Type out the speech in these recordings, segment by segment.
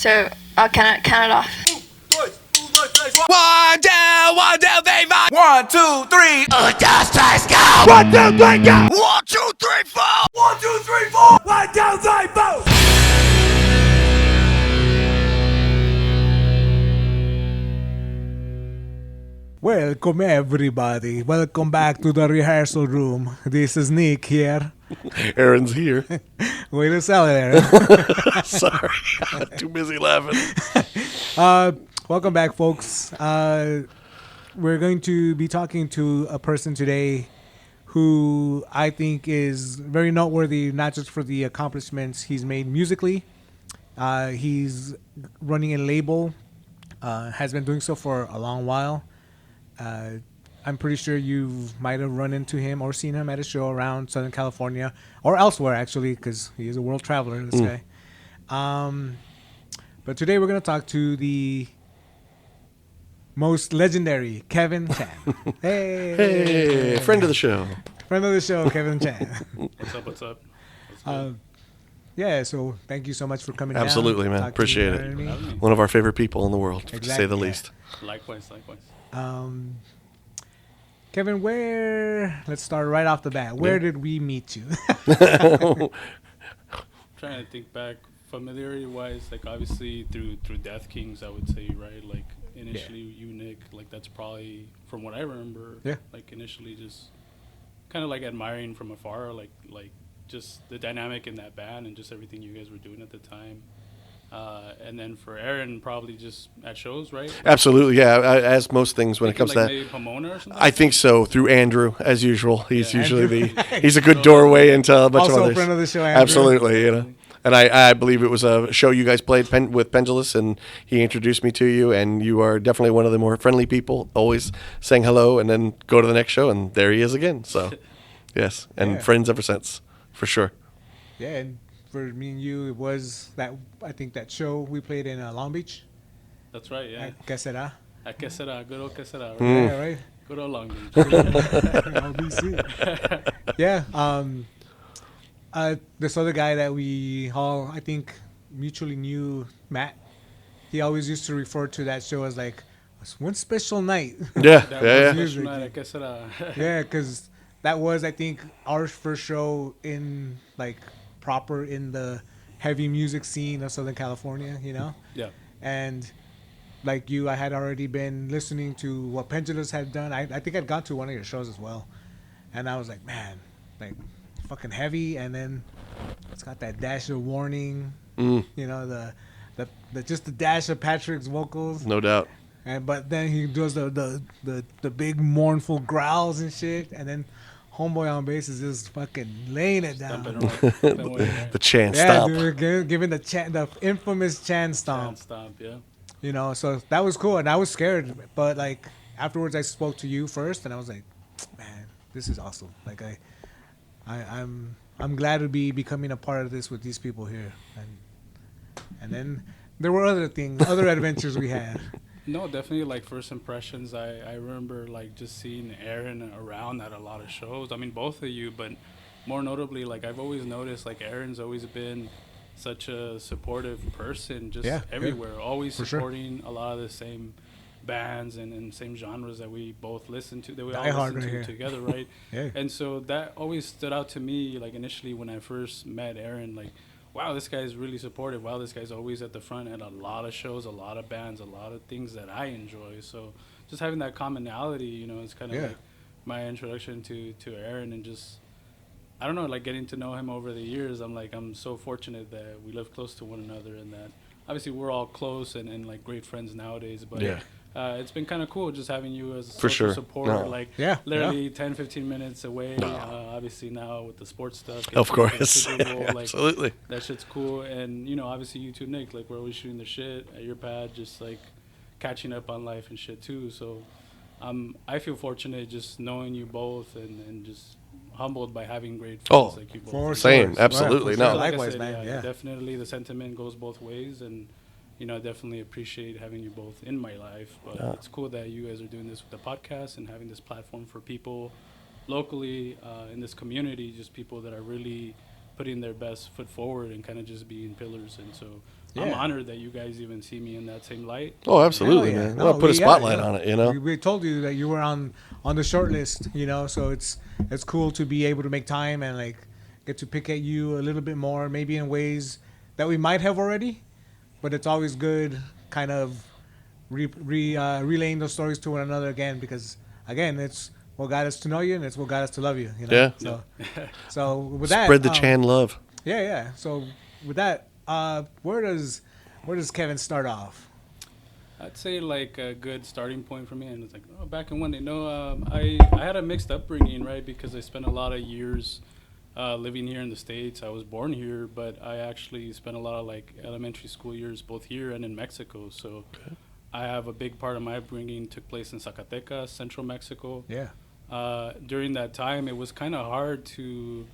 So I'll count it off. 1, 2, 1, 2, 3, 4. 1, 2, 3. Just let's go. 1, 2, 3, go. 1, 2, 3, 4. 1, 2, 3, 4. 1, 2, 3, 4. Welcome everybody. Welcome back to the rehearsal room. This is Nick here. Aaron's here. Way to sell it, Aaron. Sorry. Too busy laughing. Welcome back, folks. We're going to be talking to a person today who I think is very noteworthy, not just for the accomplishments he's made musically. He's running a label, has been doing so for a long while. I'm pretty sure you might have run into him or seen him at a show around Southern California or elsewhere, actually, because he is a world traveler, this guy. But today we're going to talk to the most legendary Kevin Chan. Hey, friend of the show. Friend of the show, Kevin Chan. What's up? Yeah, so thank you so much for coming Absolutely, down. man. Appreciate it. Me. One of our favorite people in the world, to say the least. Likewise. Kevin, let's start right off the bat. Where did we meet you? Trying to think back, familiarity-wise, like obviously through Death Kings, I would say, right? Like initially you, Nick, like that's probably from what I remember. Yeah. Like initially just kind of like admiring from afar, like just the dynamic in that band and just everything you guys were doing at the time. And then for Aaron, probably just at shows, right? Absolutely, yeah. As most things when it comes like to maybe Pomona or something? I think so. Through Andrew, as usual. He's usually Andrew. he's a good doorway into a bunch of Also others. a friend of the show, Andrew. Absolutely, you know. And I believe it was a show you guys played with Pendulous, and he introduced me to you, and you are definitely one of the more friendly people, always saying hello, and then go to the next show, and there he is again. So, yes, and friends ever since, for sure. Yeah, and for me and you, it was I think that show we played in Long Beach. That's right, yeah. At Que Sera. At Que Sera, good old Que Sera, right? Yeah, right. Good old Long Beach. LBC. Yeah. This other guy that we all, I think, mutually knew, Matt, he always used to refer to that show as like, one special night. Yeah, Special night at Que Sera. Yeah, because that was, I think, our first show in, like, proper in the heavy music scene of Southern California, you know? Yeah. And like you, I had already been listening to what Pendulous had done. I think I'd gone to one of your shows as well. And I was like, man, like, fucking heavy. And then it's got that dash of Warning, you know, the just the dash of Patrick's vocals. No doubt. But then he does the big mournful growls and shit. And then Homeboy on bass is just fucking laying it down. The Chan Yeah, stomp. dude, giving the infamous Chan stomp. Chan stomp, yeah. You know, so that was cool, and I was scared, but like afterwards, I spoke to you first, and I was like, man, this is awesome. Like I'm glad to be becoming a part of this with these people here, and then there were other adventures we had. No, definitely, like, first impressions, I remember, like, just seeing Aaron around at a lot of shows. I mean, both of you, but more notably, like, I've always noticed, like, Aaron's always been such a supportive person just everywhere, always supporting a lot of the same bands and same genres that we both listen to, that we all listen to together, right? And so that always stood out to me, like, initially when I first met Aaron, like, wow, this guy's really supportive. Wow, this guy's always at the front at a lot of shows, a lot of bands, a lot of things that I enjoy. So just having that commonality, you know, is kind of like my introduction to Aaron, and just, I don't know, like getting to know him over the years. I'm so fortunate that we live close to one another, and that obviously we're all close and like great friends nowadays. But it's been kind of cool just having you as a support, literally 10, 15 minutes away. Obviously now with the sports stuff. Of course. Like, Absolutely. That shit's cool. And, you know, obviously you too, Nick, like we're always shooting the shit at your pad, just like catching up on life and shit too. So I feel fortunate just knowing you both and just humbled by having great friends like you both. Same. Absolutely. No. Like Likewise, said, man. Definitely the sentiment goes both ways, and you know, I definitely appreciate having you both in my life. But it's cool that you guys are doing this with the podcast and having this platform for people locally in this community, just people that are really putting their best foot forward and kind of just being pillars. And so I'm Yeah. honored that you guys even see me in that same light. Oh, absolutely, Hell yeah. man. No, I'll put a yeah, spotlight yeah. on it, you know? We told you that you were on the short list, so it's cool to be able to make time and like get to pick at you a little bit more, maybe in ways that we might have already, but it's always good kind of relaying those stories to one another again, because again, it's what got us to know you and it's what got us to love you, Yeah. So with that, Spread the Chan love. yeah. So with that, where does Kevin start off? I'd say like a good starting point for me, and it's like back in when I had a mixed upbringing, right? Because I spent a lot of years living here in the States. I was born here, but I actually spent a lot of like elementary school years both here and in Mexico. So I have a big part of my upbringing took place in Zacatecas, central Mexico. Yeah. During that time, it was kind of hard to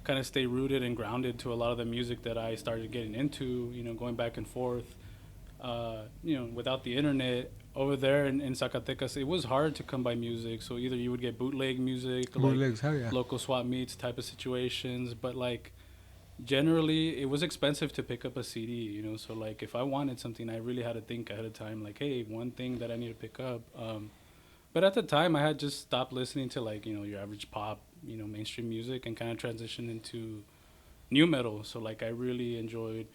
kind of stay rooted and grounded to a lot of the music that I started getting into, going back and forth. Without the internet over there in Zacatecas, it was hard to come by music. So either you would get bootleg music, Bootlegs, hell yeah. local swap meets type of situations, but like generally it was expensive to pick up a CD, so like if I wanted something, I really had to think ahead of time, like, hey, one thing that I need to pick up. But at the time I had just stopped listening to like, your average pop, mainstream music, and kind of transitioned into new metal. So like I really enjoyed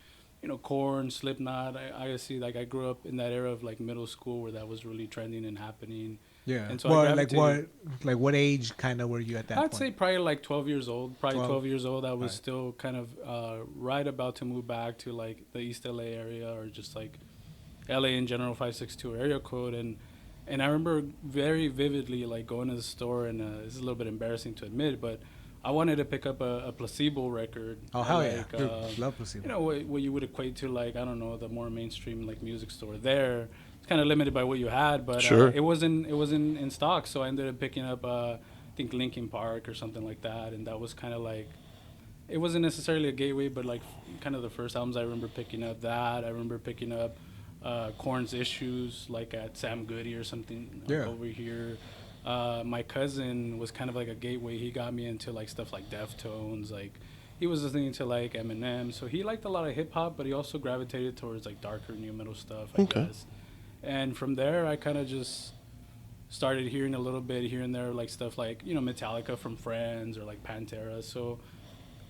Korn, Slipknot. I see, like I grew up in that era of like middle school where that was really trending and happening. Yeah. And so well, I like gravitated. what age kind of were you at that I'd point? say probably like 12 years old. Probably 12. 12 years old. I was Right. still kind of right about to move back to like the East LA area, or just like LA in general, 562 area code. And I remember very vividly like going to the store, and this is a little bit embarrassing to admit, but I wanted to pick up a Placebo record. Oh, hell like, yeah. Dude, love Placebo. What you would equate to like, I don't know, the more mainstream like music store there. It's kind of limited by what you had, but Sure. it wasn't in stock. So I ended up picking up I think Linkin Park or something like that, and that was kind of like, it wasn't necessarily a gateway, but like kind of the first albums I remember picking up. That I remember picking up Korn's Issues, like at Sam Goody or something over here. My cousin was kind of like a gateway. He got me into like stuff like Deftones. Like he was listening to like Eminem, so he liked a lot of hip hop, but he also gravitated towards like darker new metal stuff, I guess. And from there, I kind of just started hearing a little bit here and there, like stuff like Metallica from Friends or like Pantera. So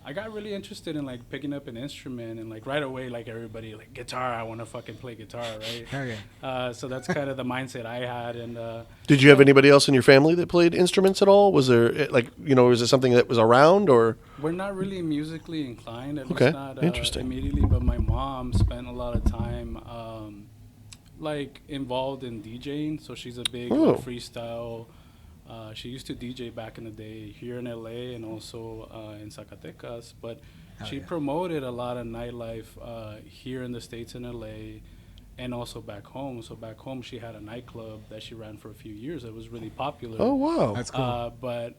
I got really interested in like picking up an instrument, and like right away, like everybody, like guitar, I want to fucking play guitar, right? Okay. So that's kind of the mindset I had. And Did you have anybody else in your family that played instruments at all? Was there was it something that was around, or? we're not really musically inclined, at Okay, least not interesting. immediately, but my mom spent a lot of time like involved in DJing. So she's a big Oh. freestyle. She used to DJ back in the day here in LA and also in Zacatecas, but she promoted a lot of nightlife here in the States in LA and also back home. So back home she had a nightclub that she ran for a few years. It was really popular. Oh wow, That's cool. But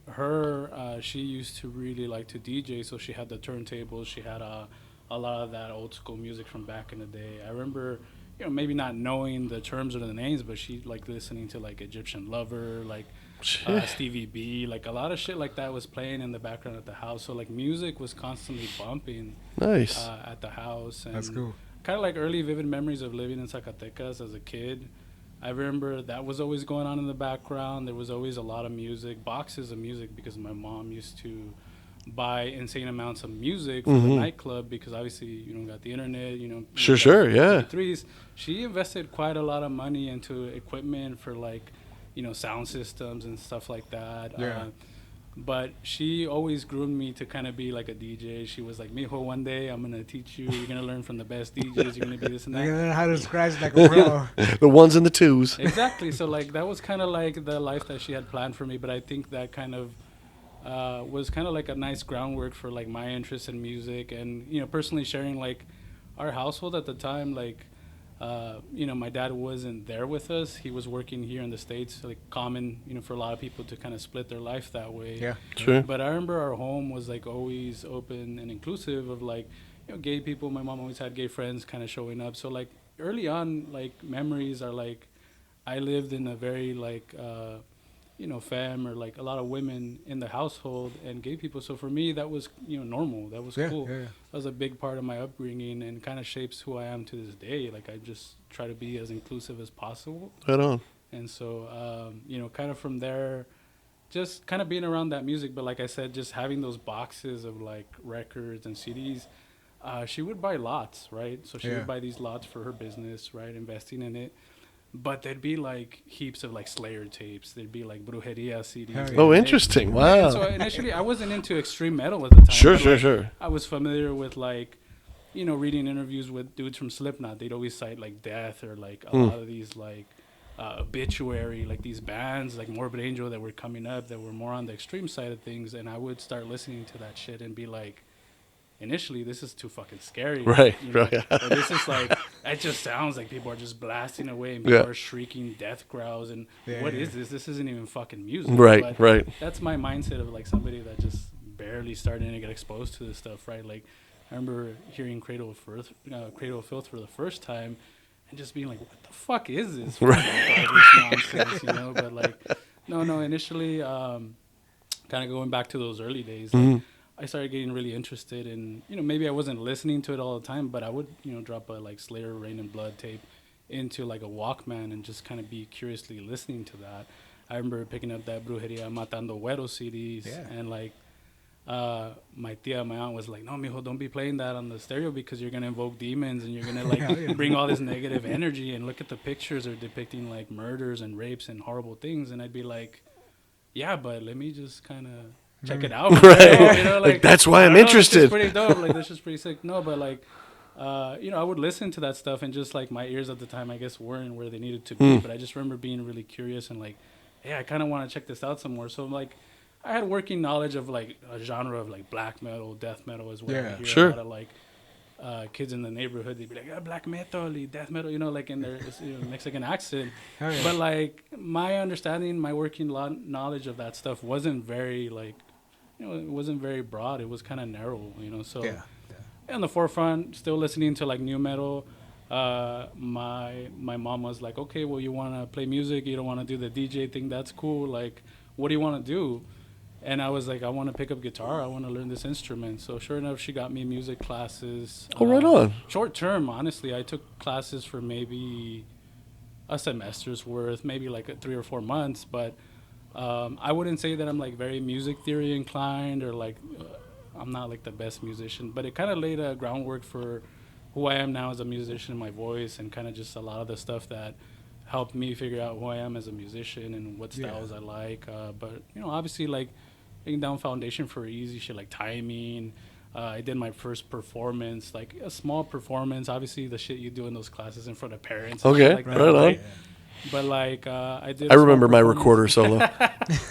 she used to really like to DJ, so she had the turntables. She had a lot of that old school music from back in the day. I remember, maybe not knowing the terms or the names, but she like listening to like Egyptian Lover, like Stevie B, like a lot of shit like that was playing in the background at the house. So like music was constantly bumping nice. at the house. And That's cool. Kind of like early vivid memories of living in Zacatecas as a kid. I remember that was always going on in the background. There was always a lot of music, boxes of music, because my mom used to buy insane amounts of music for the nightclub, because obviously got the internet, Sure, yeah. MP3s. She invested quite a lot of money into equipment for like sound systems and stuff like that. Yeah. But she always groomed me to kind of be like a DJ. She was like, "Mijo, one day I'm gonna teach you. You're gonna learn from the best DJs. You're gonna be this and You're gonna that." learn how to scratch like a pro. The ones and the twos. Exactly. So like that was kind of like the life that she had planned for me. But I think that kind of was kind of like a nice groundwork for like my interest in music, and personally sharing like our household at the time, like. My dad wasn't there with us. He was working here in the States, like common, for a lot of people to kind of split their life that way. Yeah. Sure. But I remember our home was like always open and inclusive of like, gay people. My mom always had gay friends kind of showing up. So like early on, like memories are like, I lived in a very like, femme or like a lot of women in the household and gay people. So for me, that was normal. That was cool. Yeah. That was a big part of my upbringing and kind of shapes who I am to this day. Like I just try to be as inclusive as possible. Right on. And so kind of from there, just kind of being around that music. But like I said, just having those boxes of like records and CDs. She would buy lots, right? So she would buy these lots for her business, right? Investing in it. But there'd be like heaps of like Slayer tapes. There'd be like Brujeria CDs. Oh, interesting. Wow. And so initially, I wasn't into extreme metal at the time. Sure. I was familiar with like, reading interviews with dudes from Slipknot. They'd always cite like Death or like a lot of these like Obituary, like these bands like Morbid Angel that were coming up that were more on the extreme side of things. And I would start listening to that shit and be like, initially, this is too fucking scary. Right. But this is like, it just sounds like people are just blasting away and people are shrieking death growls. And what is this? This isn't even fucking music. Right. That's my mindset of like somebody that just barely starting to get exposed to this stuff, right? Like, I remember hearing Cradle of Filth for the first time and just being like, what the fuck is this? Right. Nonsense, But like, no, initially, kind of going back to those early days, like, I started getting really interested in, maybe I wasn't listening to it all the time, but I would, drop a like Slayer, Rain and Blood tape into like a Walkman and just kind of be curiously listening to that. I remember picking up that Brujeria Matando Güeros CDs and like my aunt was like, no, mijo, don't be playing that on the stereo because you're going to invoke demons and you're going to like bring all this negative energy and look at the pictures are depicting like murders and rapes and horrible things. And I'd be like, yeah, but let me just kind of check it out. Right. Like that's why I'm interested. It's pretty dope. Like, this is pretty sick. No, but like, I would listen to that stuff and just like my ears at the time, I guess, weren't where they needed to be. But I just remember being really curious and like, hey, I kind of want to check this out some more. So like, I had working knowledge of like a genre of like black metal, death metal as well. I hear a lot of like kids in the neighborhood, they'd be like, black metal, death metal, like in their Mexican accent. But like my understanding, my working knowledge of that stuff wasn't very like, it wasn't very broad. It was kind of narrow, So on the forefront, still listening to like new metal. My mom was like, okay, well, you want to play music, you don't want to do the DJ thing. That's cool. Like, what do you want to do? And I was like, I want to pick up guitar. I want to learn this instrument. So sure enough, she got me music classes. Oh, right on. Short term, honestly, I took classes for maybe a semester's worth, maybe like 3 or 4 months, but. I wouldn't say that I'm like very music theory inclined or like I'm not like the best musician, but it kind of laid a groundwork for who I am now as a musician, my voice, and kind of just a lot of the stuff that helped me figure out who I am as a musician and what styles I like. But obviously like laying down foundation for easy shit like timing. I did my first performance, like a small performance. Obviously the shit you do in those classes in front of parents. And shit like that, right on. right? But like I did. I remember my recorder solo.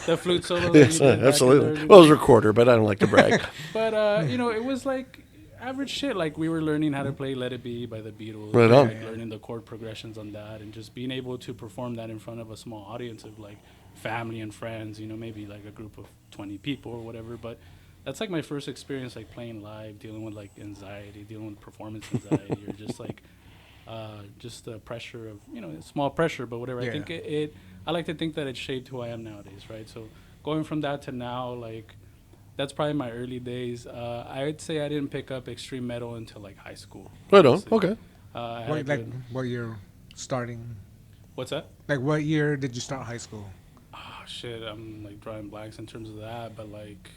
The flute solo. Yes, absolutely. Well, it was a recorder, but I don't like to brag. But it was like average shit. Like we were learning how to play "Let It Be" by the Beatles. Right on. Like learning the chord progressions on that, and just being able to perform that in front of a small audience of like family and friends. Maybe like a group of 20 people or whatever. But that's like my first experience like playing live, dealing with like anxiety, dealing with performance anxiety, or just like. Just the pressure of, small pressure, but whatever. I think I like to think that it shaped who I am nowadays, right? So going from that to now, like, that's probably my early days. I would say I didn't pick up extreme metal until, like, high school. Right on, okay. What year starting? What's that? Like, what year did you start high school? Oh, shit, I'm, like, drawing blanks in terms of that, but, like,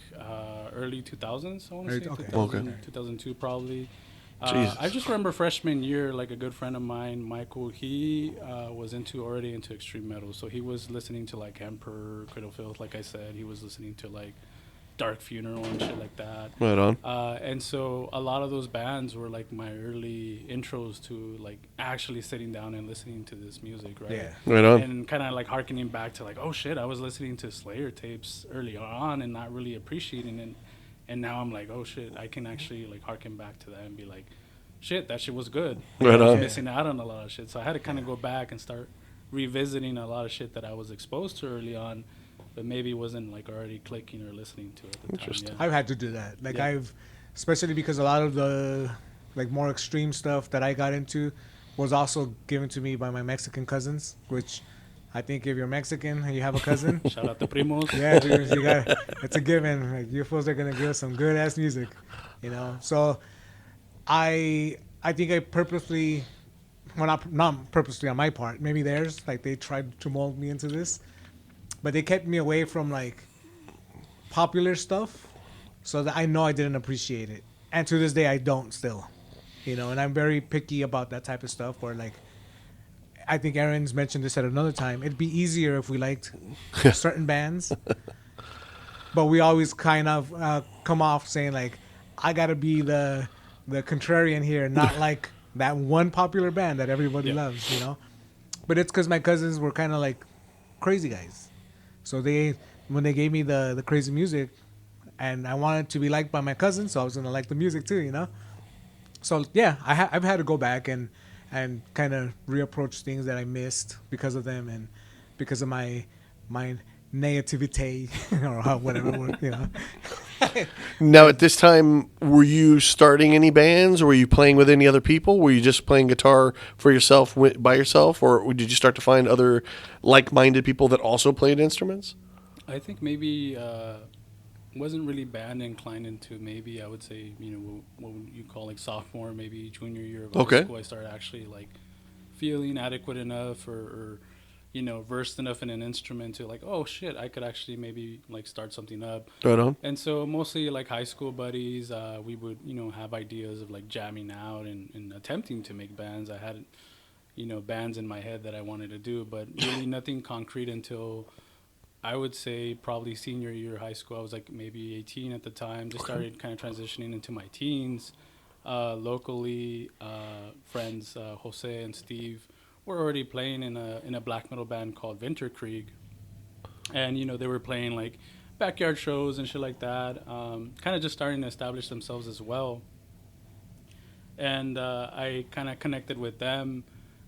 early 2000s, I want to say. Okay. 2002, probably. Jesus. I just remember freshman year, like a good friend of mine, Michael, he was already into extreme metal. So he was listening to like Emperor, Cradle of Filth, like I said. He was listening to like Dark Funeral and shit like that. Right on. And so a lot of those bands were like my early intros to like actually sitting down and listening to this music, right? Yeah. Right on. And kind of like harkening back to like, oh shit, I was listening to Slayer tapes early on and not really appreciating it. And now I'm like, oh shit, I can actually like harken back to that and be like, shit, that shit was good. Right I was on. missing out on a lot of shit. So I had to kind of go back and start revisiting a lot of shit that I was exposed to early on, but maybe wasn't like already clicking or listening to at the Interesting. time. Yeah. I've had to do that. Like especially because a lot of the like more extreme stuff that I got into was also given to me by my Mexican cousins, which I think if you're Mexican and you have a cousin, Shout out to Primos. yeah, dude, you got it's a given. Like, you fools are gonna give us some good ass music, you know. So I think I purposely, well, not purposely on my part, maybe theirs, like they tried to mold me into this, but they kept me away from like popular stuff, so that I know I didn't appreciate it, and to this day I don't still, you know. And I'm very picky about that type of stuff. Where like, I think Aaron's mentioned this at another time. It'd be easier if we liked certain bands, but we always kind of come off saying like, I gotta be the contrarian here, not like that one popular band that everybody loves, you know. But it's because my cousins were kind of like crazy guys, so when they gave me the crazy music, and I wanted to be liked by my cousins, so I was gonna like the music too, you know. So yeah, I've had to go back and kind of reapproach things that I missed because of them and because of my naivete or whatever word, you know. Now, at this time, were you starting any bands, or were you playing with any other people? Were you just playing guitar for yourself by yourself, or did you start to find other like-minded people that also played instruments? I think maybe wasn't really band inclined into, maybe I would say, you know, what you call like sophomore, maybe junior year of high school. I started actually like feeling adequate enough or you know, versed enough in an instrument to like, oh shit, I could actually maybe like start something up. Right on. And so mostly like high school buddies, we would, you know, have ideas of like jamming out and attempting to make bands. I had, you know, bands in my head that I wanted to do, but really nothing concrete until I would say probably senior year of high school. I was like maybe 18 at the time. Just started kind of transitioning into my teens. Locally, friends Jose and Steve were already playing in a black metal band called Winter Krieg, and you know they were playing like backyard shows and shit like that. Kind of just starting to establish themselves as well, and I kind of connected with them.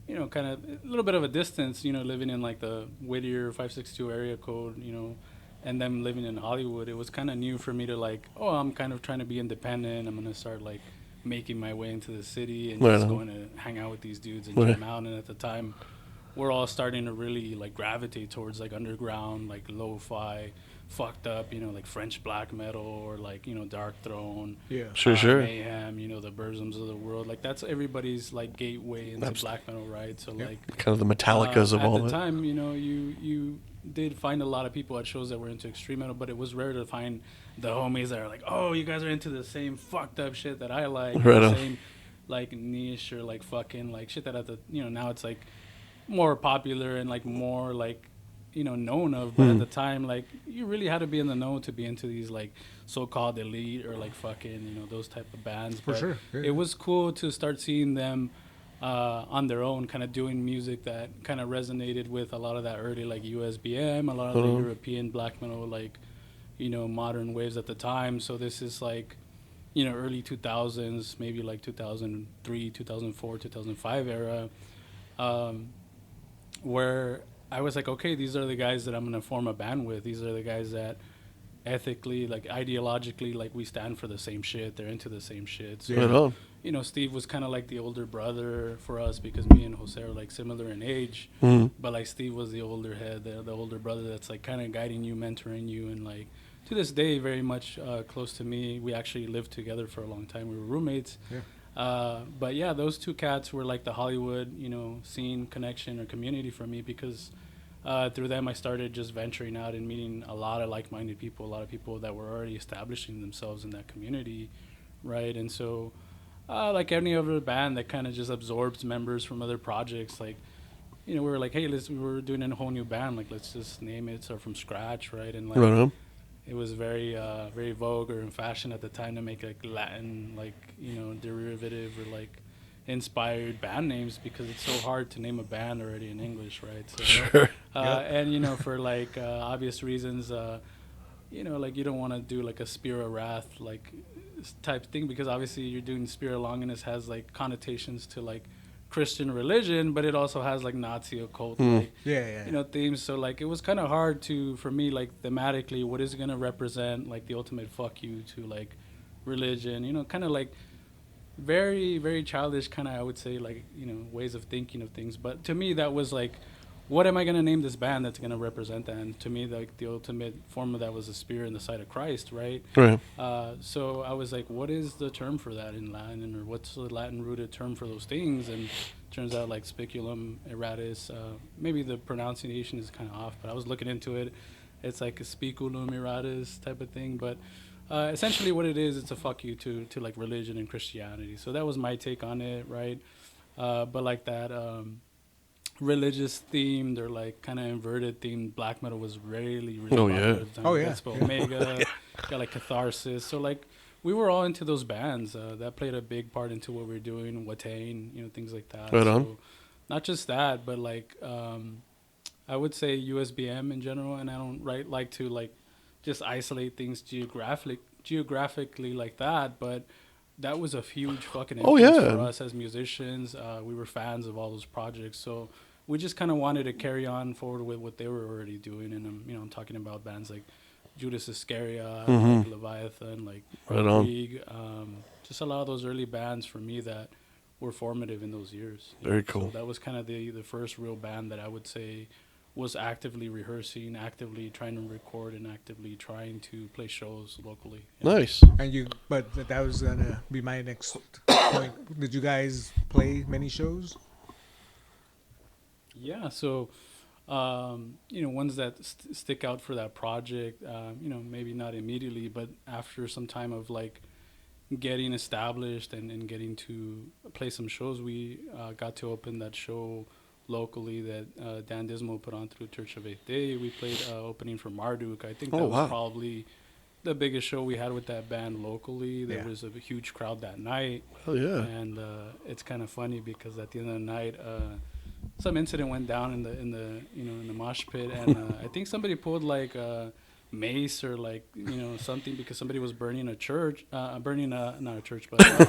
You know, kind of a little bit of a distance. You know, living in like the Whittier 562 area code. You know, and them living in Hollywood, it was kind of new for me to like, oh, I'm kind of trying to be independent. I'm gonna start like making my way into the city and just going to hang out with these dudes and jam out. And at the time, we're all starting to really like gravitate towards like underground, like lo-fi, fucked up, you know, like French black metal or like, you know, Dark Throne, Sure. Mayhem, you know, the Burzums of the world. Like that's everybody's like gateway into black metal, right? So like kind of the Metallicas of all at the that. time, you know, you did find a lot of people at shows that were into extreme metal, but it was rare to find the homies that are like, oh, you guys are into the same fucked up shit that I like, the same like niche or like fucking like shit that at the, you know, now it's like more popular and like more like, you know, known of, but at the time, like you really had to be in the know to be into these like so-called elite or like fucking, you know, those type of bands. For sure. Yeah. It was cool to start seeing them on their own, kind of doing music that kind of resonated with a lot of that early like USBM, a lot of the European black metal, like, you know, modern waves at the time. So this is like, you know, early 2000s, maybe like 2003, 2004, 2005 era, where I was like, okay, these are the guys that I'm going to form a band with. These are the guys that ethically, like ideologically, like we stand for the same shit. They're into the same shit. So, you know, Steve was kind of like the older brother for us because me and Jose are like similar in age. But like Steve was the older head, the older brother that's like kind of guiding you, mentoring you, and like to this day very much close to me. We actually lived together for a long time. We were roommates. But yeah, those two cats were like the Hollywood, you know, scene connection or community for me because through them I started just venturing out and meeting a lot of like-minded people, a lot of people that were already establishing themselves in that community, right? And so like any other band that kind of just absorbs members from other projects, like, you know, we were like, hey, we were doing a whole new band, like let's just name it, start from scratch, right? And like it was very very vogue or in fashion at the time to make like Latin, like, you know, derivative or like inspired band names because it's so hard to name a band already in English, right? So, and you know, for like obvious reasons, you know, like you don't want to do like a Spear of Wrath like type thing because obviously you're doing Spear of Longinus has like connotations to like Christian religion, but it also has like Nazi occult, like, you know, themes. So like it was kind of hard for me, like thematically, what is it gonna represent, like the ultimate fuck you to like religion, you know, kind of like very very childish kind of, I would say, like, you know, ways of thinking of things. But to me that was like what am I going to name this band that's going to represent that? And to me, like the ultimate form of that was the spear in the side of Christ, right? Right. So I was like, what is the term for that in Latin, or what's the Latin rooted term for those things? And turns out like spiculum erratus, maybe the pronunciation is kind of off, but I was looking into it. It's like a spiculum erratus type of thing, but essentially what it is, it's a fuck you to like religion and Christianity. So that was my take on it, right? But like that religious themed or like kind of inverted themed black metal was really Oh, popular yeah. at the time. Oh, yeah. That's Omega, got like Catharsis. So like we were all into those bands. That played a big part into what we were doing, Watain, things like that. Right so on. not just that, but like I would say USBM in general, and I don't like to like just isolate things geographically like that, but that was a huge fucking influence for us as musicians. We were fans of all those projects, so we just kind of wanted to carry on forward with what they were already doing. And I'm talking about bands like Judas Iscariot, like Leviathan, like Krieg, just a lot of those early bands for me that were formative in those years. Very cool. So that was kind of the first real band that I would say was actively rehearsing, actively trying to record, and actively trying to play shows locally. Nice. But that was gonna be my next point. Did you guys play many shows? Yeah, so ones that stick out for that project, maybe not immediately, but after some time of like getting established and getting to play some shows, we got to open that show locally that Dan Dismal put on through Church of Eighth Day. We played opening for Marduk. I think that was probably the biggest show we had with that band locally. There was a huge crowd that night. Hell yeah. And it's kind of funny because at the end of the night, some incident went down in the mosh pit, and I think somebody pulled like a mace or like something because somebody was burning a church, not a church, but a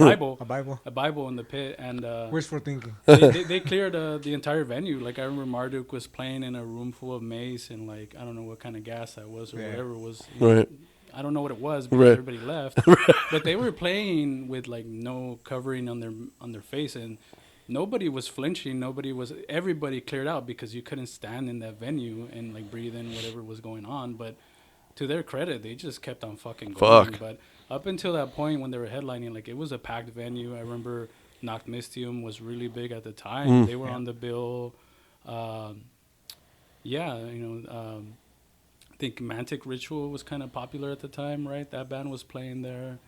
Bible, a Bible in the pit, and wishful thinking. they cleared the entire venue. Like I remember Marduk was playing in a room full of mace and like I don't know what kind of gas that was or whatever it was. Right. I don't know what it was because everybody left, but they were playing with like no covering on their face, and nobody was flinching. Everybody cleared out because you couldn't stand in that venue and like breathe in whatever was going on. But to their credit, they just kept on fucking going. But up until that point when they were headlining, like it was a packed venue. I remember Noct Mystium was really big at the time. They were on the bill. I think Mantic Ritual was kind of popular at the time, right? That band was playing there.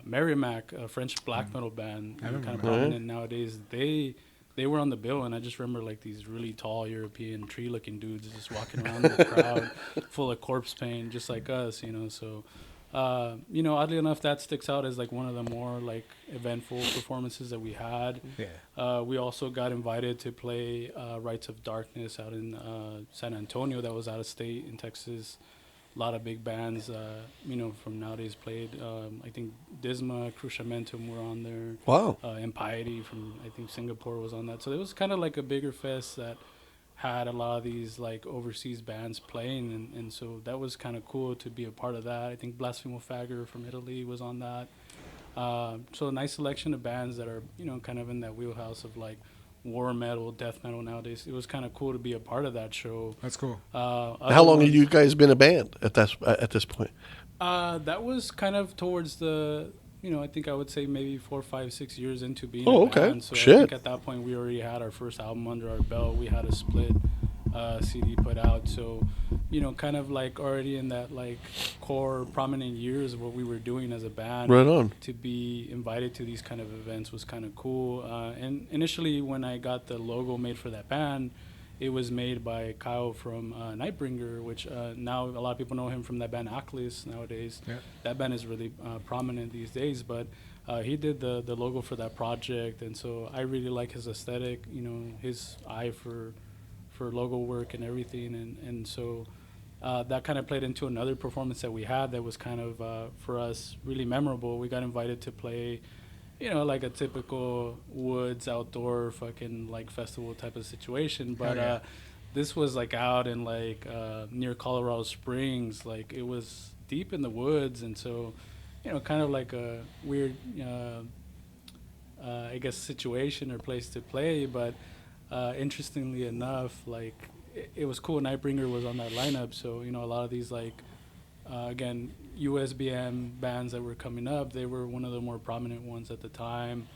Merrimack, a French black metal band, kind of prominent nowadays. They were on the bill, and I just remember like these really tall European tree-looking dudes just walking around the crowd, full of corpse paint, just like us, So, oddly enough, that sticks out as like one of the more like eventful performances that we had. Yeah. We also got invited to play Rites of Darkness out in San Antonio. That was out of state in Texas. A lot of big bands, from nowadays played. I think Disma, Cruciamentum were on there. Wow. Impiety from, I think, Singapore was on that. So it was kind of like a bigger fest that had a lot of these like overseas bands playing. And so that was kind of cool to be a part of that. I think Blasphemo Fagger from Italy was on that. So a nice selection of bands that are, kind of in that wheelhouse of like war metal, death metal nowadays. It was kind of cool to be a part of that show. That's cool. How long have you guys been a band at this point? That was kind of towards the, I think I would say maybe 4, 5, 6 years into being a band. Okay. So Shit. I think at that point we already had our first album under our belt. We had a split CD put out. So, kind of like already in that like core prominent years of what we were doing as a band. Right on. To be invited to these kind of events was kind of cool. And initially when I got the logo made for that band, it was made by Kyle from Nightbringer, which now a lot of people know him from that band Aklis nowadays. Yeah. That band is really prominent these days, but he did the logo for that project, and so I really like his aesthetic, his eye for logo work and everything, and so that kind of played into another performance that we had that was kind of, for us, really memorable. We got invited to play like a typical woods outdoor fucking like festival type of situation, but this was like out in like near Colorado Springs. Like it was deep in the woods, and so kind of like a weird I guess situation or place to play, but interestingly enough, like it was cool. Nightbringer was on that lineup, so a lot of these like again USBM bands that were coming up, they were one of the more prominent ones at the time.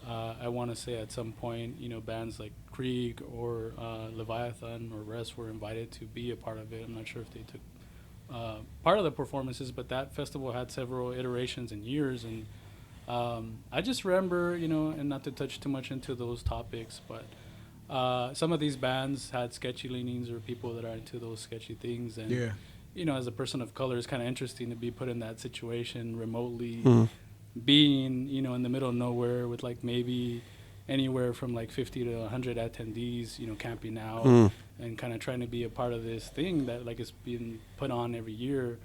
I want to say at some point, bands like Krieg or Leviathan or Rest were invited to be a part of it. I'm not sure if they took part of the performances, but that festival had several iterations and years. And I just remember, and not to touch too much into those topics, but some of these bands had sketchy leanings or people that are into those sketchy things. And, as a person of color, it's kind of interesting to be put in that situation remotely. Being in the middle of nowhere with like maybe anywhere from like 50 to 100 attendees camping out and kind of trying to be a part of this thing that like is being put on every year.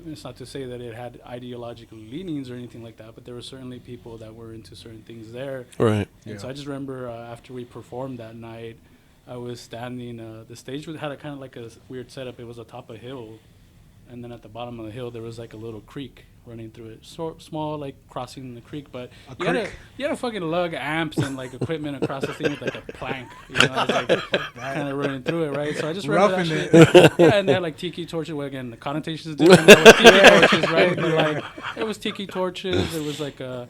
It's not to say that it had ideological leanings or anything like that, but there were certainly people that were into certain things there. Right. And so I just remember after we performed that night, I was standing, the stage had a kind of like a weird setup. It was atop a hill, and then at the bottom of the hill there was like a little creek running through it, small, like crossing the creek, but you had to fucking lug amps and like equipment across the thing with like a plank, like kind of running through it, right? So I just remember that shit. Yeah, and they had like tiki torches. Well, again, the connotations different with tiki torches, right? But like it was tiki torches. It was like a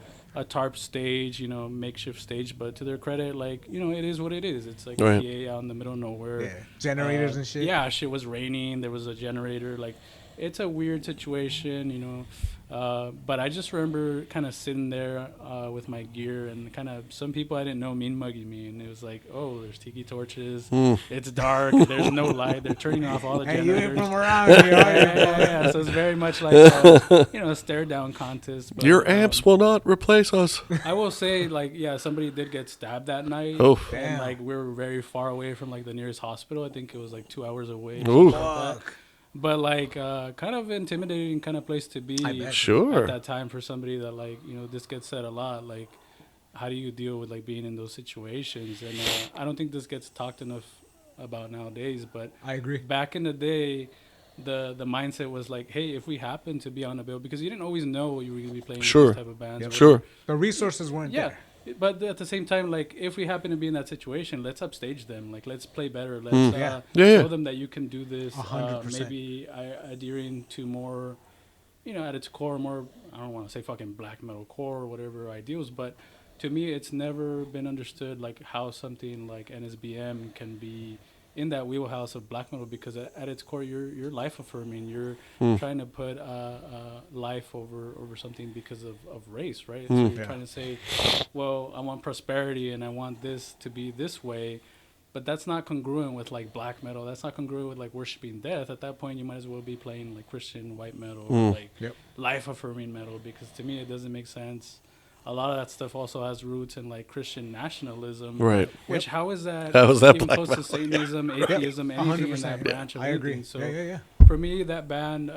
tarp stage, makeshift stage. But to their credit, like it is what it is. It's like a PA out in the middle of nowhere. Yeah, generators and shit. Yeah, shit was raining. There was a generator. Like it's a weird situation, but I just remember kind of sitting there with my gear and kind of some people I didn't know mean mugging me, and it was like, oh, there's tiki torches, it's dark, there's no light, they're turning off all the generators. You ain't from around here, yeah. So it's very much like a stare down contest. But, your amps will not replace us. I will say, like, somebody did get stabbed that night. Oh, and like we were very far away from like the nearest hospital. I think it was like 2 hours away. Ooh. But like kind of intimidating kind of place to be sure at that time for somebody that like this gets said a lot, like how do you deal with like being in those situations? And I don't think this gets talked enough about nowadays, but I agree. Back in the day the mindset was like, hey, if we happen to be on a bill, because you didn't always know you were going to be playing with these type of bands. Yep. Sure. The resources weren't there. But at the same time, like, if we happen to be in that situation, let's upstage them. Like, let's play better. Let's show them that you can do this. 100%. Maybe adhering to more, at its core, more, I don't want to say fucking black metal core or whatever ideals, but to me, it's never been understood, like, how something like NSBM can be in that wheelhouse of black metal, because at its core, you're life affirming. You're trying to put life over something because of race, right? So you're trying to say, well, I want prosperity and I want this to be this way, but that's not congruent with like black metal. That's not congruent with like worshiping death. At that point, you might as well be playing like Christian white metal or like life affirming metal, because to me it doesn't make sense. A lot of that stuff also has roots in like Christian nationalism, right? Which how is that even close to Satanism, atheism, anything in that branch of anything? Agree. So for me, that band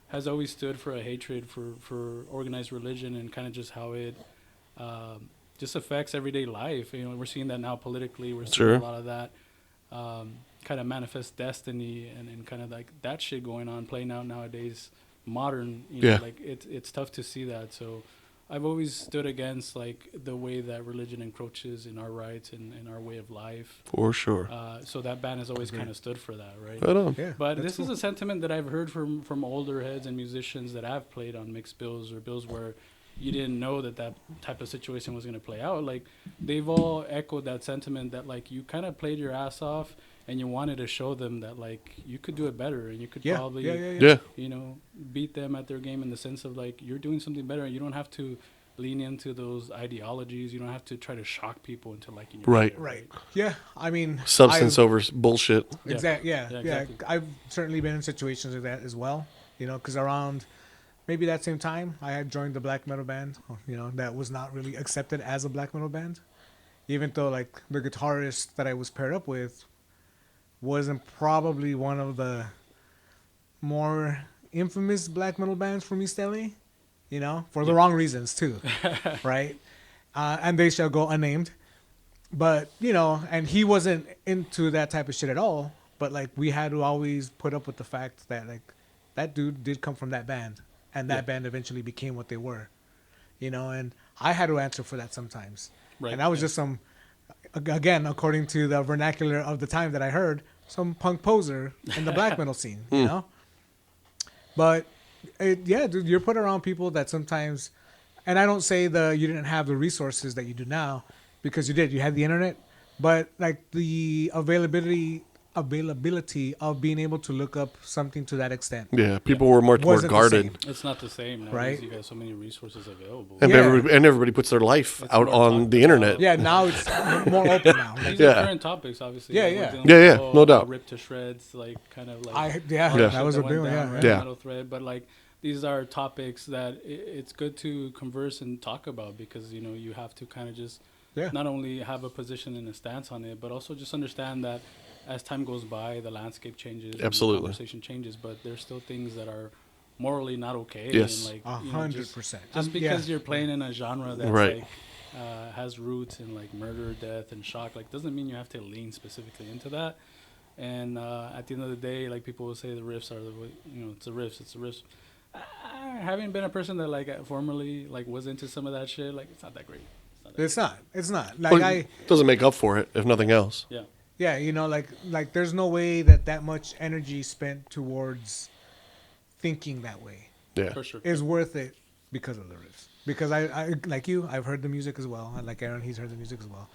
has always stood for a hatred for organized religion and kind of just how it just affects everyday life. We're seeing that now politically. We're seeing a lot of that kind of manifest destiny and kind of like that shit going on, playing out nowadays, modern. Like it's tough to see that. So I've always stood against like the way that religion encroaches in our rights and in our way of life. For sure. So that band has always kind of stood for that, right? Right on. Yeah, but this is a sentiment that I've heard from older heads and musicians that have played on mixed bills or bills where you didn't know that type of situation was going to play out. Like they've all echoed that sentiment that like you kind of played your ass off and you wanted to show them that like you could do it better and you could probably beat them at their game in the sense of like you're doing something better and you don't have to lean into those ideologies. You don't have to try to shock people into liking your shit, right. Yeah, I mean, substance over bullshit. Exactly. Yeah, exactly. I've certainly been in situations like that as well. Because around maybe that same time, I had joined the black metal band. That was not really accepted as a black metal band, even though like the guitarist that I was paired up with wasn't probably one of the more infamous black metal bands from East LA, for the wrong reasons too, right? And they shall go unnamed. But, and he wasn't into that type of shit at all. But like we had to always put up with the fact that like that dude did come from that band, and that band eventually became what they were, and I had to answer for that sometimes. Right. And I was just some again, according to the vernacular of the time that I heard, some punk poser in the black metal scene, you know? But yeah, dude, you're put around people that sometimes, and I don't say you didn't have the resources that you do now, because you did. You had the internet, but like the availability of being able to look up something to that extent. Yeah, people were much more Wasn't the guarded. same. It's not the same nowadays. Right. You got so many resources available. And, Yeah. everybody puts their life It's out more on talked the about. internet. Yeah, now it's more open now. These Yeah. are current topics, obviously. Yeah, Like, yeah. we're dealing Yeah, with yeah, all no doubt. Ripped to shreds, like kind of like Yeah, Yeah. that was a went bill. down, Yeah, right? Yeah. Metal thread, but like these are topics that it's good to converse and talk about because you have to kind of just Yeah. not only have a position and a stance on it, but also just understand that as time goes by, the landscape changes, and Absolutely. the conversation changes, but there's still things that are morally not okay. Yes. And like, you know, just 100%. because you're playing in a genre that's Right. like has roots in like murder, death, and shock, like doesn't mean you have to lean specifically into that. And at the end of the day, like people will say the riffs are it's the riffs, it's the riffs. Having been a person that like formerly like was into some of that shit, like it's not that great. It's not that It's not. Like Well, it doesn't make up for it, if nothing else. great. Yeah. yeah, like there's no way that much energy spent towards thinking that way Yeah. For sure. is worth it because of the riffs. Because I like you, I've heard the music as well. And like Aaron, he's heard the music as well.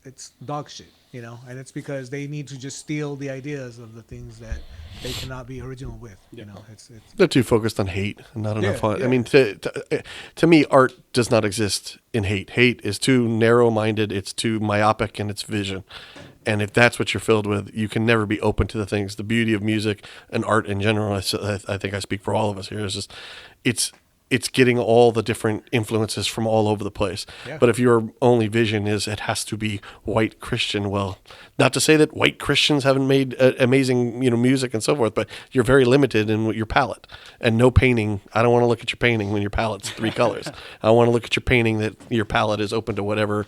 It's dog shit, and it's because they need to just steal the ideas of the things that they cannot be original with. Yeah. It's They're too focused on hate and not enough Yeah, on. yeah. I mean, to me, art does not exist in hate. Hate is too narrow-minded. It's too myopic in its vision. And if that's what you're filled with, you can never be open to the things. The beauty of music and art in general, I think I speak for all of us here, is just it's getting all the different influences from all over the place. Yeah. But if your only vision is it has to be white Christian, well, not to say that white Christians haven't made amazing, music and so forth, but you're very limited in your palette. And no painting. I don't want to look at your painting when your palette's 3 colors. I want to look at your painting that your palette is open to whatever,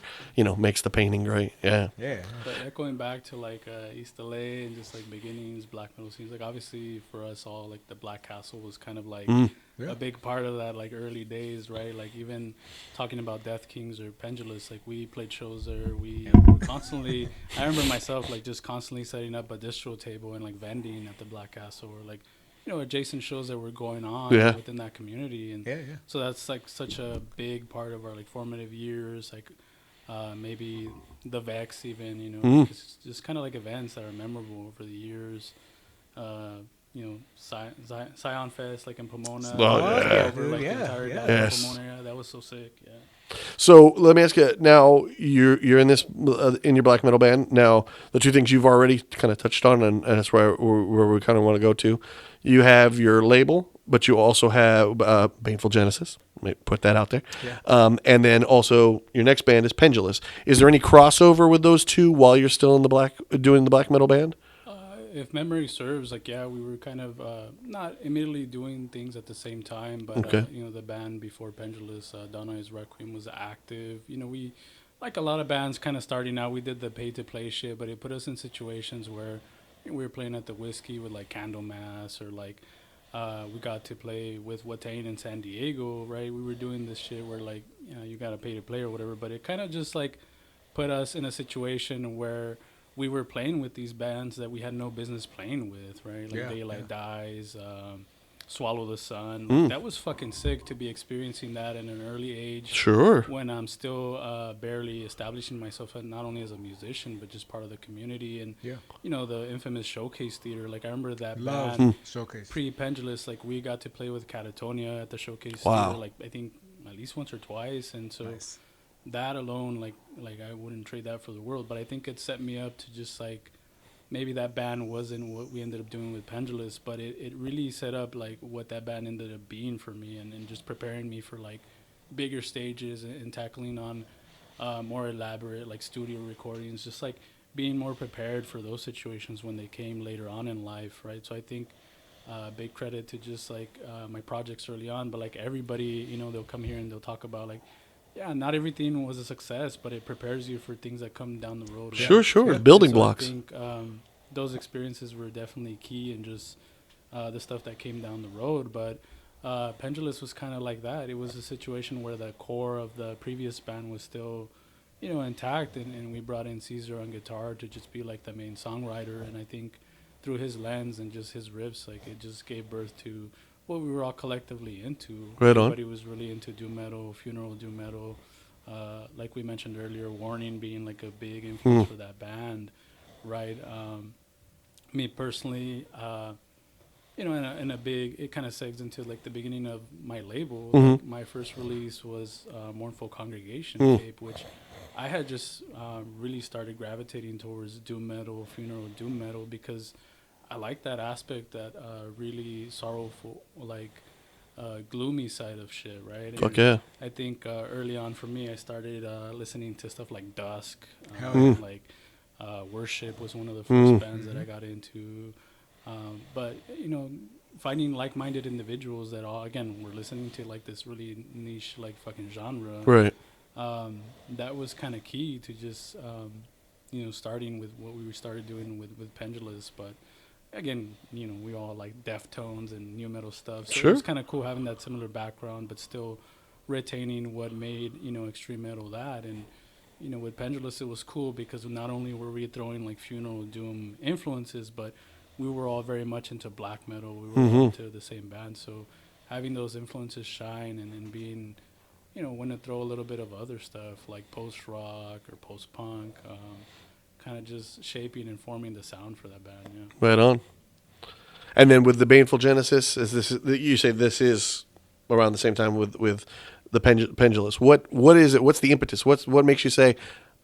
makes the painting great. Yeah. yeah. But echoing back to like East LA and just like beginnings, black metal scenes, like obviously for us all, like the Black Castle was kind of like Yeah. a big part of that, like early days, right? Like even talking about Death Kings or Pendulous, like we played shows there. We were constantly, I remember myself like just constantly setting up a distro table and like vending at the Black Castle or like, adjacent shows that were going on Yeah. within that community. And Yeah, yeah. so that's like such a big part of our like formative years, like maybe the Vex even, it's just kind of like events that are memorable over the years. Scion Fest like in Pomona. Oh, yeah. Over, like, Yeah, the entire yeah. downtown Yes. Pomona area. That was so sick. Yeah. So let me ask you now. You're in this in your black metal band now. The two things you've already kind of touched on, and that's where we kind of want to go to. You have your label, but you also have Baneful Genesis. Let me put that out there. Yeah. And then also your next band is Pendulous. Is there any crossover with those two while you're still in doing the black metal band? If memory serves, like, yeah, we were kind of not immediately doing things at the same time, but, Okay. The band before Pendulous, Donai's Requiem was active. We, like a lot of bands kind of starting out, we did the pay-to-play shit, but it put us in situations where we were playing at the Whiskey with, like, Candlemass or, like, we got to play with Watain in San Diego, right? We were doing this shit where, like, you got to pay to play or whatever, but it kind of just, like, put us in a situation where we were playing with these bands that we had no business playing with, right? Like Yeah, Daylight yeah. Dies, Swallow the Sun. Like, that was fucking sick to be experiencing that in an early age. Sure. When I'm still barely establishing myself not only as a musician, but just part of the community. And, Yeah. the infamous Showcase Theater. Like, I remember that Love band showcase. pre-Pendulous. Like, we got to play with Catatonia at the Showcase Wow. Theater, like, I think at least once or twice. And so Nice. that alone, like I wouldn't trade that for the world. But I think it set me up to just like maybe that band wasn't what we ended up doing with Pendulous, but it really set up like what that band ended up being for me, and just preparing me for like bigger stages and tackling on more elaborate like studio recordings, just like being more prepared for those situations when they came later on in life, right? So I think big credit to just like my projects early on, but like everybody, they'll come here and they'll talk about like, yeah, not everything was a success, but it prepares you for things that come down the road. Sure, sure. Yeah. Building So blocks. I think those experiences were definitely key in just the stuff that came down the road. But Pendulous was kind of like that. It was a situation where the core of the previous band was still, intact, and we brought in Caesar on guitar to just be like the main songwriter, and I think through his lens and just his riffs, like it just gave birth to what we were all collectively into. Right on. Everybody was really into doom metal, funeral doom metal. Like we mentioned earlier, Warning being like a big influence for that band, right? Me personally, in a big, it kind of segs into like the beginning of my label. Like my first release was Mournful Congregation tape, which I had just really started gravitating towards doom metal, funeral doom metal, because I like that aspect, that really sorrowful, like gloomy side of shit, right? Fuck yeah. I think early on for me, I started listening to stuff like Dusk, like Worship was one of the first bands that I got into. But finding like-minded individuals that all, again, were listening to like this really niche, like fucking genre. Right. That was kind of key to just starting with what we started doing with Pendulous. But again, we all like Deftones and new metal stuff. So Sure. it was kind of cool having that similar background, but still retaining what made extreme metal that. And with Pendulous, it was cool because not only were we throwing like funeral doom influences, but we were all very much into black metal. We were all into the same band. So having those influences shine and then being, when to throw a little bit of other stuff like post-rock or post-punk, kind of just shaping and forming the sound for that band, yeah. Right on. And then with the Baneful Genesis, you say this is around the same time with the Pendulous. What is it? What's the impetus? What makes you say,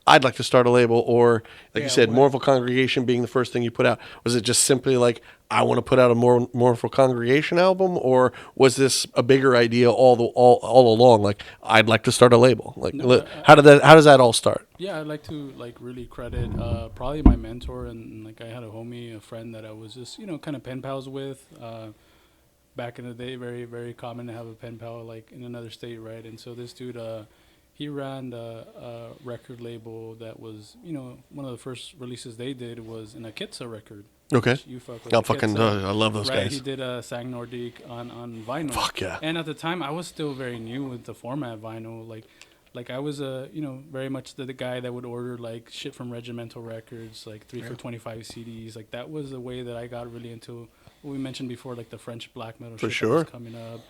I'd like to start a label? Or like you said, Mournful Congregation being the first thing you put out. Was it just simply like, I want to put out a Mournful Congregation album? Or was this a bigger idea all along? Like, I'd like to start a label. Like, No, how does that all start? Yeah, I'd like to like really credit probably my mentor, and like I had a friend that I was just kind of pen pals with. Back in the day, very very common to have a pen pal like in another state, right? And so this dude, he ran a record label that was one of the first releases they did was an Akitsa record. Okay. You fuck with I love those right, guys. he did a Sang Nordique on vinyl. Fuck yeah. And at the time, I was still very new with the format vinyl. Like I was very much the guy that would order like shit from Regimental Records, like 3 for 25 CDs. Like that was the way that I got really into what we mentioned before, like the French black metal For shit sure. that was coming up.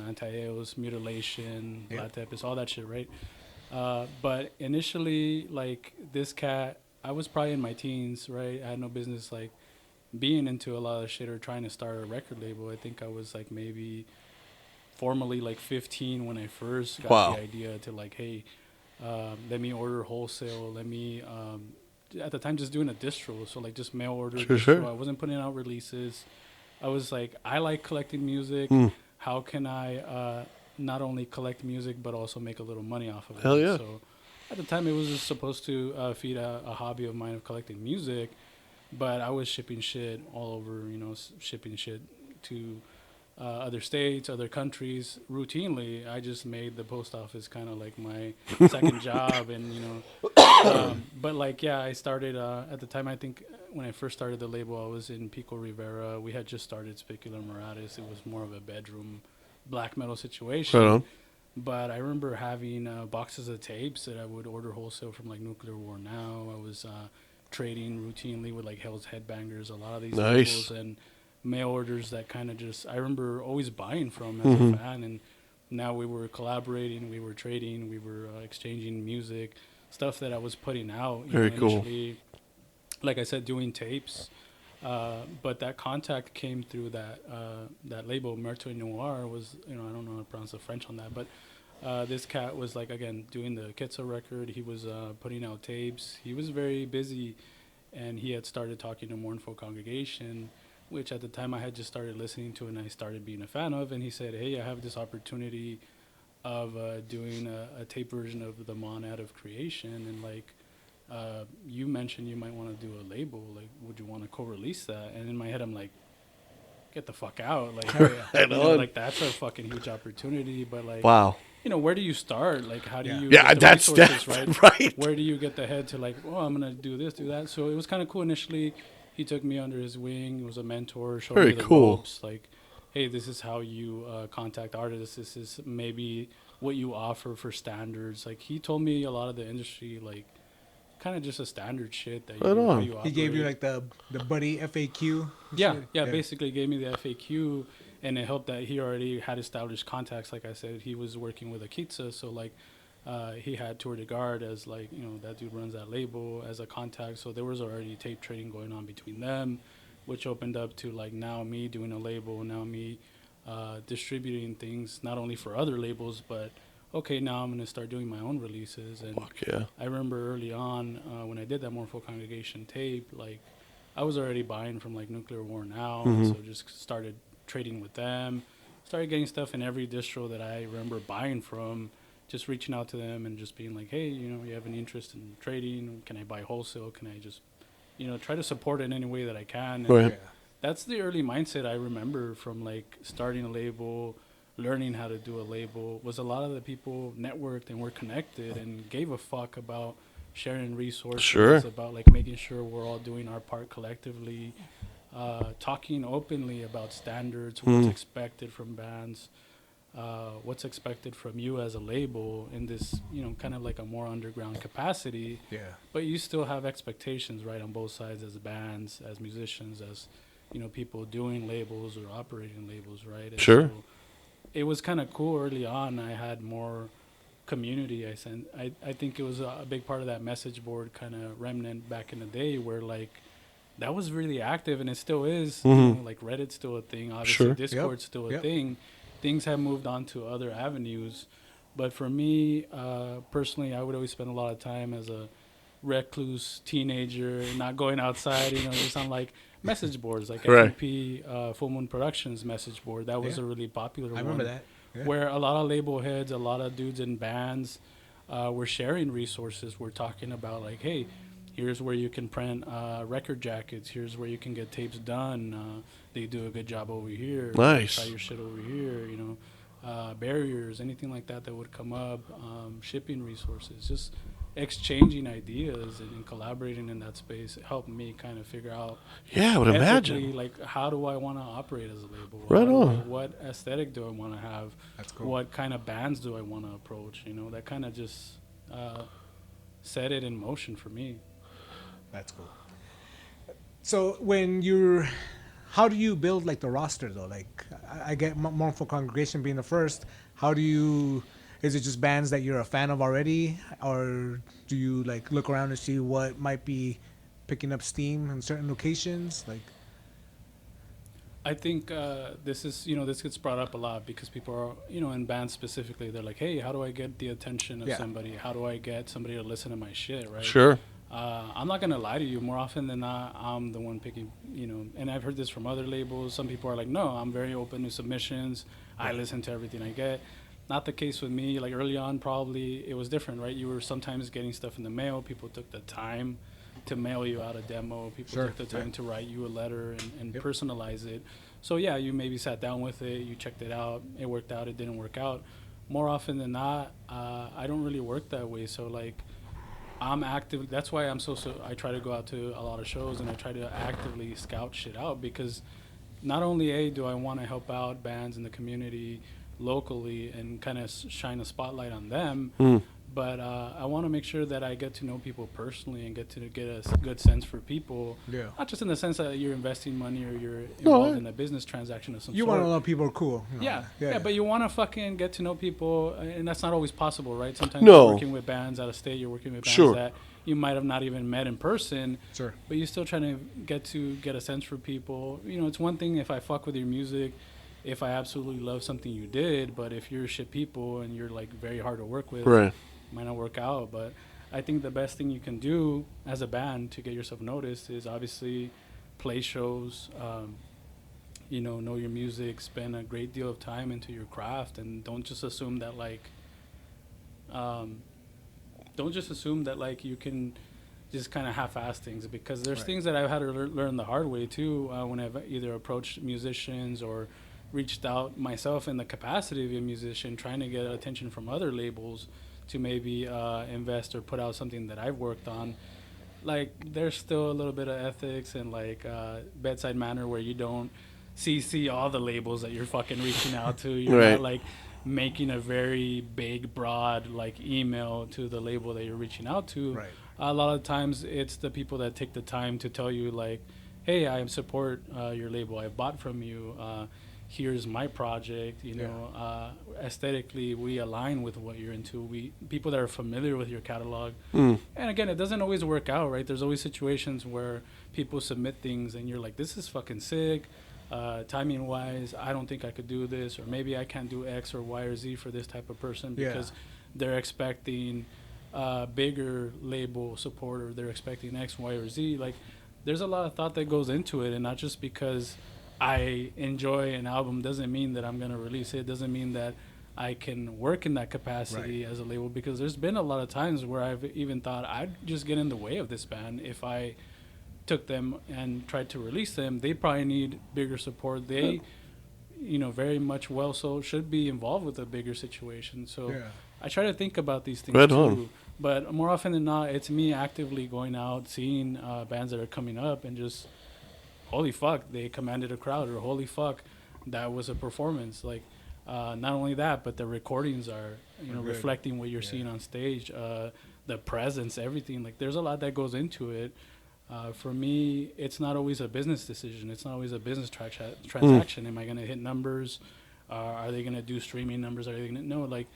Anti-Eos, Mutilation, Black Tempest, all that shit, right? But initially, like this cat, I was probably in my teens, right? I had no business like being into a lot of shit or trying to start a record label. I think I was like maybe formally like 15 when I first got the idea to like, hey, let me order wholesale. Let me, at the time, just doing a distro. So like just mail order distro. Sure. I wasn't putting out releases. I was like, I like collecting music. How can I not only collect music but also make a little money off of it? Hell yeah. So at the time, it was just supposed to feed a hobby of mine of collecting music. But I was shipping shit all over, shipping shit to other states, other countries routinely. I just made the post office kind of like my second job. And, but like, yeah, I started at the time, I think when I first started the label, I was in Pico Rivera. We had just started Spicular Moratis. It was more of a bedroom black metal situation. Right on. But I remember having boxes of tapes that I would order wholesale from like Nuclear War Now. I was trading routinely with like Hell's Headbangers, a lot of these labels, and mail orders that kind of just, I remember always buying from as a fan. And now we were collaborating, we were trading, we were exchanging music, stuff that I was putting out. Very cool. Initially, like I said, doing tapes. But that contact came through that label, Meurtre Noir was, I don't know how to pronounce the French on that, but this cat was like, again, doing the Kitsa record. He was putting out tapes. He was very busy, and he had started talking to Mournful Congregation, which at the time I had just started listening to and I started being a fan of. And he said, hey, I have this opportunity of doing a tape version of the Monad of Creation. And like, you mentioned you might want to do a label. Like, would you want to co-release that? And in my head, I'm like, get the fuck out. Like, like that's a fucking huge opportunity. But like, wow. Where do you start? Like, how do you Yeah, get the resources, right. Where do you get the head to like, oh, I'm going to do this, do that? So it was kind of cool initially. He took me under his wing. He was a mentor, showed me the ropes. Like, hey, this is how you contact artists. This is maybe what you offer for standards. Like he told me a lot of the industry, like kind of just a standard shit that Right on. you He gave you operate. like the buddy FAQ. Yeah, basically gave me the FAQ, and it helped that he already had established contacts. Like I said, he was working with Akitsa, so like he had Tour de Garde as like, you know, that dude runs that label as a contact. So there was already tape trading going on between them, which opened up to like now me doing a label, now me distributing things not only for other labels, but okay, now I'm gonna start doing my own releases. And Fuck yeah. I remember early on when I did that Mournful Congregation tape, like I was already buying from like Nuclear War Now, so just started trading with them. Started getting stuff in every distro that I remember buying from. Just reaching out to them and just being like, hey, you know, you have any interest in trading? Can I buy wholesale? Can I just, you know, try to support it in any way that I can? And Right. that's the early mindset I remember from like starting a label, learning how to do a label. Was a lot of the people networked and were connected and gave a fuck about sharing resources, Sure. about like making sure we're all doing our part collectively, talking openly about standards, what's expected from bands, what's expected from you as a label in this, you know, kind of like a more underground capacity. Yeah. But you still have expectations, right, on both sides as bands, as musicians, as, you know, people doing labels or operating labels, right? And Sure. so it was kind of cool early on. I had more community. I think it was a big part of that message board kind of remnant back in the day where, like, that was really active, and it still is. You know, like, Reddit's still a thing. Obviously, Sure. Discord's still a Yep. thing. Things have moved on to other avenues. But for me, personally, I would always spend a lot of time as a recluse teenager, not going outside, you know, just on like message boards, like Right. FMP, Full Moon Productions message board. That was Yeah. a really popular I one. remember that. Yeah. Where a lot of label heads, a lot of dudes in bands were sharing resources. We're talking about like, hey, here's where you can print record jackets. Here's where you can get tapes done. They do a good job over here. Nice. Try your shit over here, you know. Barriers, anything like that that would come up, shipping resources, just exchanging ideas and collaborating in that space helped me kind of figure out Yeah, I would ethically, imagine. like, how do I want to operate as a label? Right How do on. what aesthetic do I want to have? That's cool. What kind of bands do I want to approach? You know, that kind of just set it in motion for me. That's cool. So how do you build like the roster though? Like I get Mournful Congregation being the first. How do you? Is it just bands that you're a fan of already, or do you like look around and see what might be picking up steam in certain locations? Like, I think this is, you know, this gets brought up a lot because people are, you know, in bands specifically, they're like, hey, how do I get the attention of Yeah. somebody? How do I get somebody to listen to my shit, right? Sure. I'm not going to lie to you. More often than not, I'm the one picking, you know, and I've heard this from other labels. Some people are like, no, I'm very open to submissions. I listen to everything I get. Not the case with me. Like early on, probably it was different, right? You were sometimes getting stuff in the mail. People took the time to mail you out a demo. People Sure, took the time yeah. to write you a letter and Yep. personalize it. So yeah, you maybe sat down with it, you checked it out, it worked out, it didn't work out. More often than not, I don't really work that way. So like, I'm active. That's why I try to go out to a lot of shows and I try to actively scout shit out because not only do I want to help out bands in the community locally and kind of shine a spotlight on them, but I want to make sure that I get to know people personally and get to get a good sense for people. Yeah. Not just in the sense that you're investing money or you're involved in a business transaction of some you sort. want to know people are cool. You know? Yeah, but you want to fucking get to know people, and that's not always possible, right? Sometimes No. you're working with bands out of state, you're working with bands Sure. that you might have not even met in person, Sure. but you're still trying to get a sense for people. You know, it's one thing if I fuck with your music, if I absolutely love something you did, but if you're shit people and you're like very hard to work with, Right. it might not work out. But I think the best thing you can do as a band to get yourself noticed is obviously play shows, you know your music, spend a great deal of time into your craft, and don't just assume that like you can just kind of half-ass things, because there's Right. things that I've had to learn the hard way too, when I've either approached musicians or reached out myself in the capacity of a musician, trying to get attention from other labels to maybe invest or put out something that I've worked on. Like, there's still a little bit of ethics and like bedside manner where you don't CC all the labels that you're fucking reaching out to. You're Right. not like making a very big, broad like email to the label that you're reaching out to. Right. A lot of times it's the people that take the time to tell you like, hey, I support your label, I bought from you, here's my project, you know, aesthetically we align with what you're into. People that are familiar with your catalog. And again, it doesn't always work out, right? There's always situations where people submit things and you're like, this is fucking sick. Timing wise, I don't think I could do this, or maybe I can't do X or Y or Z for this type of person because they're expecting bigger label support, or they're expecting X, Y, or Z. Like, there's a lot of thought that goes into it, and not just because I enjoy an album doesn't mean that I'm gonna release it. Doesn't mean that I can work in that capacity as a label, because there's been a lot of times where I've even thought I'd just get in the way of this band if I took them and tried to release them. They probably need bigger support. They, you know, very much well so should be involved with a bigger situation. So I try to think about these things too. But more often than not, it's me actively going out, seeing bands that are coming up, and just, holy fuck, they commanded a crowd, or holy fuck, that was a performance. Like, not only that, but the recordings are, you know, reflecting what you're seeing on stage, the presence, everything. Like, there's a lot that goes into it. For me, it's not always a business decision. It's not always a business transaction. Am I going to hit numbers? Are they going to do streaming numbers? Are they going to? No, like,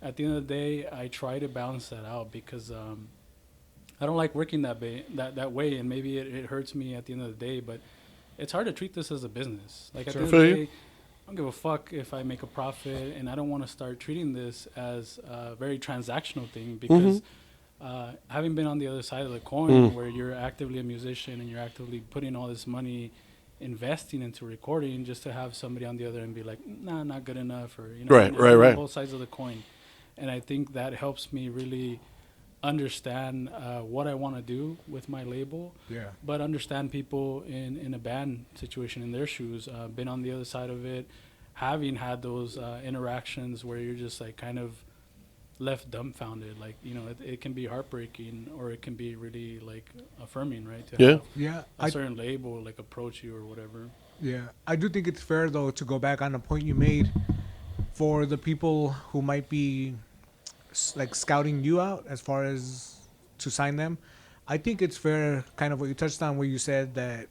at the end of the day, I try to balance that out, because I don't like working that way, and maybe it hurts me at the end of the day, but it's hard to treat this as a business. Like, at the end of the day, I don't give a fuck if I make a profit, and I don't want to start treating this as a very transactional thing, because having been on the other side of the coin, where you're actively a musician and you're actively putting all this money investing into recording, just to have somebody on the other end be like, nah, not good enough, or, you know, right. Both sides of the coin. And I think that helps me really understand what I want to do with my label, but understand people in a band situation, in their shoes, been on the other side of it, having had those interactions where you're just like kind of left dumbfounded. Like, you know, it can be heartbreaking, or it can be really like affirming, right? To have a certain label like approach you or whatever. I do think it's fair though to go back on the point you made for the people who might be like scouting you out as far as to sign them. I think it's fair, kind of what you touched on, where you said that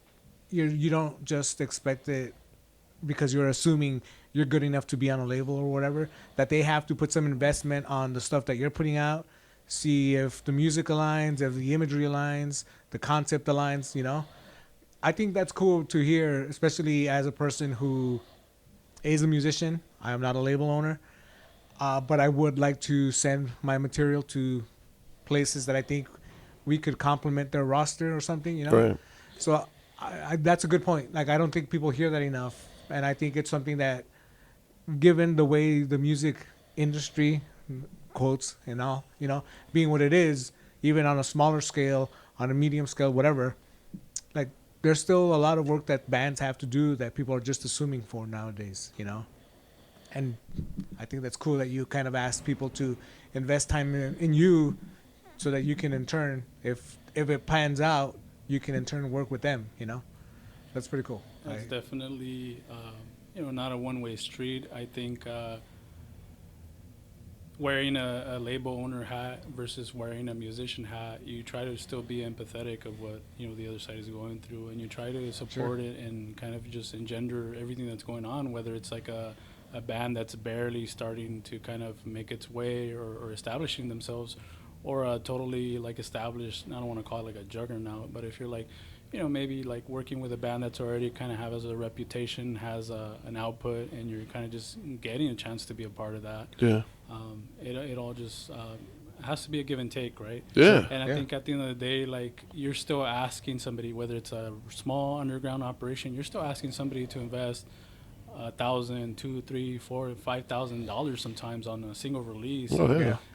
you don't just expect it because you're assuming you're good enough to be on a label or whatever, that they have to put some investment on the stuff that you're putting out, see if the music aligns, if the imagery aligns, the concept aligns, you know. I think that's cool to hear, especially as a person who is a musician. I am not a label owner, but I would like to send my material to places that I think we could complement their roster or something, you know. Right. So I that's a good point. Like, I don't think people hear that enough, and I think it's something that, given the way the music industry, quotes and all, you know, being what it is, even on a smaller scale, on a medium scale, whatever, like, there's still a lot of work that bands have to do that people are just assuming for nowadays, you know. And I think that's cool that you kind of ask people to invest time in you, so that you can in turn, if it pans out, you can in turn work with them, you know. That's pretty cool. That's definitely you know, not a one-way street. I think wearing a label owner hat versus wearing a musician hat, you try to still be empathetic of what, you know, the other side is going through, and you try to support it and kind of just engender everything that's going on, whether it's like a band that's barely starting to kind of make its way or establishing themselves, or a totally like established, I don't want to call it like a juggernaut, but if you're like, you know, maybe like working with a band that's already kind of has a reputation, has an output, and you're kind of just getting a chance to be a part of that. It all just has to be a give and take, right? And I think at the end of the day, like, you're still asking somebody, whether it's a small underground operation, you're still asking somebody to invest $1,000, $2,000, $3,000, $4,000, $5,000 sometimes on a single release.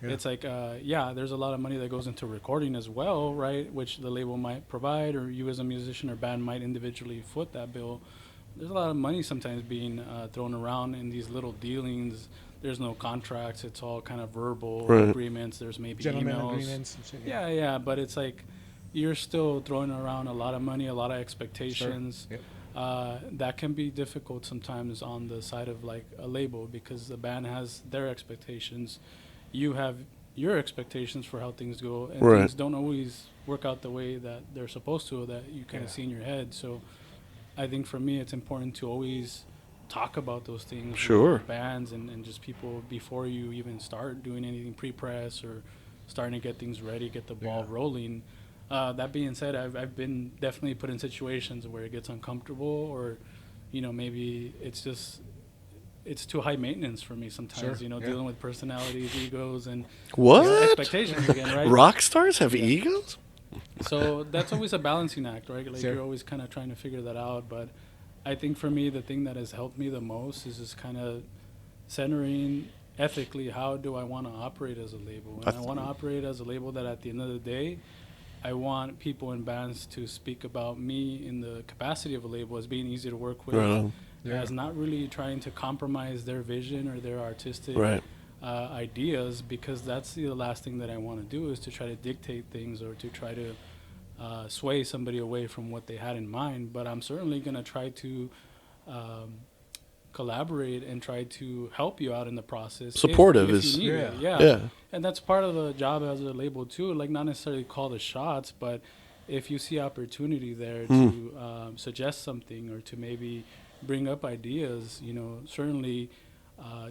It's like, there's a lot of money that goes into recording as well, right? Which the label might provide, or you as a musician or band might individually foot that bill. There's a lot of money sometimes being thrown around in these little dealings. There's no contracts. It's all kind of verbal agreements. There's maybe gentlemen emails. Agreements and shit, But it's like, you're still throwing around a lot of money, a lot of expectations. that can be difficult sometimes on the side of like a label, because the band has their expectations, you have your expectations for how things go, and Right. things don't always work out the way that they're supposed to, or that you kind of see in your head. So I think for me, it's important to always talk about those things Sure. with bands and just people before you even start doing anything pre-press or starting to get things ready, get the ball rolling. That being said, I've been definitely put in situations where it gets uncomfortable, or, you know, maybe it's too high maintenance for me sometimes, Sure, you know, yeah. dealing with personalities, egos, and What? expectations again, right? Rock stars have egos? So that's always a balancing act, right? Like Sure. you're always kind of trying to figure that out. But I think for me, the thing that has helped me the most is just kind of centering ethically, how do I want to operate as a label? And I want to operate as a label that at the end of the day, I want people in bands to speak about me in the capacity of a label as being easy to work with, Right on. Yeah. as not really trying to compromise their vision or their artistic Right. ideas, because that's the last thing that I want to do, is to try to dictate things or to try to sway somebody away from what they had in mind. But I'm certainly going to try to collaborate and try to help you out in the process. Supportive if is- you need it. Yeah. Yeah. Yeah. And that's part of the job as a label too. Like, not necessarily call the shots, but if you see opportunity there to suggest something or to maybe bring up ideas, you know, certainly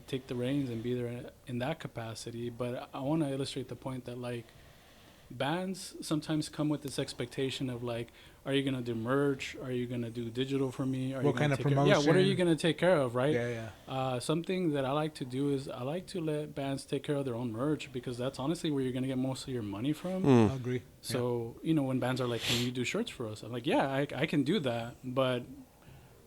take the reins and be there in that capacity. But I want to illustrate the point that, like, bands sometimes come with this expectation of, like, are you gonna do merch? Are you gonna do digital for me? Are What you gonna kind of take care- Yeah, what are promotion? you gonna take care of, right? Yeah, yeah. Something that I like to do is I like to let bands take care of their own merch, because that's honestly where you're gonna get most of your money from. I agree. So, you know, when bands are like, can you do shirts for us? I'm like, yeah, I can do that, but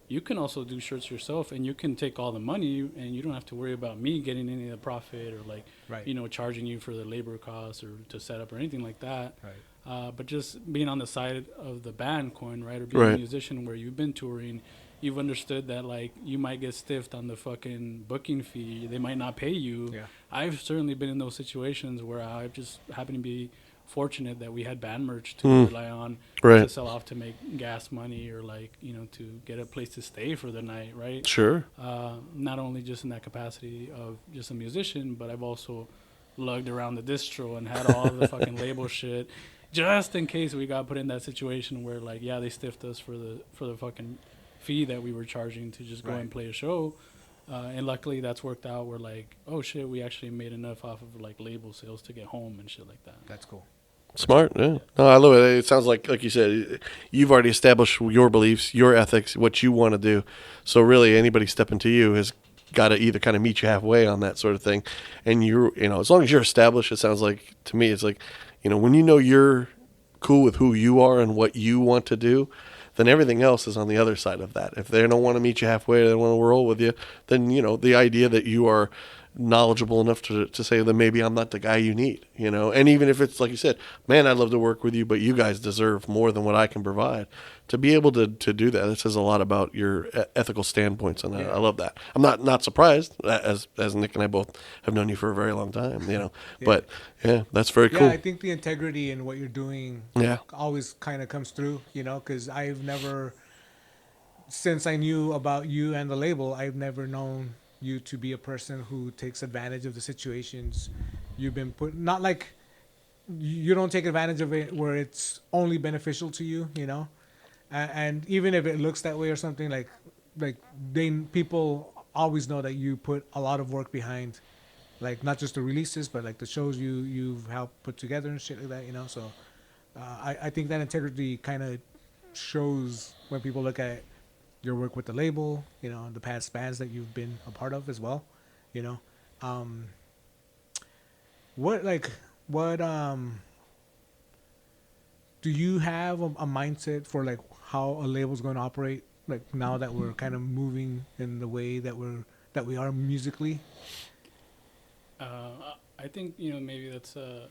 you can also do shirts yourself, and you can take all the money, and you don't have to worry about me getting any of the profit, or, like, Right. you know, charging you for the labor costs or to set up or anything like that. Right. But just being on the side of the band coin, right, or being Right. a musician where you've been touring, you've understood that, like, you might get stiffed on the fucking booking fee. They might not pay you. Yeah. I've certainly been in those situations where I've just happened to be fortunate that we had band merch to rely on Right. to sell off to make gas money, or, like, you know, to get a place to stay for the night, right? Sure. Not only just in that capacity of just a musician, but I've also lugged around the distro and had all the fucking label shit, just in case we got put in that situation where, like, yeah, they stiffed us for the fucking fee that we were charging to just go Right. and play a show. And luckily that's worked out. We're like, oh shit, we actually made enough off of, like, label sales to get home and shit like that. That's cool. Smart, yeah. No, I love it. It sounds like you said, you've already established your beliefs, your ethics, what you want to do. So really, anybody stepping to you has got to either kind of meet you halfway on that sort of thing. And you know, as long as you're established, it sounds like to me, it's like, you know, when you know you're cool with who you are and what you want to do, then everything else is on the other side of that. If they don't want to meet you halfway, they don't want to roll with you, then, you know, the idea that you are knowledgeable enough to say that maybe I'm not the guy you need, you know. And even if it's like you said, man, I'd love to work with you, but you guys deserve more than what I can provide. To be able to do that, it says a lot about your ethical standpoints, and I love that. I'm not surprised, as Nick and I both have known you for a very long time, you know. But yeah, that's very Yeah, cool. I think the integrity in what you're doing Yeah. always kind of comes through, you know, because I've never, since I knew about you and the label, I've never known you to be a person who takes advantage of the situations you've been put. Not like you don't take advantage of it where it's only beneficial to you, you know. And even if it looks that way or something, like people always know that you put a lot of work behind, like not just the releases, but like the shows you've helped put together and shit like that, you know. So I think that integrity kind of shows when people look at your work with the label, you know, the past bands that you've been a part of as well, you know. What do you have a mindset for, like, how a label's going to operate, like, now that we're kind of moving in the way that we are musically? I think, you know, maybe that's a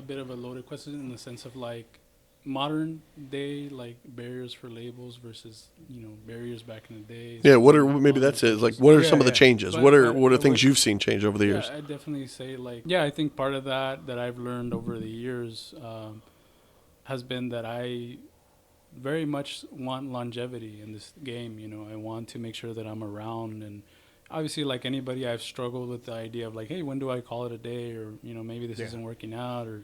bit of a loaded question in the sense of, like, modern day, like, barriers for labels versus, you know, barriers back in the day. Yeah, maybe that's it. Like, what are some of the changes? But what I are things would- you've seen change over the years? Yeah, I definitely say, like, yeah, I think part of that I've learned over the years has been that I very much want longevity in this game. You know, I want to make sure that I'm around, and obviously, like anybody, I've struggled with the idea of like, hey, when do I call it a day, or you know, maybe this isn't working out, or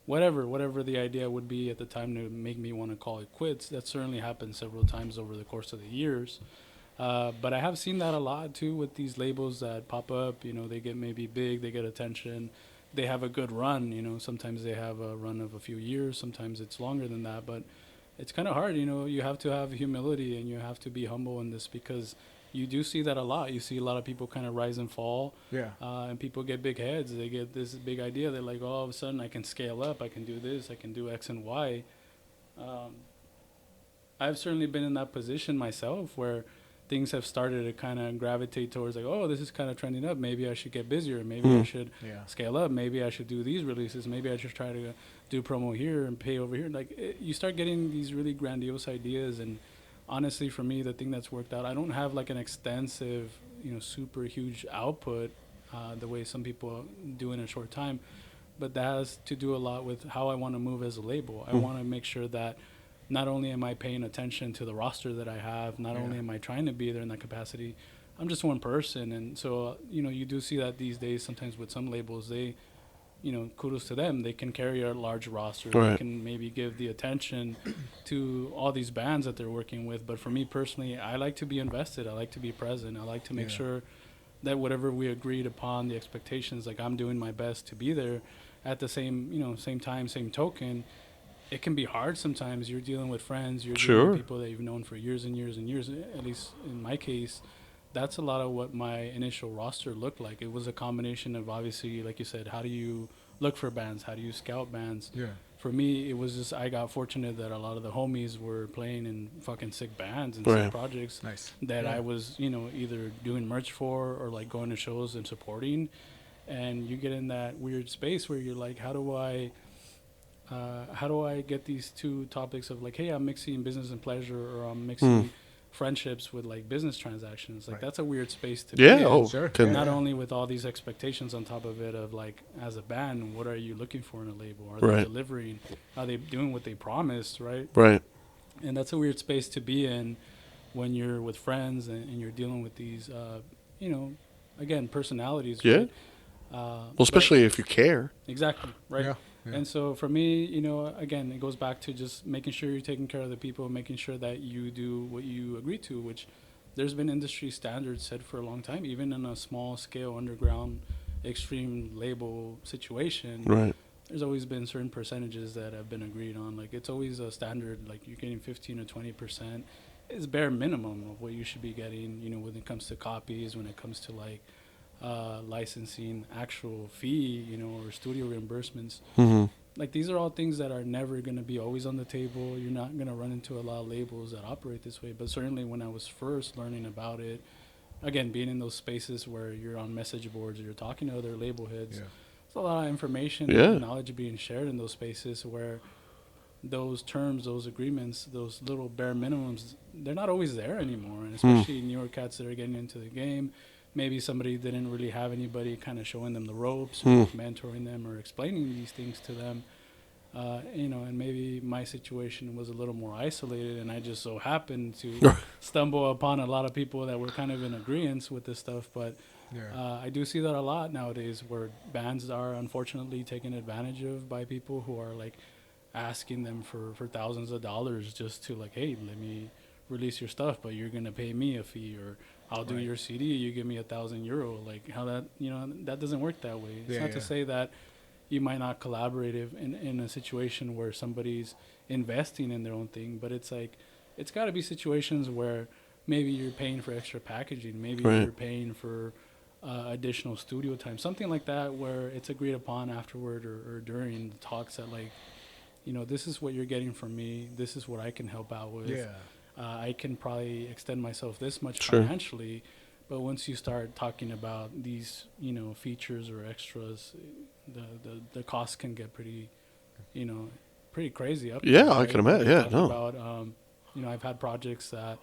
whatever the idea would be at the time to make me want to call it quits. That certainly happened several times over the course of the years. But I have seen that a lot too with these labels that pop up. You know, they get maybe big, they get attention, they have a good run. You know, sometimes they have a run of a few years, sometimes it's longer than that. But it's kind of hard. You know, you have to have humility and you have to be humble in this, because you do see that a lot. You see a lot of people kind of rise and fall. Yeah. And people get big heads. They get this big idea. They're like, oh, all of a sudden I can scale up. I can do this. I can do X and Y. I've certainly been in that position myself where things have started to kind of gravitate towards like, oh, this is kind of trending up. Maybe I should get busier. Maybe I should scale up. Maybe I should do these releases. Maybe I should try to do promo here and pay over here. Like you start getting these really grandiose ideas. And honestly, for me, the thing that's worked out, I don't have like an extensive, you know, super huge output the way some people do in a short time. But that has to do a lot with how I want to move as a label. I want to make sure that not only am I paying attention to the roster that I have, not only am I trying to be there in that capacity, I'm just one person. And so, you know, you do see that these days sometimes with some labels, they, you know, kudos to them. They can carry a large roster. Right. They can maybe give the attention to all these bands that they're working with. But for me personally, I like to be invested. I like to be present. I like to make sure that whatever we agreed upon, the expectations, like I'm doing my best to be there. At the same, you know, same time, same token, it can be hard sometimes. You're dealing with friends, you're dealing with people that you've known for years and years and years. At least in my case, that's a lot of what my initial roster looked like. It was a combination of, obviously, like you said, how do you look for bands? How do you scout bands? Yeah. For me, it was just, I got fortunate that a lot of the homies were playing in fucking sick bands and sick projects that I was, you know, either doing merch for or like going to shows and supporting. And you get in that weird space where you're like, how do I get these two topics of like, hey, I'm mixing business and pleasure, or I'm mixing friendships with like business transactions. Like that's a weird space to be in. Not only with all these expectations on top of it of like, as a band, what are you looking for in a label? Are they delivering? Are they doing what they promised? Right. And that's a weird space to be in when you're with friends and you're dealing with these, you know, again, personalities. Right? Well, especially if you care. Exactly. Right. And so for me, you know, again, it goes back to just making sure you're taking care of the people, making sure that you do what you agree to, which there's been industry standards set for a long time, even in a small scale underground extreme label situation. There's always been certain percentages that have been agreed on. Like it's always a standard, like you're getting 15 or 20% is bare minimum of what you should be getting, you know, when it comes to copies, when it comes to like licensing, actual fee, you know, or studio reimbursements. Like these are all things that are never going to be always on the table. You're not going to run into a lot of labels that operate this way. But certainly when I was first learning about it, again, being in those spaces where you're on message boards or you're talking to other label heads, there's a lot of information and knowledge being shared in those spaces where those terms, those agreements, those little bare minimums, they're not always there anymore. And especially newer cats that are getting into the game, maybe somebody didn't really have anybody kind of showing them the ropes or mentoring them or explaining these things to them, you know, and maybe my situation was a little more isolated and I just so happened to stumble upon a lot of people that were kind of in agreement with this stuff. But I do see that a lot nowadays where bands are unfortunately taken advantage of by people who are like asking them for thousands of dollars just to like, hey, let me release your stuff, but you're going to pay me a fee, or I'll do your CD, you give me €1,000. Like how that, you know, that doesn't work that way. It's not to say that you might not collaborate in a situation where somebody's investing in their own thing, but it's like, it's got to be situations where maybe you're paying for extra packaging, maybe you're paying for additional studio time, something like that, where it's agreed upon afterward or during the talks that like, you know, this is what you're getting from me, this is what I can help out with. I can probably extend myself this much financially, but once you start talking about these, you know, features or extras, the costs can get pretty, you know, pretty crazy up. I can imagine. About, you know, I've had projects that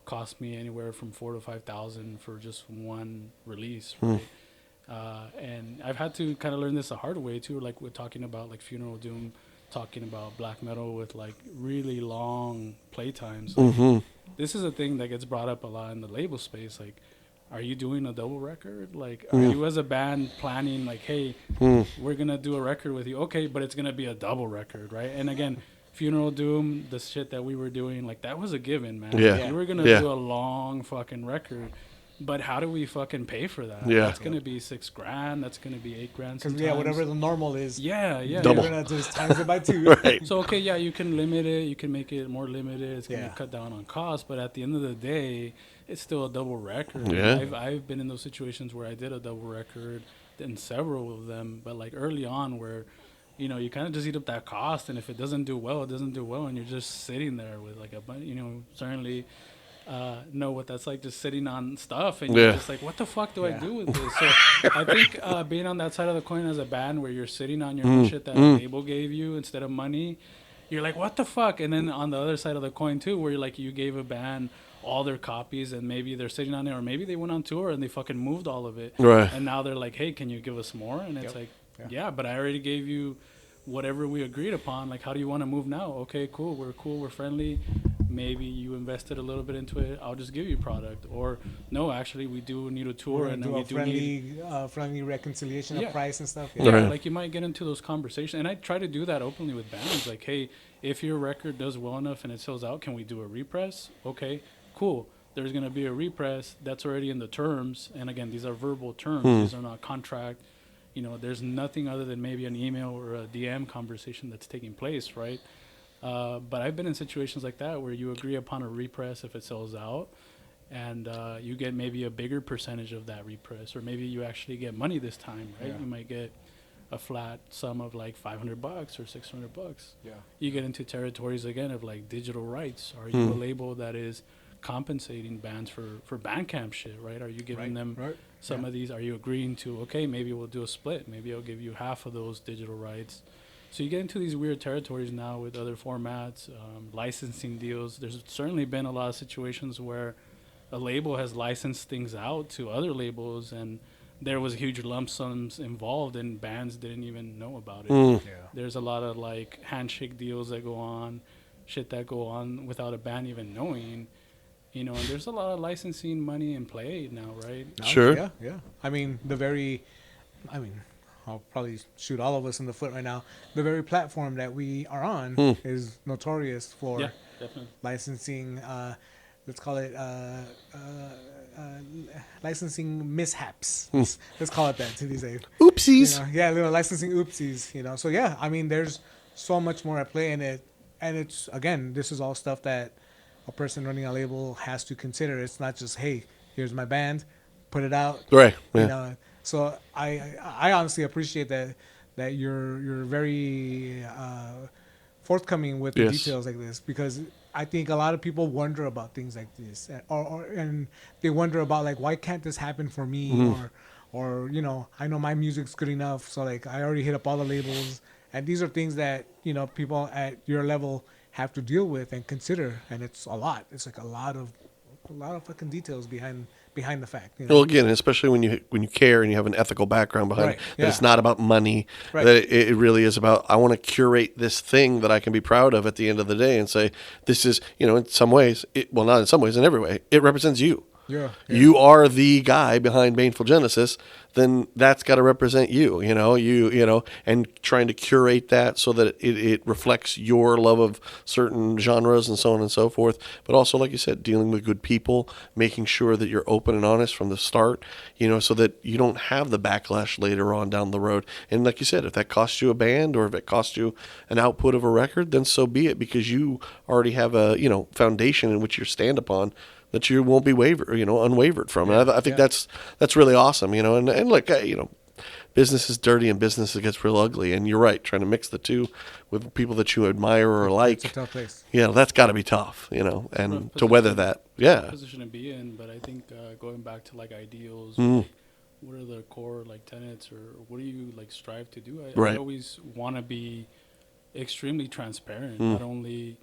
cost me anywhere from $4,000 to $5,000 for just one release, right? And I've had to kind of learn this the hard way too. Like we're talking about like Funeral Doom, talking about black metal with like really long play times. Like, this is a thing that gets brought up a lot in the label space. Like, are you doing a double record? Like, are you as a band planning like, hey, we're gonna do a record with you? Okay, but it's gonna be a double record, right? And again, Funeral Doom, the shit that we were doing, like that was a given, man. Yeah. Like, you were gonna do a long fucking record. But how do we fucking pay for that? Yeah. That's going to be $6,000. That's going to be $8,000 Because sometimes. yeah, whatever the normal is, Yeah. Double. you're gonna just times it by 2. Right. So, okay, yeah, you can limit it. You can make it more limited. It's going to Yeah. cut down on cost. But at the end of the day, it's still a double record. Yeah. I've been in those situations where I did a double record and several of them. But, like, early on where, you know, you kind of just eat up that cost. And if it doesn't do well, it doesn't do well. And you're just sitting there with, like, a bunch, you know, certainly know what that's like, just sitting on stuff. And you're just like, what the fuck do I do with this? So I think being on that side of the coin as a band where you're sitting on your own shit that a label gave you instead of money, you're like, what the fuck? And then on the other side of the coin too, where you're like, you gave a band all their copies and maybe they're sitting on it, or maybe they went on tour and they fucking moved all of it. Right. And now they're like, hey, can you give us more? And it's like, yeah, but I already gave you whatever we agreed upon. Like, how do you want to move now? Okay, cool, we're friendly. Maybe you invested a little bit into it. I'll just give you product. Or no, actually, we do need a tour, and then we do need friendly reconciliation of price and stuff. Yeah, like you might get into those conversations, and I try to do that openly with bands. Like, hey, if your record does well enough and it sells out, can we do a repress? Okay, cool. There's gonna be a repress that's already in the terms, and again, these are verbal terms. These are not contract. You know, there's nothing other than maybe an email or a DM conversation that's taking place, right? But I've been in situations like that where you agree upon a repress if it sells out, and you get maybe a bigger percentage of that repress, or maybe you actually get money this time, right? You might get a flat sum of like $500 or $600. Yeah. You get into territories again of like digital rights. Are you a label that is compensating bands for Bandcamp shit, right? Are you giving them some of these? Are you agreeing to, okay, maybe we'll do a split. Maybe I'll give you half of those digital rights. So you get into these weird territories now with other formats, licensing deals. There's certainly been a lot of situations where a label has licensed things out to other labels, and there was huge lump sums involved, and bands didn't even know about it. There's a lot of like handshake deals that go on, shit that go on without a band even knowing. You know, and there's a lot of licensing money in play now, right? Sure. Yeah. I mean, I'll probably shoot all of us in the foot right now. The very platform that we are on is notorious for licensing. Let's call it licensing mishaps. Let's call it that to these days. Oopsies. You know, little licensing oopsies. You know, so yeah, I mean, there's so much more at play in it, and it's, again, this is all stuff that a person running a label has to consider. It's not just, hey, here's my band, put it out. Right. You know, so I honestly appreciate that you're very forthcoming with the details like this, because I think a lot of people wonder about things like this, and they wonder about like, why can't this happen for me, or you know, I know my music's good enough, so like I already hit up all the labels, and these are things that, you know, people at your level have to deal with and consider, and it's a lot. It's like a lot of fucking details behind the fact. You know? Well, again, especially when you care and you have an ethical background behind it, that it's not about money. That it really is about, I want to curate this thing that I can be proud of at the end of the day, and say, this is, you know, in some ways, not in some ways, in every way, it represents you. You are the guy behind Baneful Genesis. Then that's got to represent you. You know, and trying to curate that so that it reflects your love of certain genres and so on and so forth. But also, like you said, dealing with good people, making sure that you're open and honest from the start. You know, so that you don't have the backlash later on down the road. And like you said, if that costs you a band, or if it costs you an output of a record, then so be it, because you already have a, you know, foundation in which you stand upon, that you won't be unwavered from. And I think that's really awesome, you know. And look, you know, business is dirty and business gets real ugly. And you're right, trying to mix the two with people that you admire or like. It's a tough place. Yeah, that's got to be tough, you know, and to weather that. Yeah. Position to be in, but I think going back to like ideals, what are the core like tenets, or what do you like strive to do? I always want to be extremely transparent, not only,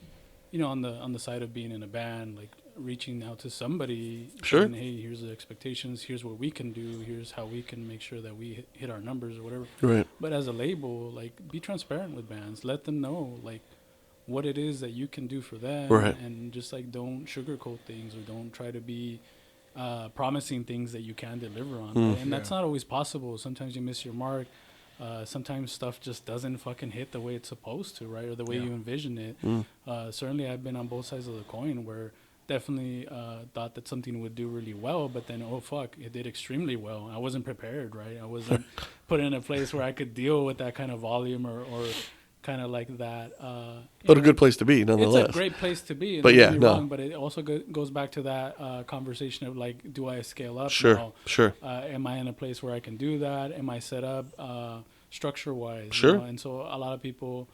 you know, on the side of being in a band, like reaching out to somebody. Sure. Saying, hey, here's the expectations. Here's what we can do. Here's how we can make sure that we hit our numbers or whatever. Right. But as a label, like, be transparent with bands. Let them know, like, what it is that you can do for them. Right. And just, like, don't sugarcoat things or don't try to be promising things that you can deliver on. Right? And that's not always possible. Sometimes you miss your mark. Sometimes stuff just doesn't fucking hit the way it's supposed to, right? Or the way you envision it. Certainly I've been on both sides of the coin where definitely thought that something would do really well, but then, oh, fuck, it did extremely well. I wasn't prepared, right? I wasn't put in a place where I could deal with that kind of volume or kind of like that. But a good place to be, nonetheless. It's a great place to be. But yeah, no. But it also goes back to that conversation of, like, do I scale up Sure, now? sure. Am I in a place where I can do that? Am I set up structure-wise? Sure. You know? And so a lot of people,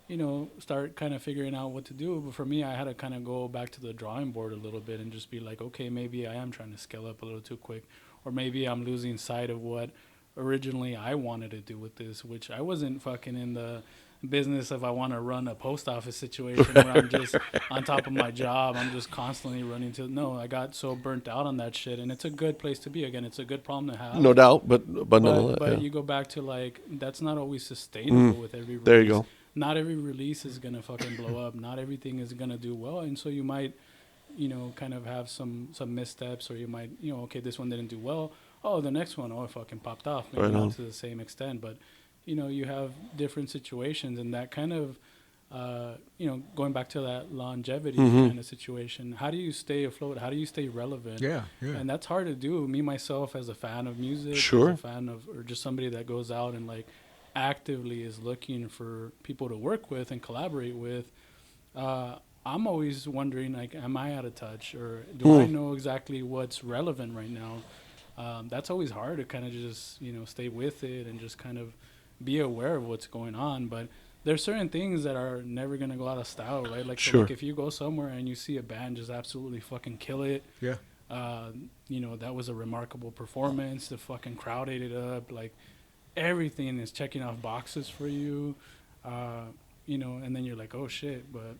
you know, start kind of figuring out what to do. But for me, I had to kind of go back to the drawing board a little bit and just be like, okay, maybe I am trying to scale up a little too quick. Or maybe I'm losing sight of what originally I wanted to do with this, which I wasn't fucking in the business of I want to run a post office situation where I'm just on top of my job. I'm just constantly running to. No, I got so burnt out on that shit, and it's a good place to be. Again, it's a good problem to have. No doubt, but nonetheless. But Yeah. you go back to, like, that's not always sustainable with every release. There you go. Not every release is gonna fucking blow up. Not everything is gonna do well, and so you might, you know, kind of have some missteps, or you might, you know, okay, this one didn't do well. Oh, the next one, it fucking popped off. Maybe Right not on. to the same extent, but you know, you have different situations, and that kind of, you know, going back to that longevity kind of situation. How do you stay afloat? How do you stay relevant? Yeah. And that's hard to do. Me, myself, as a fan of music, Sure. as a fan of, or just somebody that goes out and, like, actively is looking for people to work with and collaborate with, I'm always wondering, like, am I out of touch, or do I know exactly what's relevant right now? That's always hard to kind of just, you know, stay with it and just kind of be aware of what's going on. But there's certain things that are never going to go out of style, right? Like, so, Sure. like, if you go somewhere and you see a band just absolutely fucking kill it, Yeah. you know, that was a remarkable performance. The fucking crowd ate it up. Like, everything is checking off boxes for you, you know, and then you're like, oh shit, but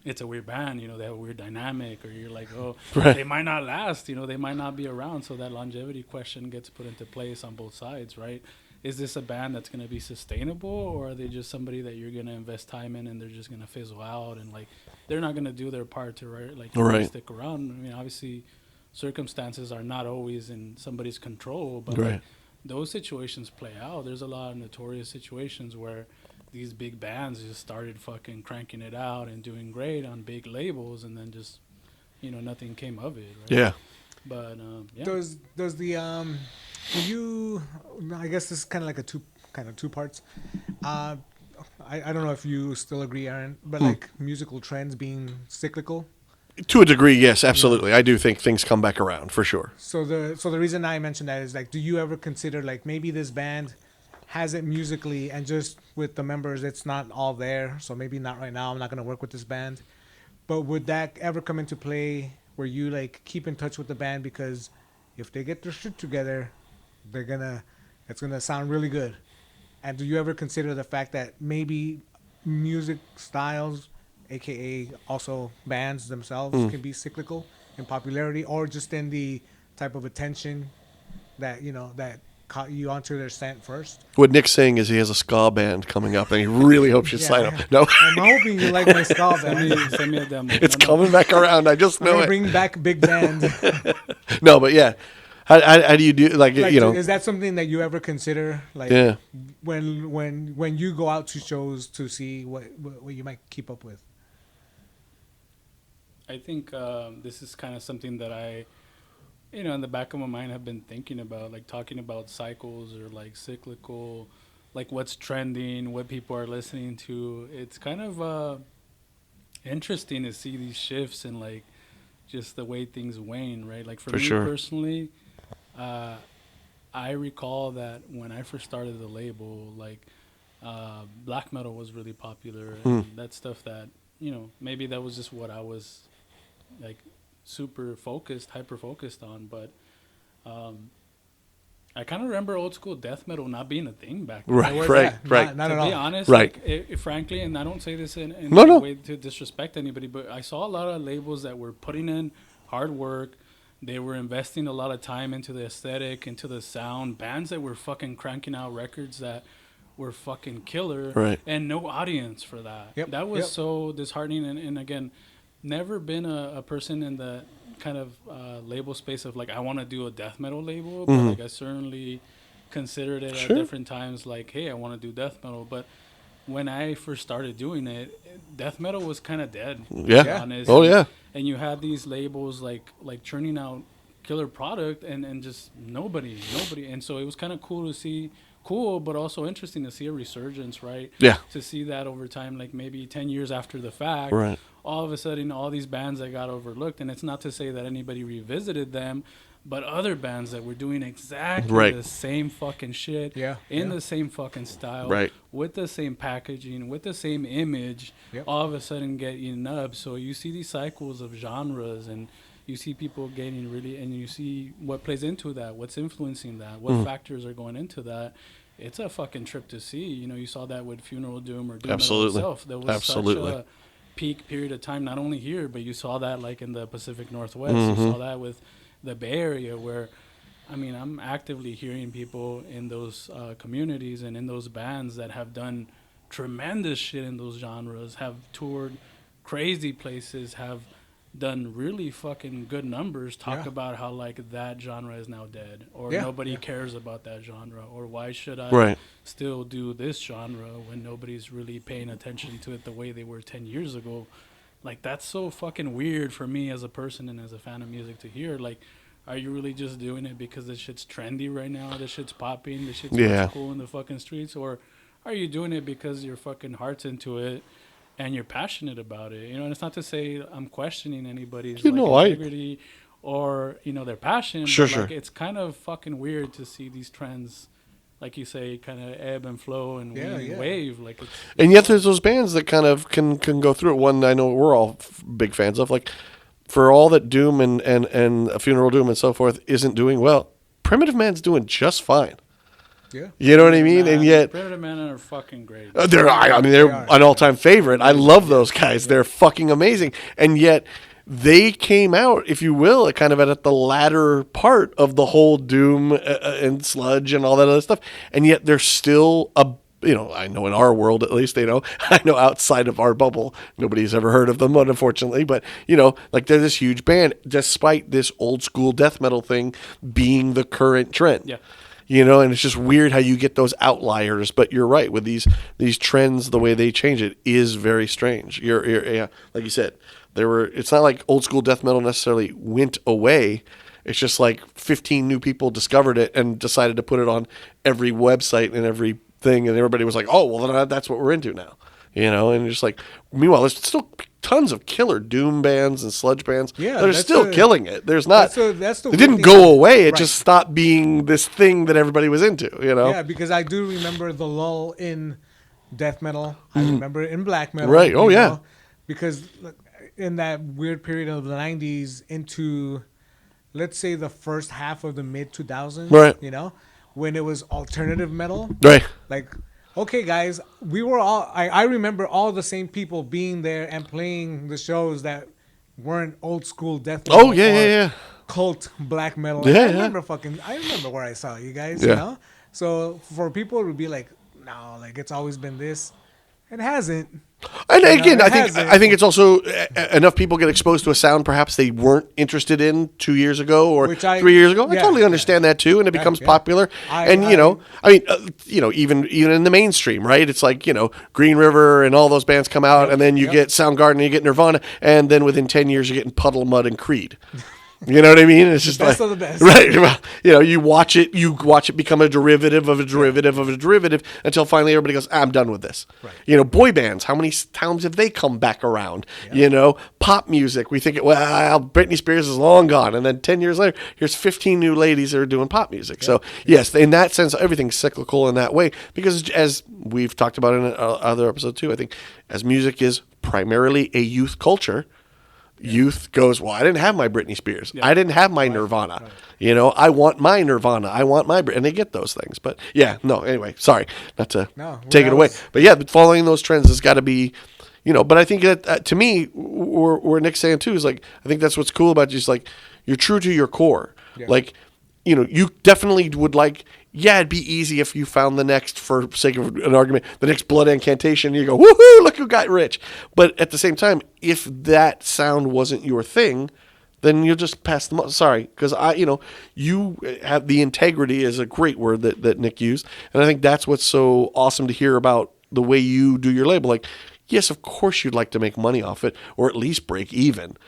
it's a weird band, you know, they have a weird dynamic, or you're like, oh, Right. they might not last, you know, they might not be around. So that longevity question gets put into place on both sides, right? Is this a band that's going to be sustainable, or are they just somebody that you're going to invest time in and they're just going to fizzle out, and, like, they're not going to do their part to, like, Right. stick around? I mean, obviously circumstances are not always in somebody's control, but Right. like, those situations play out. There's a lot of notorious situations where these big bands just started fucking cranking it out and doing great on big labels, and then just, you know, nothing came of it, right? Yeah. But yeah. Does the do you? I guess this is kind of like two parts. I don't know if you still agree, Aaron, but like musical trends being cyclical. To a degree, yes, absolutely. I do think things come back around for sure. So the reason I mentioned that is, like, do you ever consider, like, maybe this band has it musically, and just with the members it's not all there, so maybe not right now, I'm not going to work with this band. But would that ever come into play where you, like, keep in touch with the band, because if they get their shit together, it's gonna sound really good? And do you ever consider the fact that maybe music styles, aka also bands themselves, can be cyclical in popularity, or just in the type of attention that, you know, that caught you onto their scent first? What Nick's saying is he has a ska band coming up, and he really hopes you sign up. No, I'm hoping you like my ska band. Send me a demo. it's No, no. coming back around. I just I'm know gonna it. bring back big band. No, but yeah. How do you do, like, Like, you know? is that something that you ever consider, like, Yeah. when you go out to shows to see what you might keep up with? I think this is kind of something that I, you know, in the back of my mind have been thinking about, like, talking about cycles, or, like, cyclical, like, what's trending, what people are listening to. It's kind of interesting to see these shifts and, like, just the way things wane, right? Like, for me sure. personally, I recall that when I first started the label, like, black metal was really popular, and that stuff that, you know, maybe that was just what I was, like, hyper focused on. But I kind of remember old school death metal not being a thing back then. Right, Where's right, that? right. Not To at all. be honest, Right. like, frankly, and I don't say this in No, any no. way to disrespect anybody, but I saw a lot of labels that were putting in hard work. They were investing a lot of time into the aesthetic, into the sound. Bands that were fucking cranking out records that were fucking killer, Right. and no audience for that. Yep, That was yep. so disheartening. And again, never been a person in the kind of label space of like, I want to do a death metal label, but like I certainly considered it Sure. at different times like, hey, I want to do death metal. But when I first started doing it, death metal was kind of dead. To be Yeah. honest. Oh, yeah. And you had these labels like churning out killer product and just nobody. And so it was kind of cool, but also interesting to see a resurgence, right? Yeah. To see that over time, like maybe 10 years after the fact, Right. all of a sudden, all these bands that got overlooked, and it's not to say that anybody revisited them, but other bands that were doing exactly Right. the same fucking shit, in the same fucking style, Right. with the same packaging, with the same image, Yep. all of a sudden get eaten up. So you see these cycles of genres, and you see people getting really, and you see what plays into that, what's influencing that, what factors are going into that. It's a fucking trip to see. You know, you saw that with Funeral Doom or Doom Metal Absolutely. itself. There was Absolutely. such a peak period of time, not only here, but you saw that like in the Pacific Northwest. You saw that with the Bay Area, where, I mean, I'm actively hearing people in those communities and in those bands that have done tremendous shit in those genres, have toured crazy places, have done really fucking good numbers, talk Yeah. about how like that genre is now dead, or Yeah, nobody yeah. cares about that genre, or why should I Right. still do this genre when nobody's really paying attention to it the way they were 10 years ago. Like, that's so fucking weird for me as a person and as a fan of music to hear. Like, are you really just doing it because this shit's trendy right now, this shit's popping, this shit's Yeah. what's cool in the fucking streets, or are you doing it because your fucking heart's into it and you're passionate about it? You know, and it's not to say I'm questioning anybody's You like, know, integrity or, you know, their passion. Sure, but, like, sure. it's kind of fucking weird to see these trends, like you say, kind of ebb and flow and Yeah, weave and yeah. wave. Like, it's And yet there's those bands that kind of can go through it. One I know we're all big fans of. Like, for all that Doom and Funeral Doom and so forth isn't doing well, Primitive Man's doing just fine. Yeah. You know what I mean? Man, And yet Primitive Man are fucking great. they're are. an all-time favorite. I love those guys. They're fucking amazing. And yet they came out, if you will, kind of at the latter part of the whole Doom and sludge and all that other stuff. And yet they're still I know in our world, at least, I know outside of our bubble, nobody's ever heard of them, unfortunately. But, like, they're this huge band, despite this old school death metal thing being the current trend. Yeah. And it's just weird how you get those outliers. But you're right, with these trends, the way they change it is very strange. Yeah, like you said, it's not like old school death metal necessarily went away. It's just like 15 new people discovered it and decided to put it on every website and every thing, and everybody was like, "Oh, well, then that's what we're into now," and just like, meanwhile, there's still tons of killer doom bands and sludge bands. Yeah, that are still killing it. There's not. that's the it weird didn't thing. go away. It Right. just stopped being this thing that everybody was into. Yeah, because I do remember the lull in death metal. I remember it in black metal. Right. Oh, yeah. Because in that weird period of the 90s into, let's say, the first half of the mid 2000s, Right. when it was alternative metal. Right. Like, okay, guys, we were all, I remember all the same people being there and playing the shows that weren't old school death metal. Oh, yeah. Cult black metal. Yeah, I yeah. remember where I saw you guys, Yeah. So for people to be like, no, like it's always been this, it hasn't. And again, it I hasn't. think it's also enough people get exposed to a sound perhaps they weren't interested in 2 years ago or 3 years ago. I yeah, totally understand that too, and it becomes yeah. popular. Even in the mainstream, right? It's like Green River and all those bands come out, and then you get Soundgarden, and you get Nirvana, and then within 10 years you're getting Puddle, Mud, and Creed. You know what I mean? It's just best like of the best. right? Well, you watch it become a derivative of a derivative of a derivative until finally everybody goes, I'm done with this. Right. Boy bands, how many times have they come back around? Pop music, we think, well, Britney Spears is long gone, and then 10 years later, here's 15 new ladies that are doing pop music. So yes, in that sense, everything's cyclical in that way because as we've talked about in another episode too, I think as music is primarily a youth culture. youth goes, well, I didn't have my Britney Spears. Yeah. I didn't have my Nirvana. You know, I want my Nirvana. I want my and they get those things. But yeah, no. Anyway, sorry, not to take it away. But yeah, following those trends has got to be, you know. But I think that to me, where Nick's saying too is like, I think that's what's cool about you is like you're true to your core. Yeah. Like, you know, you definitely would like. Yeah, it'd be easy if you found the next, for sake of an argument, the next blood incantation, and you go, woohoo, look who got rich. But at the same time, if that sound wasn't your thing, then you'll just pass them up. Sorry, because you have the integrity is a great word that Nick used. And I think that's what's so awesome to hear about the way you do your label. Like, yes, of course you'd like to make money off it, or at least break even.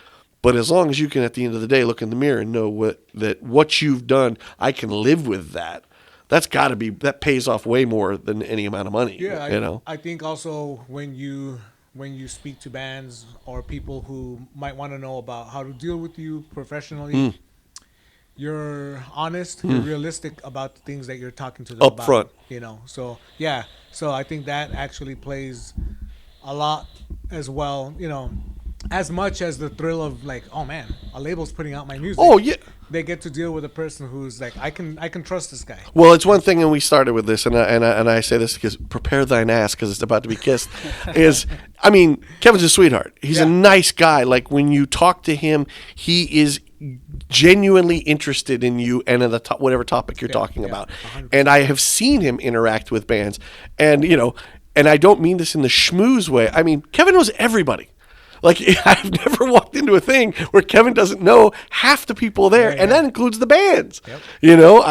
But as long as you can, at the end of the day, look in the mirror and know what you've done, I can live with that. That's got to be, that pays off way more than any amount of money. Yeah, I think also when you speak to bands or people who might want to know about how to deal with you professionally, you're honest, you're realistic about the things that you're talking to them Up about. front. You know, so yeah, so I think that actually plays a lot as well. You know, as much as the thrill of like, oh man, a label's putting out my music. Oh yeah. They get to deal with a person who's like, I can trust this guy. Well, it's one thing, and we started with this, and I say this because prepare thine ass because it's about to be kissed. I mean, Kevin's a sweetheart. He's a nice guy. Like when you talk to him, he is genuinely interested in you and in whatever topic you're talking about. 100%. And I have seen him interact with bands, and and I don't mean this in the schmooze way. I mean, Kevin knows everybody. Like, I've never walked into a thing where Kevin doesn't know half the people there, and that includes the bands. Yep. You know,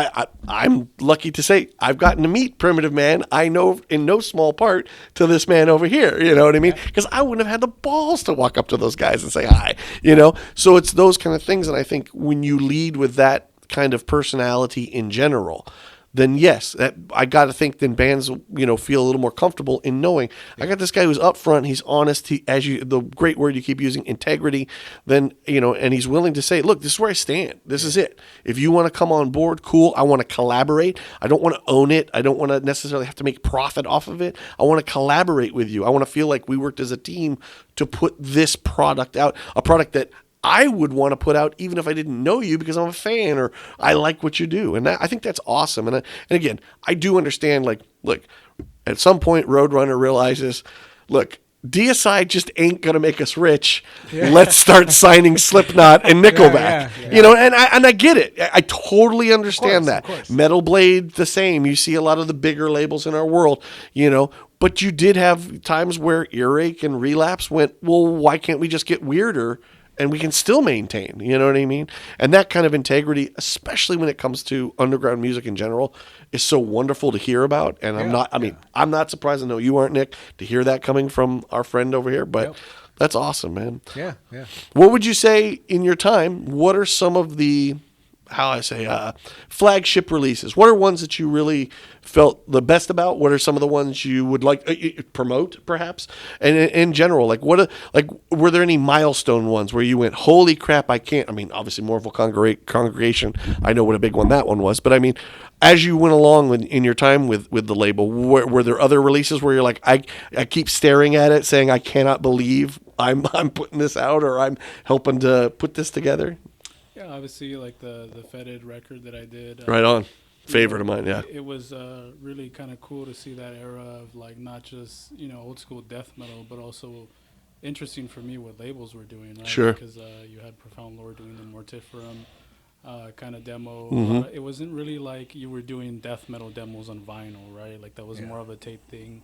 I'm lucky to say I've gotten to meet Primitive Man. I know in no small part to this man over here. You know what I mean? Because I wouldn't have had the balls to walk up to those guys and say hi. You know, so it's those kind of things, and I think when you lead with that kind of personality in general, then yes, I got to think then bands, feel a little more comfortable in knowing I got this guy who's upfront, he's honest, the great word you keep using, integrity, then, and he's willing to say, look, this is where I stand. This is it. If you want to come on board, cool. I want to collaborate. I don't want to own it. I don't want to necessarily have to make profit off of it. I want to collaborate with you. I want to feel like we worked as a team to put this product out, a product that I would want to put out even if I didn't know you because I'm a fan or I like what you do. And I think that's awesome. And again, I do understand, like, look, at some point Roadrunner realizes, look, DSI just ain't going to make us rich. Yeah. Let's start signing Slipknot and Nickelback. And I get it. I totally understand that. Metal Blade, the same. You see a lot of the bigger labels in our world, but you did have times where Earache and Relapse went, well, why can't we just get weirder? And we can still maintain, you know what I mean? And that kind of integrity, especially when it comes to underground music in general, is so wonderful to hear about. And I'm not surprised, I know you aren't, Nick, to hear that coming from our friend over here, but that's awesome, man. Yeah. What would you say in your time, what are some of the, flagship releases? What are ones that you really felt the best about? What are some of the ones you would like promote, perhaps? And in general, were there any milestone ones where you went, holy crap, I can't? I mean, obviously, Mournful Congregation, I know what a big one that one was. But I mean, as you went along in your time with the label, were there other releases where you're like, I keep staring at it, saying, I cannot believe I'm putting this out or I'm helping to put this together? Yeah, obviously, like the Fetid record that I did. Right on. Favorite of mine, yeah. It was really kind of cool to see that era of, like, not just, old school death metal, but also interesting for me what labels were doing, right? Sure. Because you had Profound Lore doing the Mortiferum kind of demo. Mm-hmm. It wasn't really like you were doing death metal demos on vinyl, right? Like, that was more of a tape thing.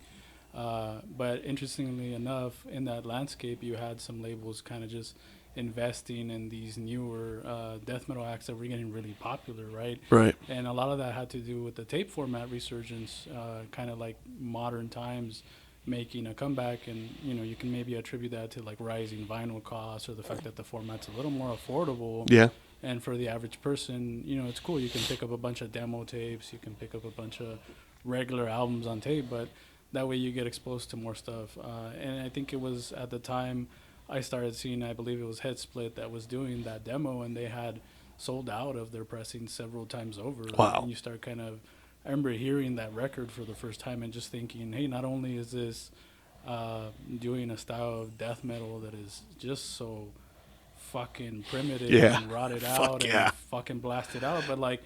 But interestingly enough, in that landscape, you had some labels kind of just investing in these newer death metal acts that were getting really popular, right? Right. And a lot of that had to do with the tape format resurgence, kind of like modern times making a comeback. And, you can maybe attribute that to, like, rising vinyl costs or the fact that the format's a little more affordable. Yeah. And for the average person, it's cool. You can pick up a bunch of demo tapes. You can pick up a bunch of regular albums on tape, but that way you get exposed to more stuff. And I think it was at the time I started seeing, I believe it was Headsplit that was doing that demo, and they had sold out of their pressings several times over. Wow. And you start I remember hearing that record for the first time and just thinking, hey, not only is this doing a style of death metal that is just so fucking primitive Yeah. and rotted Fuck out yeah. and fucking blasted out. But like,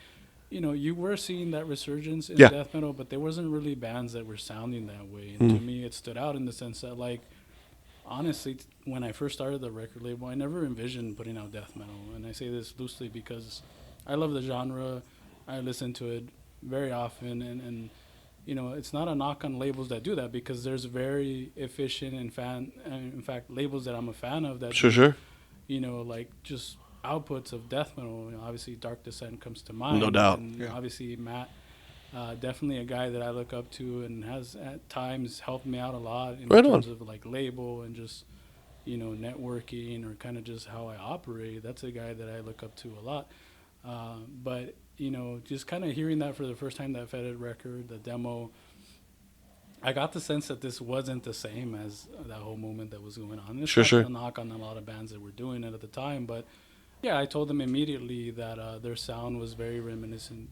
you know, you were seeing that resurgence in Yeah. death metal, but there wasn't really bands that were sounding that way. And to me, it stood out in the sense that, like, honestly, when I first started the record label, I never envisioned putting out death metal. And I say this loosely because I love the genre. I listen to it very often. And you know, it's not a knock on labels that do that, because there's very efficient and in fact, labels that I'm a fan of that Sure, do, sure. you know, like just outputs of death metal. You know, obviously, Dark Descent comes to mind. No doubt. And obviously, Matt, definitely a guy that I look up to and has at times helped me out a lot in Right terms on. of like label and just, you know, networking or kind of just how I operate. That's a guy that I look up to a lot. But, you know, just kind of hearing that for the first time, that Fetid record, the demo, I got the sense that this wasn't the same as that whole movement that was going on. It's Sure, not sure. a knock on a lot of bands that were doing it at the time, but yeah, I told them immediately that their sound was very reminiscent.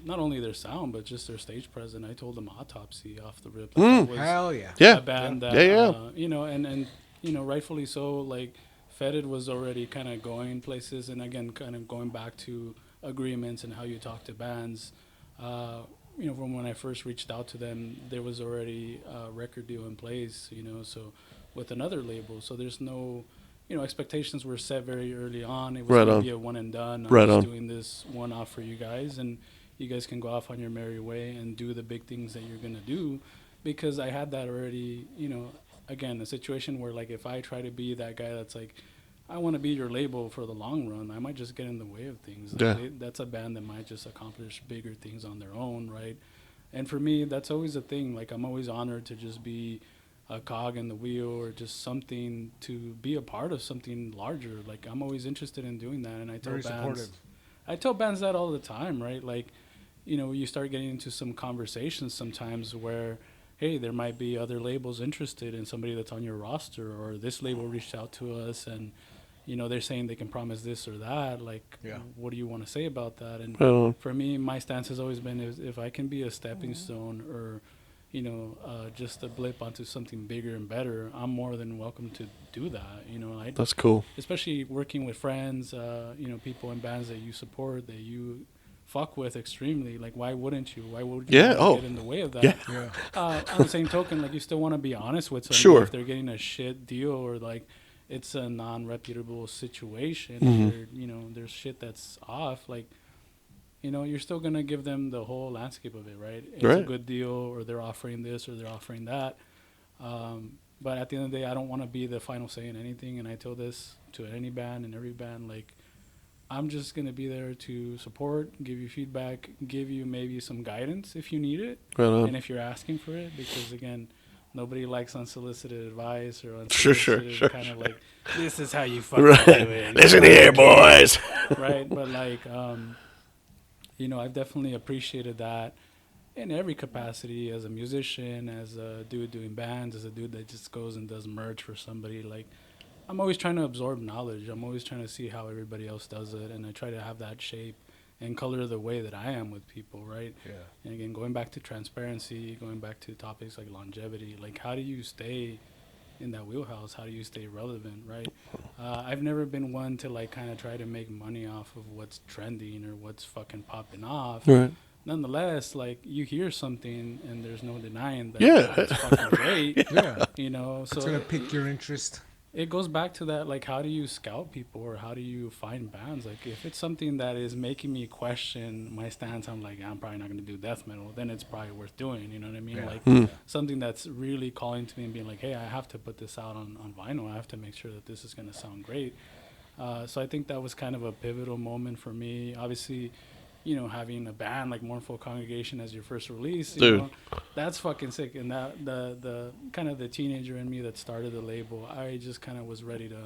Not only their sound, but just their stage presence. I told them Autopsy off the rip. Like, that was Hell yeah. Yeah. a band that, Yeah. you know, and you know, rightfully so. Like, Fetid was already kind of going places, and again, kind of going back to agreements and how you talk to bands. You know, from when I first reached out to them, there was already a record deal in place. You know, so with another label, so there's no, you know, expectations were set very early on. It was Right going on. to be a one and done. I'm Right just on. doing this one off for you guys, and you guys can go off on your merry way and do the big things that you're going to do, because I had that already, you know, again, a situation where, like, if I try to be that guy that's like, I want to be your label for the long run, I might just get in the way of things. Like, Yeah. that's a band that might just accomplish bigger things on their own, right? And for me, that's always a thing. Like, I'm always honored to just be a cog in the wheel, or just something to be a part of something larger. Like, I'm always interested in doing that. And I tell Very bands, supportive. I tell bands that all the time, right? Like, you know, you start getting into some conversations sometimes where, hey, there might be other labels interested in somebody that's on your roster, or this label reached out to us and, you know, they're saying they can promise this or that. Like, what do you want to say about that? And for me, my stance has always been, if I can be a stepping stone, or, you know, just a blip onto something bigger and better, I'm more than welcome to do that. You know, That's cool. especially working with friends, you know, people in bands that you support, that you fuck with extremely. Like, why wouldn't you? Why would you Yeah, wanna oh. get in the way of that? Yeah. On the same token, like, you still want to be honest with somebody. Sure. If they're getting a shit deal, or like it's a non-reputable situation, Mm-hmm. or, you know, there's shit that's off, like, you know, you're still gonna give them the whole landscape of it, right? It's a Right. good deal, or they're offering this, or they're offering that. But at the end of the day, I don't want to be the final say in anything. And I tell this to any band and every band, like, I'm just going to be there to support, give you feedback, give you maybe some guidance if you need it, Right on. and if you're asking for it, because, again, nobody likes unsolicited advice or Sure, unsolicited kind of like, this is how you fucking Right. do it. Listen here, boys. Right? But, like, you know, I've definitely appreciated that in every capacity, as a musician, as a dude doing bands, as a dude that just goes and does merch for somebody. Like, I'm always trying to absorb knowledge. I'm always trying to see how everybody else does it, and I try to have that shape and color the way that I am with people, right? Yeah. And again, going back to transparency, going back to topics like longevity, like, how do you stay in that wheelhouse? How do you stay relevant, right? I've never been one to, like, kind of try to make money off of what's trending or what's fucking popping off. Right. Nonetheless, like, you hear something and there's no denying that Yeah. it's fucking great. Yeah. You know, so It's gonna pique your interest. it goes back to that, like, how do you scout people, or how do you find bands? Like, if it's something that is making me question my stance, I'm like, I'm probably not going to do death metal, then it's probably worth doing, you know what I mean? Yeah. Like, something that's really calling to me and being like, hey, I have to put this out on vinyl. I have to make sure that this is going to sound great. So I think that was kind of a pivotal moment for me. Obviously, you know, having a band like Mournful Congregation as your first release, you Dude. know, that's fucking sick. And that the kind of the teenager in me that started the label, I just kind of was ready to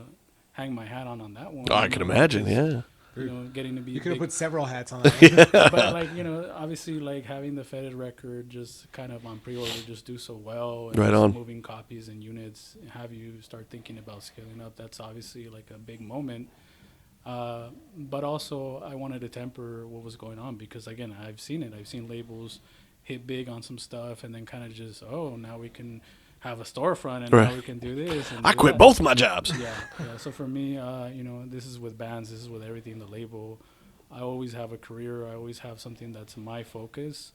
hang my hat on that one. Oh, I you can know, imagine, because, yeah. You know, getting to be You could have big, put several hats on that. but, like, you know, obviously, like, having the Fetid record just kind of on pre-order just do so well, and Right just on. moving copies and units, have you start thinking about scaling up. That's obviously like a big moment. But also, I wanted to temper what was going on, because, again, I've seen it. I've seen labels hit big on some stuff and then kind of just, oh, now we can have a storefront, and Right. now we can do this. And I do quit that. both my jobs. Yeah. So for me, this is with bands, this is with everything, the label. I always have a career. I always have something that's my focus.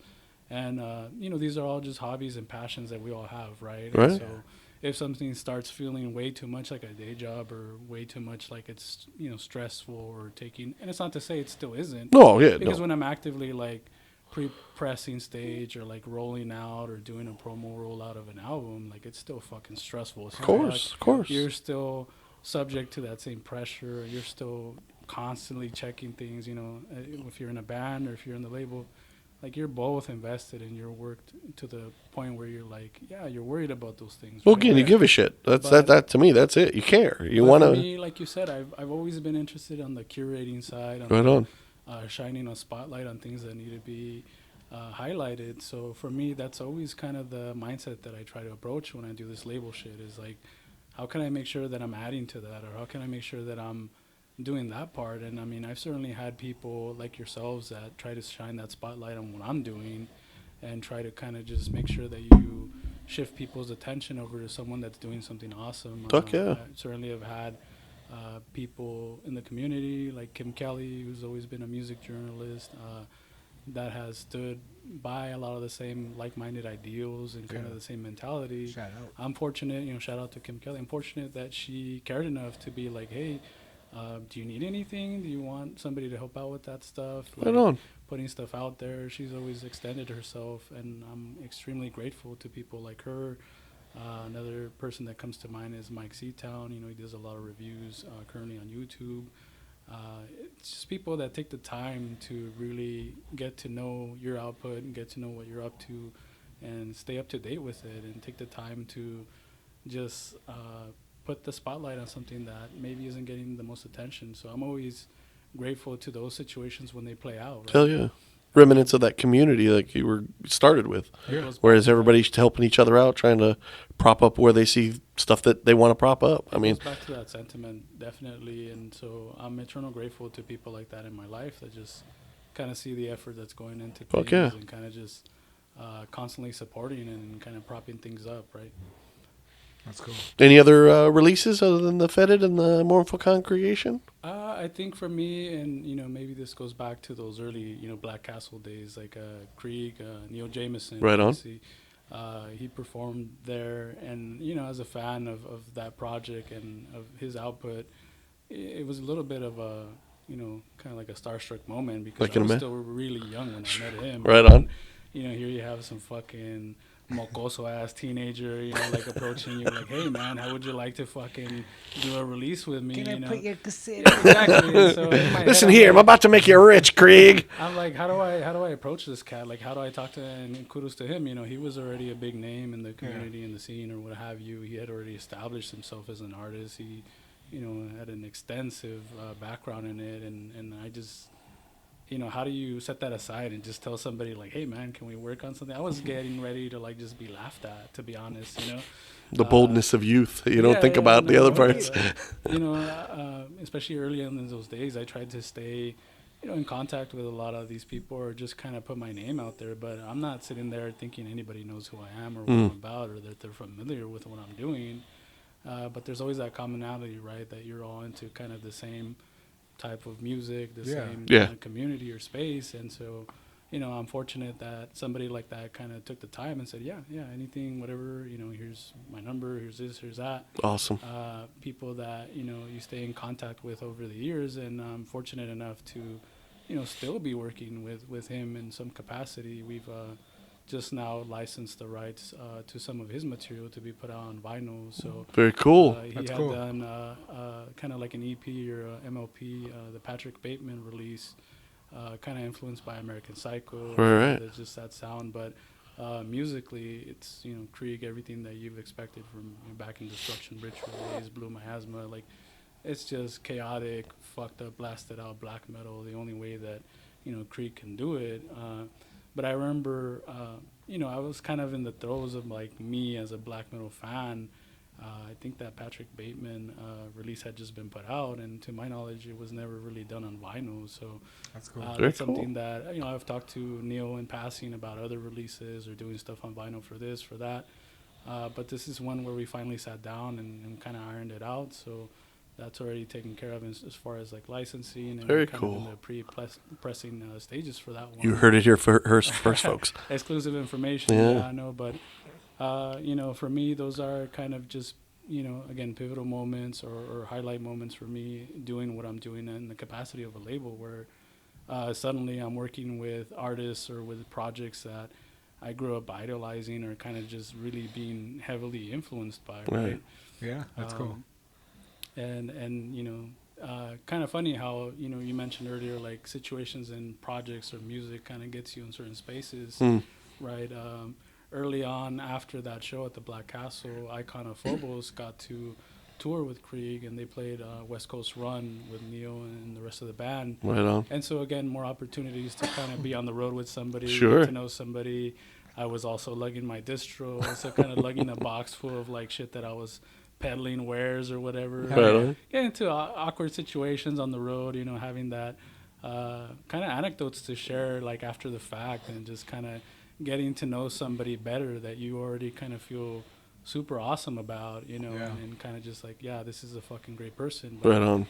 And, these are all just hobbies and passions that we all have, right? Right. And so if something starts feeling way too much like a day job or way too much like it's, stressful or taking, and it's not to say it still isn't. No, yeah, Because no. when I'm actively like pre-pressing stage or like rolling out or doing a promo rollout of an album, like it's still fucking stressful. Of course, of course. You're still subject to that same pressure. You're still constantly checking things, if you're in a band or if you're in the label, like you're both invested in your work to the point where you're like, yeah, you're worried about those things. Well, right? again, you give a shit. That's that to me. That's it. You care. You But want for to. me, like you said, I've always been interested on the curating side, Right on. shining a spotlight on things that need to be highlighted. So for me, that's always kind of the mindset that I try to approach when I do this label shit. Is like, how can I make sure that I'm adding to that, or how can I make sure that I'm doing that part? And I mean, I've certainly had people like yourselves that try to shine that spotlight on what I'm doing, and try to kind of just make sure that you shift people's attention over to someone that's doing something awesome. Fuck yeah. I certainly have had people in the community like Kim Kelly, who's always been a music journalist, that has stood by a lot of the same like-minded ideals and kind of the same mentality. Shout out. I'm fortunate, shout out to Kim Kelly. I'm fortunate that she cared enough to be like, hey, do you need anything? Do you want somebody to help out with that stuff? Right on. Putting stuff out there. She's always extended herself, and I'm extremely grateful to people like her. Another person that comes to mind is Mike Seatown. He does a lot of reviews currently on YouTube. It's just people that take the time to really get to know your output and get to know what you're up to and stay up to date with it, and take the time to just put the spotlight on something that maybe isn't getting the most attention. So I'm always grateful to those situations when they play out. Right? Hell yeah. Remnants of that community like you were started with. Whereas everybody's helping each other out, trying to prop up where they see stuff that they want to prop up. I mean, it goes back to that sentiment, definitely. And so I'm eternal grateful to people like that in my life that just kind of see the effort that's going into things, yeah. and kind of just constantly supporting and kind of propping things up, right? That's cool. any other releases other than the Fetid and the Mournful Congregation? I think for me, and maybe this goes back to those early, Black Castle days, like Krieg, Neil Jameson. Right on. obviously. He performed there, and as a fan of that project and of his output, it was a little bit of a kind of like a starstruck moment, because Like I in a was ma- still really young when I met him. Right on. Here you have some fucking mocoso ass teenager, like approaching you like, hey man, how would you like to fucking do a release with me? Can I put your cassette? Exactly. And so in my Listen head, here, I'm about to make you rich, Krieg. I'm like, how do I approach this cat? Like, how do I talk to him? And kudos to him. He was already a big name in the community, in the scene, or what have you. He had already established himself as an artist. He, had an extensive background in it, and I just, how do you set that aside and just tell somebody like, hey man, can we work on something? I was getting ready to like just be laughed at, to be honest. The boldness of youth. You don't think about the other parts. Especially early in those days, I tried to stay, in contact with a lot of these people, or just kind of put my name out there. But I'm not sitting there thinking anybody knows who I am or what I'm about, or that they're familiar with what I'm doing. But there's always that commonality, right? That you're all into kind of the same type of music, the same kind of community or space. And so, I'm fortunate that somebody like that kind of took the time and said, yeah, anything, whatever, here's my number, here's this, here's that. Awesome. People that, you stay in contact with over the years. And I'm fortunate enough to, still be working with him in some capacity. We've just now licensed the rights to some of his material to be put out on vinyl. So Very cool. he That's had cool. done kind of like an EP or a MLP, the Patrick Bateman release, kind of influenced by American Psycho. Right. There's just that sound, but musically, it's Krieg, everything that you've expected from Back in Destruction, Ritual Days, Blue Miasma. Like, it's just chaotic, fucked up, blasted out black metal. The only way that Krieg can do it. But I remember, I was kind of in the throes of like me as a black metal fan. I think that Patrick Bateman release had just been put out, and to my knowledge, it was never really done on vinyl. So That's cool. Very that's something cool. that I've talked to Neil in passing about other releases or doing stuff on vinyl for this, for that. But this is one where we finally sat down and kind of ironed it out. So that's already taken care of as far as like licensing and Very kind cool. of in the pre-pressing stages for that one. You heard it here first, folks. Exclusive information. Yeah. Yeah, I know. But, for me, those are kind of just, again, pivotal moments or highlight moments for me doing what I'm doing in the capacity of a label where suddenly I'm working with artists or with projects that I grew up idolizing or kind of just really being heavily influenced by, right? Yeah, that's cool. And kind of funny how, you mentioned earlier, like situations and projects or music kind of gets you in certain spaces, right? Early on after that show at the Black Castle, Icon of Phobos got to tour with Krieg, and they played West Coast Run with Neo and the rest of the band. Right on. And so again, more opportunities to kind of be on the road with somebody, Sure. get to know somebody. I was also lugging my distro, also kind of lugging a box full of like shit that I was peddling wares or whatever. Right on. Get into awkward situations on the road, having that kind of anecdotes to share like after the fact, and just kind of getting to know somebody better that you already kind of feel super awesome about, and kind of just like, yeah, this is a fucking great person. But, Right on.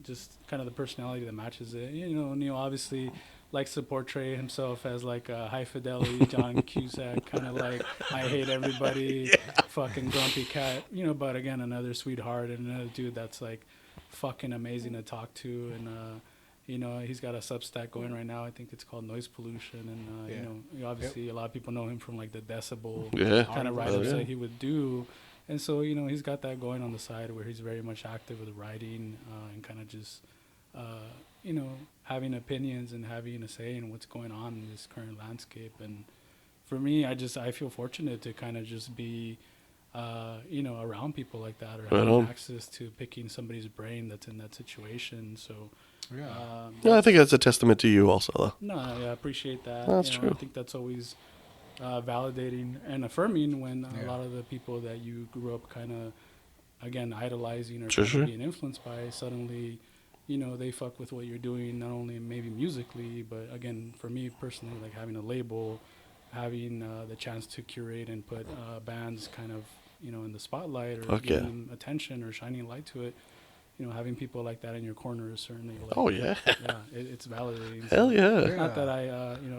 Just kind of the personality that matches it. Neil obviously likes to portray himself as like a high fidelity John Cusack, kind of like I hate everybody, fucking grumpy cat, but again, another sweetheart and another dude that's like fucking amazing to talk to. And, he's got a Substack going right now. I think it's called Noise Pollution. And, obviously a lot of people know him from like the decibel kind of write-ups that he would do. And so, he's got that going on the side where he's very much active with writing and kind of just, having opinions and having a say in what's going on in this current landscape. And for me, I feel fortunate to kind of just be, around people like that or having access to picking somebody's brain that's in that situation. So, I think that's a testament to you also, though. No, I appreciate that. That's true. I think that's always validating and affirming when a lot of the people that you grew up kind of, again, idolizing or being influenced by suddenly, they fuck with what you're doing, not only maybe musically, but again, for me personally, like having a label, having the chance to curate and put bands kind of, in the spotlight or giving them attention or shining light to it. Having people like that in your corner is certainly like, it's validating. Hell yeah. Not that I,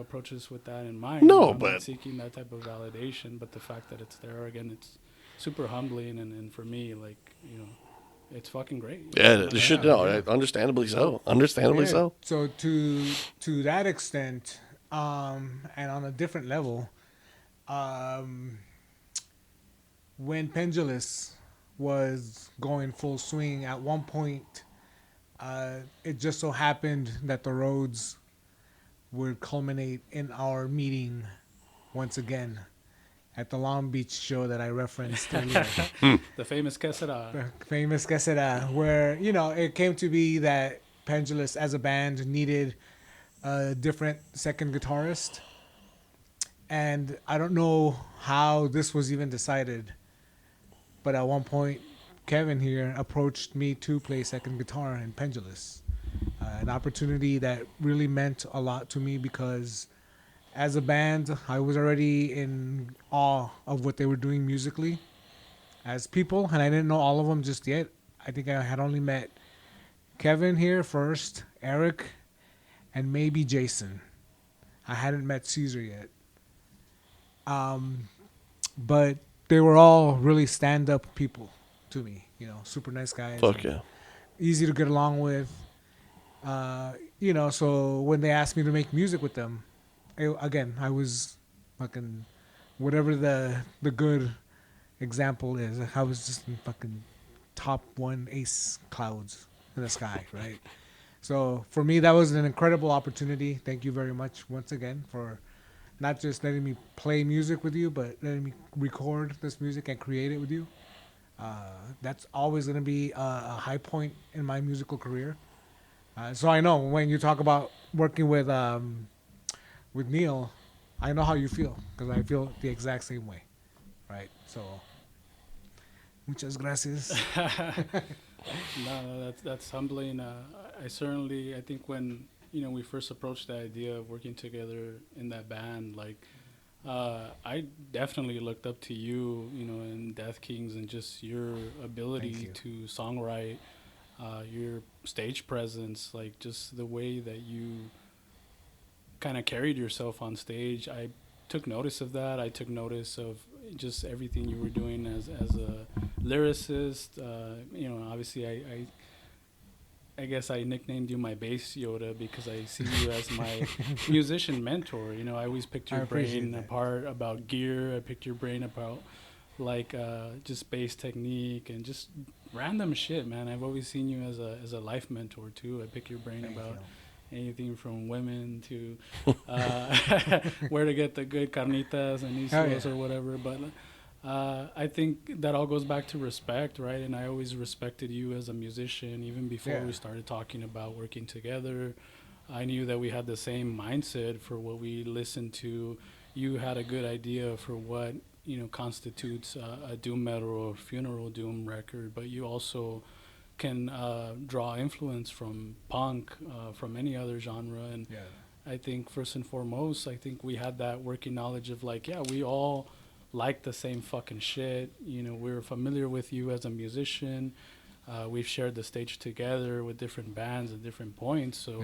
approach this with that in mind. No, I'm but not seeking that type of validation, but the fact that it's there, again, it's super humbling. And for me, like, it's fucking great. Yeah, it should know. Understandably so. Understandably so. So to that extent, and on a different level, when Pendulous was going full swing, at one point, it just so happened that the roads would culminate in our meeting once again at the Long Beach show that I referenced earlier. The famous Quesera. The famous Quesera, where, it came to be that Pendulous as a band needed a different second guitarist. And I don't know how this was even decided, but at one point, Kevin here approached me to play second guitar in Pendulous. An opportunity that really meant a lot to me because as a band, I was already in awe of what they were doing musically as people, and I didn't know all of them just yet. I think I had only met Kevin here first, Eric, and maybe Jason. I hadn't met Caesar yet. But they were all really stand-up people to me, super nice guys. Fuck yeah. Easy to get along with. So when they asked me to make music with them, I was fucking whatever the good example is. I was just in fucking top one ace clouds in the sky, right? So for me, that was an incredible opportunity. Thank you very much once again for not just letting me play music with you, but letting me record this music and create it with you. That's always going to be a high point in my musical career. So I know when you talk about working with Neil, I know how you feel because I feel the exact same way, right? So, muchas gracias. No, that's humbling. I think when we first approached the idea of working together in that band, like I definitely looked up to you, you know, in Death Kings, and just your ability to songwrite, your stage presence, like just the way that you kind of carried yourself on stage. I took notice of that. I took notice of just everything you were doing as a lyricist. You know, obviously, I guess I nicknamed you my bass Yoda because I see you as my musician mentor. You know, I always picked your brain apart about gear. I picked your brain about like just bass technique and just random shit, man. I've always seen you as a life mentor too. I pick your brain about anything from women to where to get the good carnitas and isos or whatever. But I think that all goes back to respect, right? And I always respected you as a musician, even before we started talking about working together. I knew that we had the same mindset for what we listened to. You had a good idea for what, you know, constitutes a doom metal or funeral doom record, but you also can draw influence from punk, from any other genre. And I think first and foremost, I think we had that working knowledge of like, yeah, we all like the same fucking shit. You know, we're familiar with you as a musician. We've shared the stage together with different bands at different points. So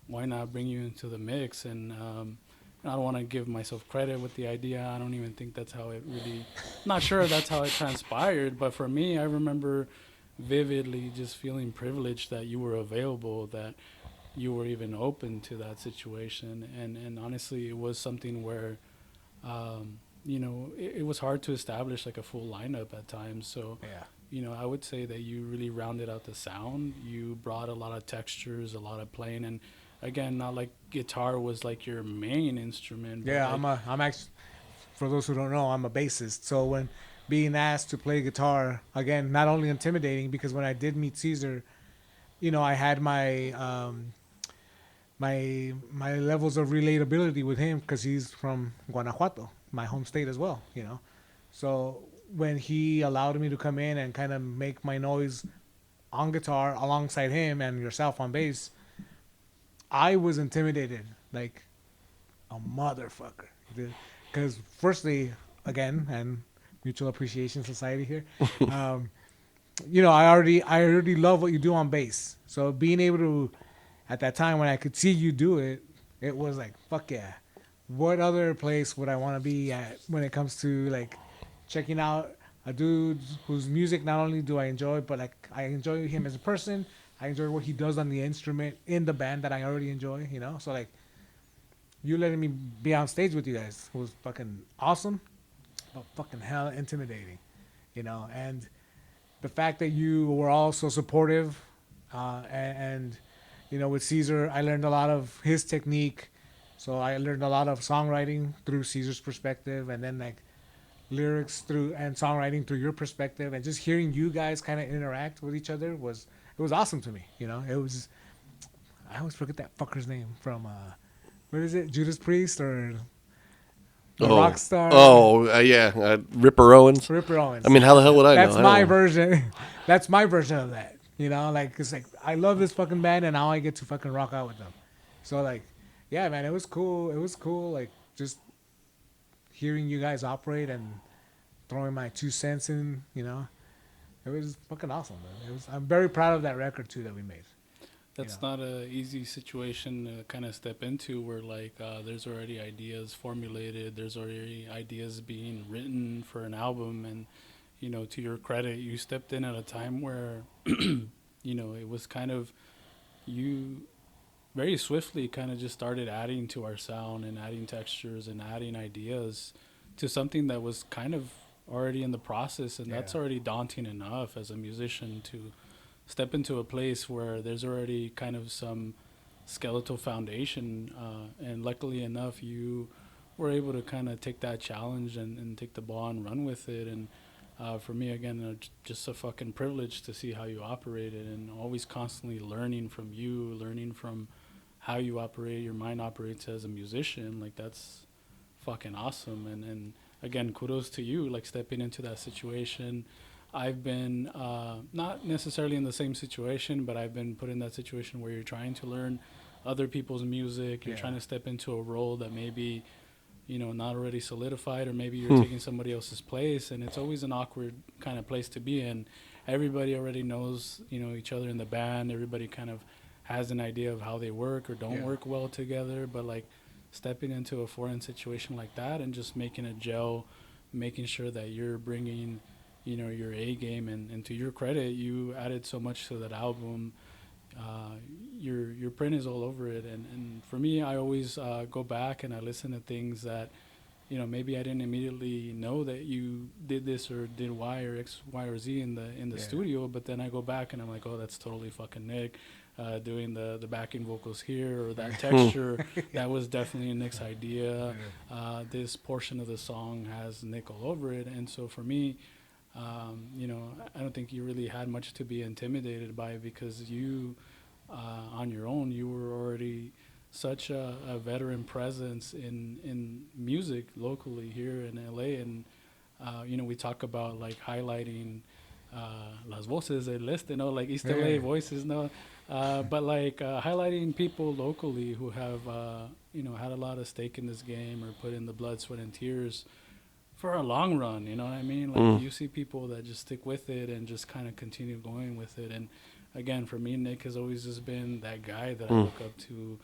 why not bring you into the mix? And I don't want to give myself credit with the idea. I don't even think that's how it really, not sure that's how it transpired. But for me, I remember vividly just feeling privileged that you were available, that you were even open to that situation. And honestly, it was something where, you know, it was hard to establish like a full lineup at times. So, you know, I would say that you really rounded out the sound. You brought a lot of textures, a lot of playing. And again, not like guitar was like your main instrument. But Yeah, like, I'm actually, for those who don't know, I'm a bassist. So when being asked to play guitar, again, not only intimidating, because when I did meet Caesar, you know, I had my my levels of relatability with him because he's from Guanajuato, my home state as well, you know. So when he allowed me to come in and kind of make my noise on guitar alongside him and yourself on bass, I was intimidated like a motherfucker. Because firstly, again, and Mutual Appreciation Society here, you know, I already love what you do on bass. So being able to, at that time when I could see you do it, it was like, fuck yeah. What other place would I want to be at when it comes to like checking out a dude whose music not only do I enjoy, but like I enjoy him as a person. I enjoy what he does on the instrument in the band that I already enjoy, you know? So like you letting me be on stage with you guys was fucking awesome, but fucking hell intimidating, you know? And the fact that you were all so supportive, and you know, with Caesar, I learned a lot of his technique. So I learned a lot of songwriting through Caesar's perspective, and then like lyrics through and songwriting through your perspective, and just hearing you guys kind of interact with each other was awesome to me. You know, it was. I always forget that fucker's name from what is it, Judas Priest or the rock star? Ripper Owens. Ripper Owens. I mean, how the hell would I know? That's my version. That's my version of that. You know, like it's like I love this fucking band, and now I get to fucking rock out with them. So like, yeah, man, it was cool. It was cool. Like just hearing you guys operate and throwing my 2 cents in. You know, it was fucking awesome, man. It was. I'm very proud of that record too that we made. that's not a easy situation to kind of step into where like there's already ideas formulated, there's already ideas being written for an album, and you know, to your credit, you stepped in at a time where you know, it was kind of, you very swiftly kind of just started adding to our sound and adding textures and adding ideas to something that was kind of already in the process, and that's already daunting enough as a musician to step into a place where there's already kind of some skeletal foundation, and luckily enough you were able to kind of take that challenge and take the ball and run with it. And for me, again, just a fucking privilege to see how you operated, and always constantly learning from you, learning from how you operate, your mind operates as a musician. Like that's fucking awesome. And again, kudos to you, like stepping into that situation. I've been not necessarily in the same situation, but I've been put in that situation where you're trying to learn other people's music. You're trying to step into a role that maybe not already solidified, or maybe you're taking somebody else's place, and it's always an awkward kind of place to be in. Everybody already knows, each other in the band. Everybody kind of has an idea of how they work or don't work well together, but like stepping into a foreign situation like that and just making a gel, making sure that you're bringing, your A game, and to your credit, you added so much to that album. Your print is all over it, and for me, I always go back and I listen to things that maybe I didn't immediately know that you did this or did Y or X, Y or Z in the studio, but then I go back and I'm like, oh, that's totally fucking Nick doing the backing vocals here, or that texture that was definitely Nick's idea. This portion of the song has Nick all over it, and so for me, I don't think you really had much to be intimidated by, because you, on your own, you were already such a veteran presence in music locally here in LA, and we talk about like highlighting las voces del este, like East LA voices, but like highlighting people locally who have had a lot of stake in this game or put in the blood, sweat, and tears for a long run. You know what I mean? Like you see people that just stick with it and just kind of continue going with it. And again, for me, Nick has always just been that guy that I look up to.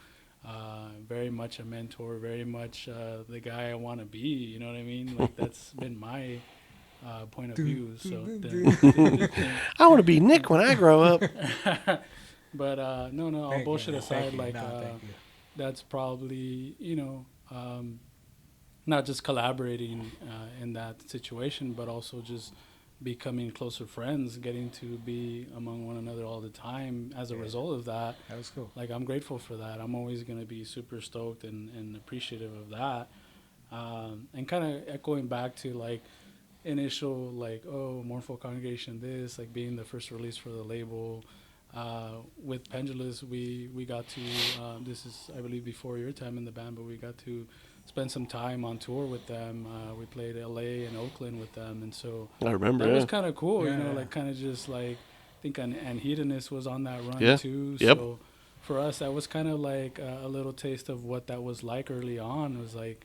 Very much a mentor, very much the guy I want to be. You know what I mean? Like that's been my point of view. So I want to be Nick when I grow up. but no, all bullshit aside, like that's probably not just collaborating in that situation, but also just becoming closer friends, getting to be among one another all the time as a result of that. That was cool. Like, I'm grateful for that. I'm always going to be super stoked and appreciative of that. And kind of echoing back to, like, initial, like, oh, Mournful Congregation, this, like, being the first release for the label. With Pendulous, we got to, this is, I believe, before your time in the band, but we got to spend some time on tour with them. We played LA and Oakland with them, and so I remember that was kind of cool, like kind of just like, I think and Hedonist was on that run too. Yep. So for us, that was kind of like a little taste of what that was like early on. It was like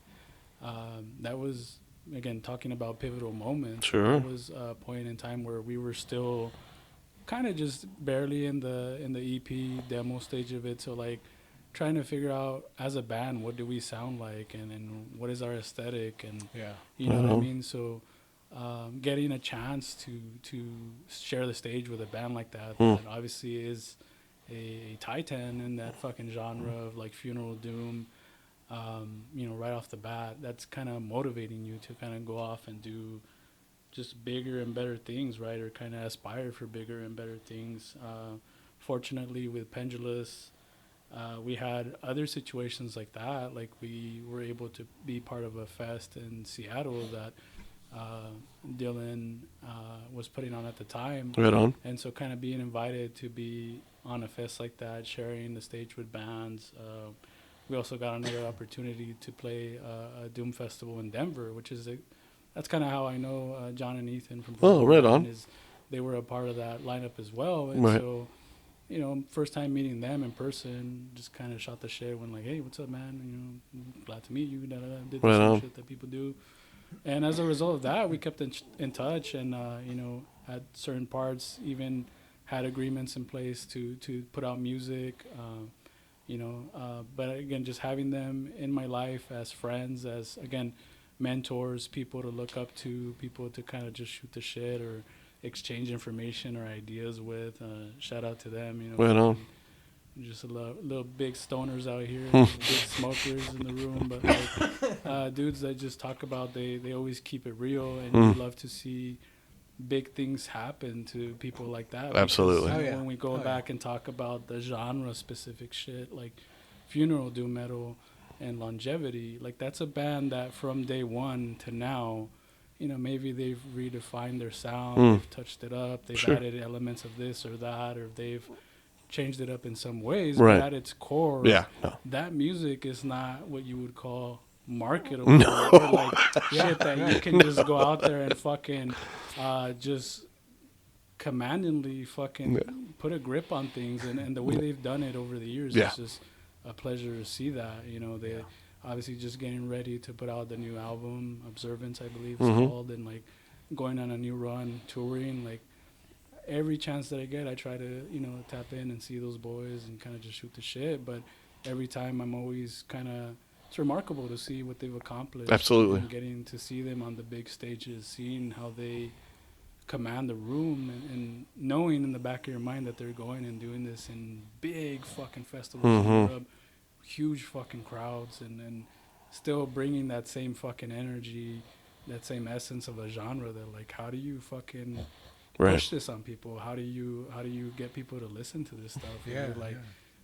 that was, again, talking about pivotal moments. Sure. It was a point in time where we were still kind of just barely in the EP demo stage of it. So like, trying to figure out as a band, what do we sound like, and what is our aesthetic, and you know what I mean. So getting a chance to share the stage with a band like that, that obviously is a titan in that fucking genre of like funeral doom, right off the bat, that's kind of motivating you to kind of go off and do just bigger and better things, right? Or kind of aspire for bigger and better things. Fortunately, with Pendulous, we had other situations like that. Like, we were able to be part of a fest in Seattle that Dylan was putting on at the time. Right on. And so kind of being invited to be on a fest like that, sharing the stage with bands. We also got another opportunity to play a Doom Festival in Denver, which is that's kind of how I know John and Ethan from right on. Is they were a part of that lineup as well. And right. So, first time meeting them in person, just kind of shot the shit, went like, hey, what's up, man? Glad to meet you. Did the same shit that people do. And as a result of that, we kept in touch, and, at certain parts even had agreements in place to put out music, but again, just having them in my life as friends, as, again, mentors, people to look up to, people to kind of just shoot the shit or exchange information or ideas with. Shout out to them, Right on. Just a little big stoners out here, big smokers in the room, but like dudes that just talk about they always keep it real, and you love to see big things happen to people like that. Absolutely. Because, when we go back and talk about the genre specific shit, like funeral doom metal and longevity, like that's a band that from day one to now, maybe they've redefined their sound, they've touched it up, they've added elements of this or that, or they've changed it up in some ways, right. But at its core, that music is not what you would call marketable, or like shit that you can just go out there and fucking just commandingly fucking put a grip on things, and the way they've done it over the years is just a pleasure to see that. They obviously just getting ready to put out the new album, Observance, I believe it's Mhm. called, and like going on a new run, touring. Like every chance that I get, I try to, tap in and see those boys and kind of just shoot the shit. But every time I'm always kind of, it's remarkable to see what they've accomplished. Absolutely. And getting to see them on the big stages, seeing how they command the room, and knowing in the back of your mind that they're going and doing this in big fucking festivals in Mhm. Europe, huge fucking crowds, and still bringing that same fucking energy, that same essence of a genre. That like, how do you fucking Right. push this on people? How do you get people to listen to this stuff? And Yeah, you're like,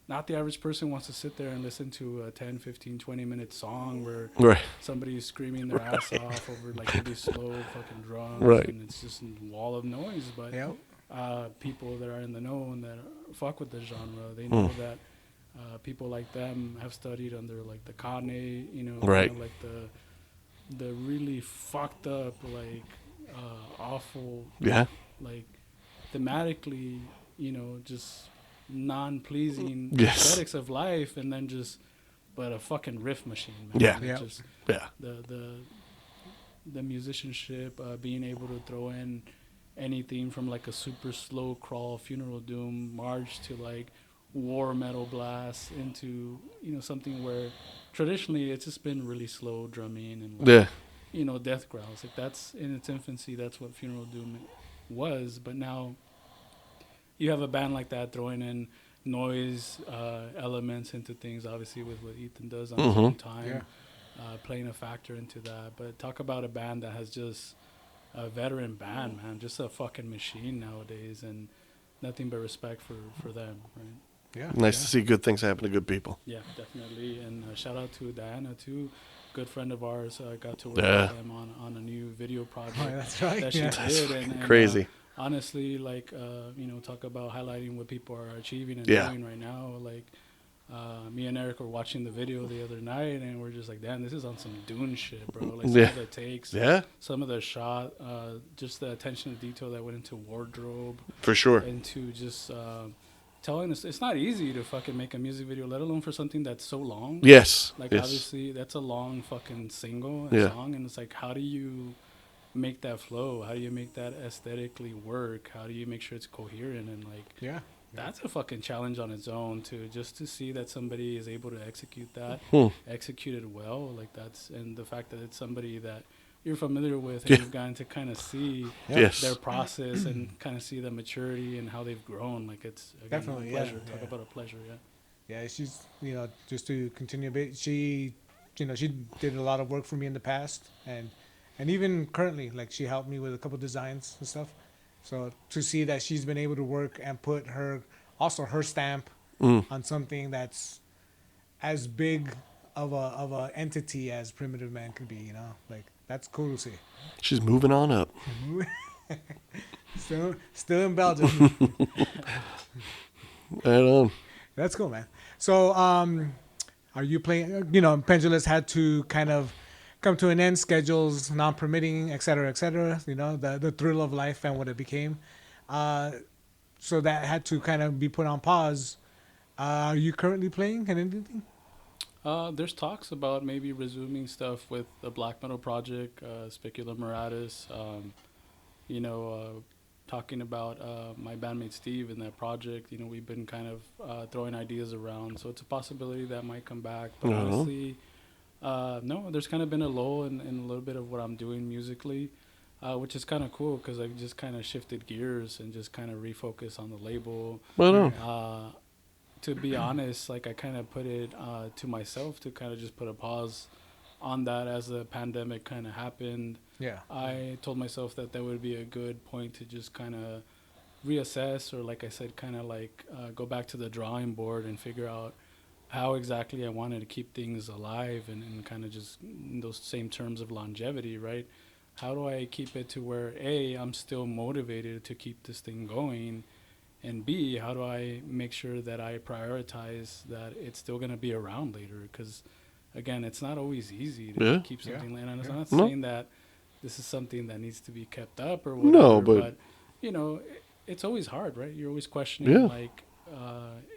not the average person wants to sit there and listen to a 10, 15, 20-minute song where Right. somebody's screaming their ass off over like really slow fucking drums, Right. and it's just a wall of noise. But Yep. people that are in the know and that fuck with the genre, they know that people like them have studied under like the Kane, Right. kind of like the really fucked up, like awful, Yeah. like thematically, just non-pleasing Yes. aesthetics of life, and then but a fucking riff machine, man. Yeah. Like Yeah. just Yeah. the musicianship, being able to throw in anything from like a super slow crawl funeral doom march to like war metal blast into something where traditionally it's just been really slow drumming and like, Yeah. death growls. Like that's in its infancy, that's what funeral doom was. But now you have a band like that throwing in noise elements into things, obviously with what Ethan does on his own time, playing a factor into that. But talk about a band that has just a veteran band, man, just a fucking machine nowadays, and nothing but respect for them, right? Yeah. Nice to see good things happen to good people. Yeah, definitely. And shout out to Diana too, good friend of ours. Got to work Yeah. with them on a new video project Oh, that's right. that she Yeah. did, and Crazy. honestly, like talk about highlighting what people are achieving and Yeah. doing right now. Like me and Eric were watching the video the other night, and we're just like, damn, this is on some Dune shit, bro. Like some Yeah. of the takes, Yeah. some of the shot, just the attention to detail that went into wardrobe, For sure. into just telling us it's not easy to fucking make a music video, let alone for something that's so long. Yes. Like Yes. obviously that's a long fucking single and Yeah. song, and it's like, how do you make that flow? How do you make that aesthetically work? How do you make sure it's coherent? And like Yeah. that's a fucking challenge on its own, to see that somebody is able to execute that, execute it well. Like that's, and the fact that it's somebody that you're familiar with and Yeah. you've gotten to kind of see Yes. their process and kind of see the maturity and how they've grown. Like it's again, Definitely, a yeah, pleasure. Talk yeah. about a pleasure, yeah. Yeah, she's, just to continue a bit, she did a lot of work for me in the past, and even currently, like she helped me with a couple designs and stuff. So to see that she's been able to work and put her stamp on something that's as big of a entity as Primitive Man could be, like that's cool to see. She's moving on up. Still in Belgium. Right on. That's cool, man. So, are you playing? Pendulous had to kind of come to an end, schedules non-permitting, et cetera, et cetera. The thrill of life and what it became. So that had to kind of be put on pause. Are you currently playing anything? There's talks about maybe resuming stuff with the black metal project, Spicula Muratus. Talking about my bandmate Steve in that project. We've been kind of throwing ideas around, so it's a possibility that might come back. But honestly, no, there's kind of been a lull in a little bit of what I'm doing musically, which is kind of cool because I just kind of shifted gears and just kind of refocus on the label. Well, To be honest, like I kind of put it to myself to kind of just put a pause on that as the pandemic kind of happened. Yeah. I told myself that would be a good point to just kind of reassess, or like I said, kind of like go back to the drawing board and figure out how exactly I wanted to keep things alive and kind of just in those same terms of longevity, right? How do I keep it to where A, I'm still motivated to keep this thing going, and B, how do I make sure that I prioritize that it's still going to be around later? Because, again, it's not always easy to keep something. And I'm not saying that this is something that needs to be kept up or whatever. No, but it's always hard, right? You're always questioning, like,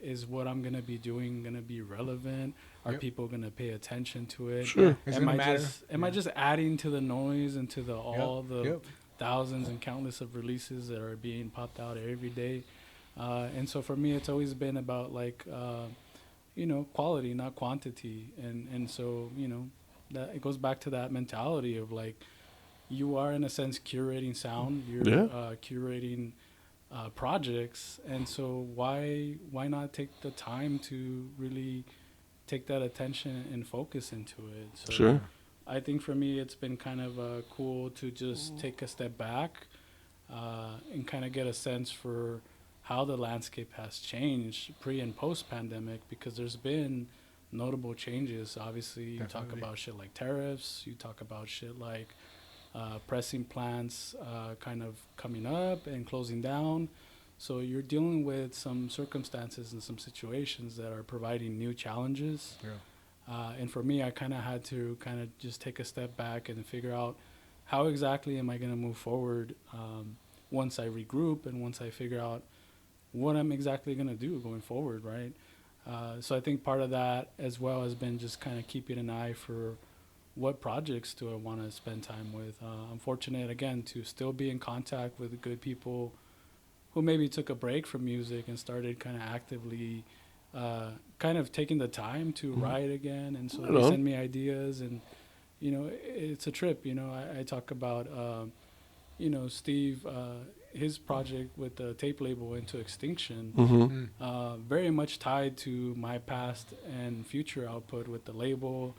is what I'm gonna be doing gonna be relevant? Are Yep. people gonna pay attention to it? Sure. It's Am gonna I matter. just am I just adding to the noise and to the all the Yep. thousands and countless of releases that are being popped out every day? And so for me, it's always been about like quality, not quantity. And so that it goes back to that mentality of like you are in a sense curating sound. You're Yeah. curating projects, and so why not take the time to really take that attention and focus into it? So Sure. I think for me, it's been kind of cool to just take a step back and kind of get a sense for how the landscape has changed pre and post pandemic, because there's been notable changes. Obviously, you talk Definitely. about shit like tariffs, you talk about shit like pressing plants kind of coming up and closing down. So you're dealing with some circumstances and some situations that are providing new challenges. Yeah. And for me, I kind of had to kind of just take a step back and figure out how exactly am I going to move forward once I regroup and once I figure out what I'm exactly going to do going forward, right? So I think part of that as well has been just kind of keeping an eye for what projects do I want to spend time with. I'm fortunate, again, to still be in contact with good people who maybe took a break from music and started kind of actively kind of taking the time to write again. And so Right they on. send me ideas, and, it's a trip. I talk about, Steve, his project with the tape label Into Extinction, Mm-hmm. very much tied to my past and future output with the label.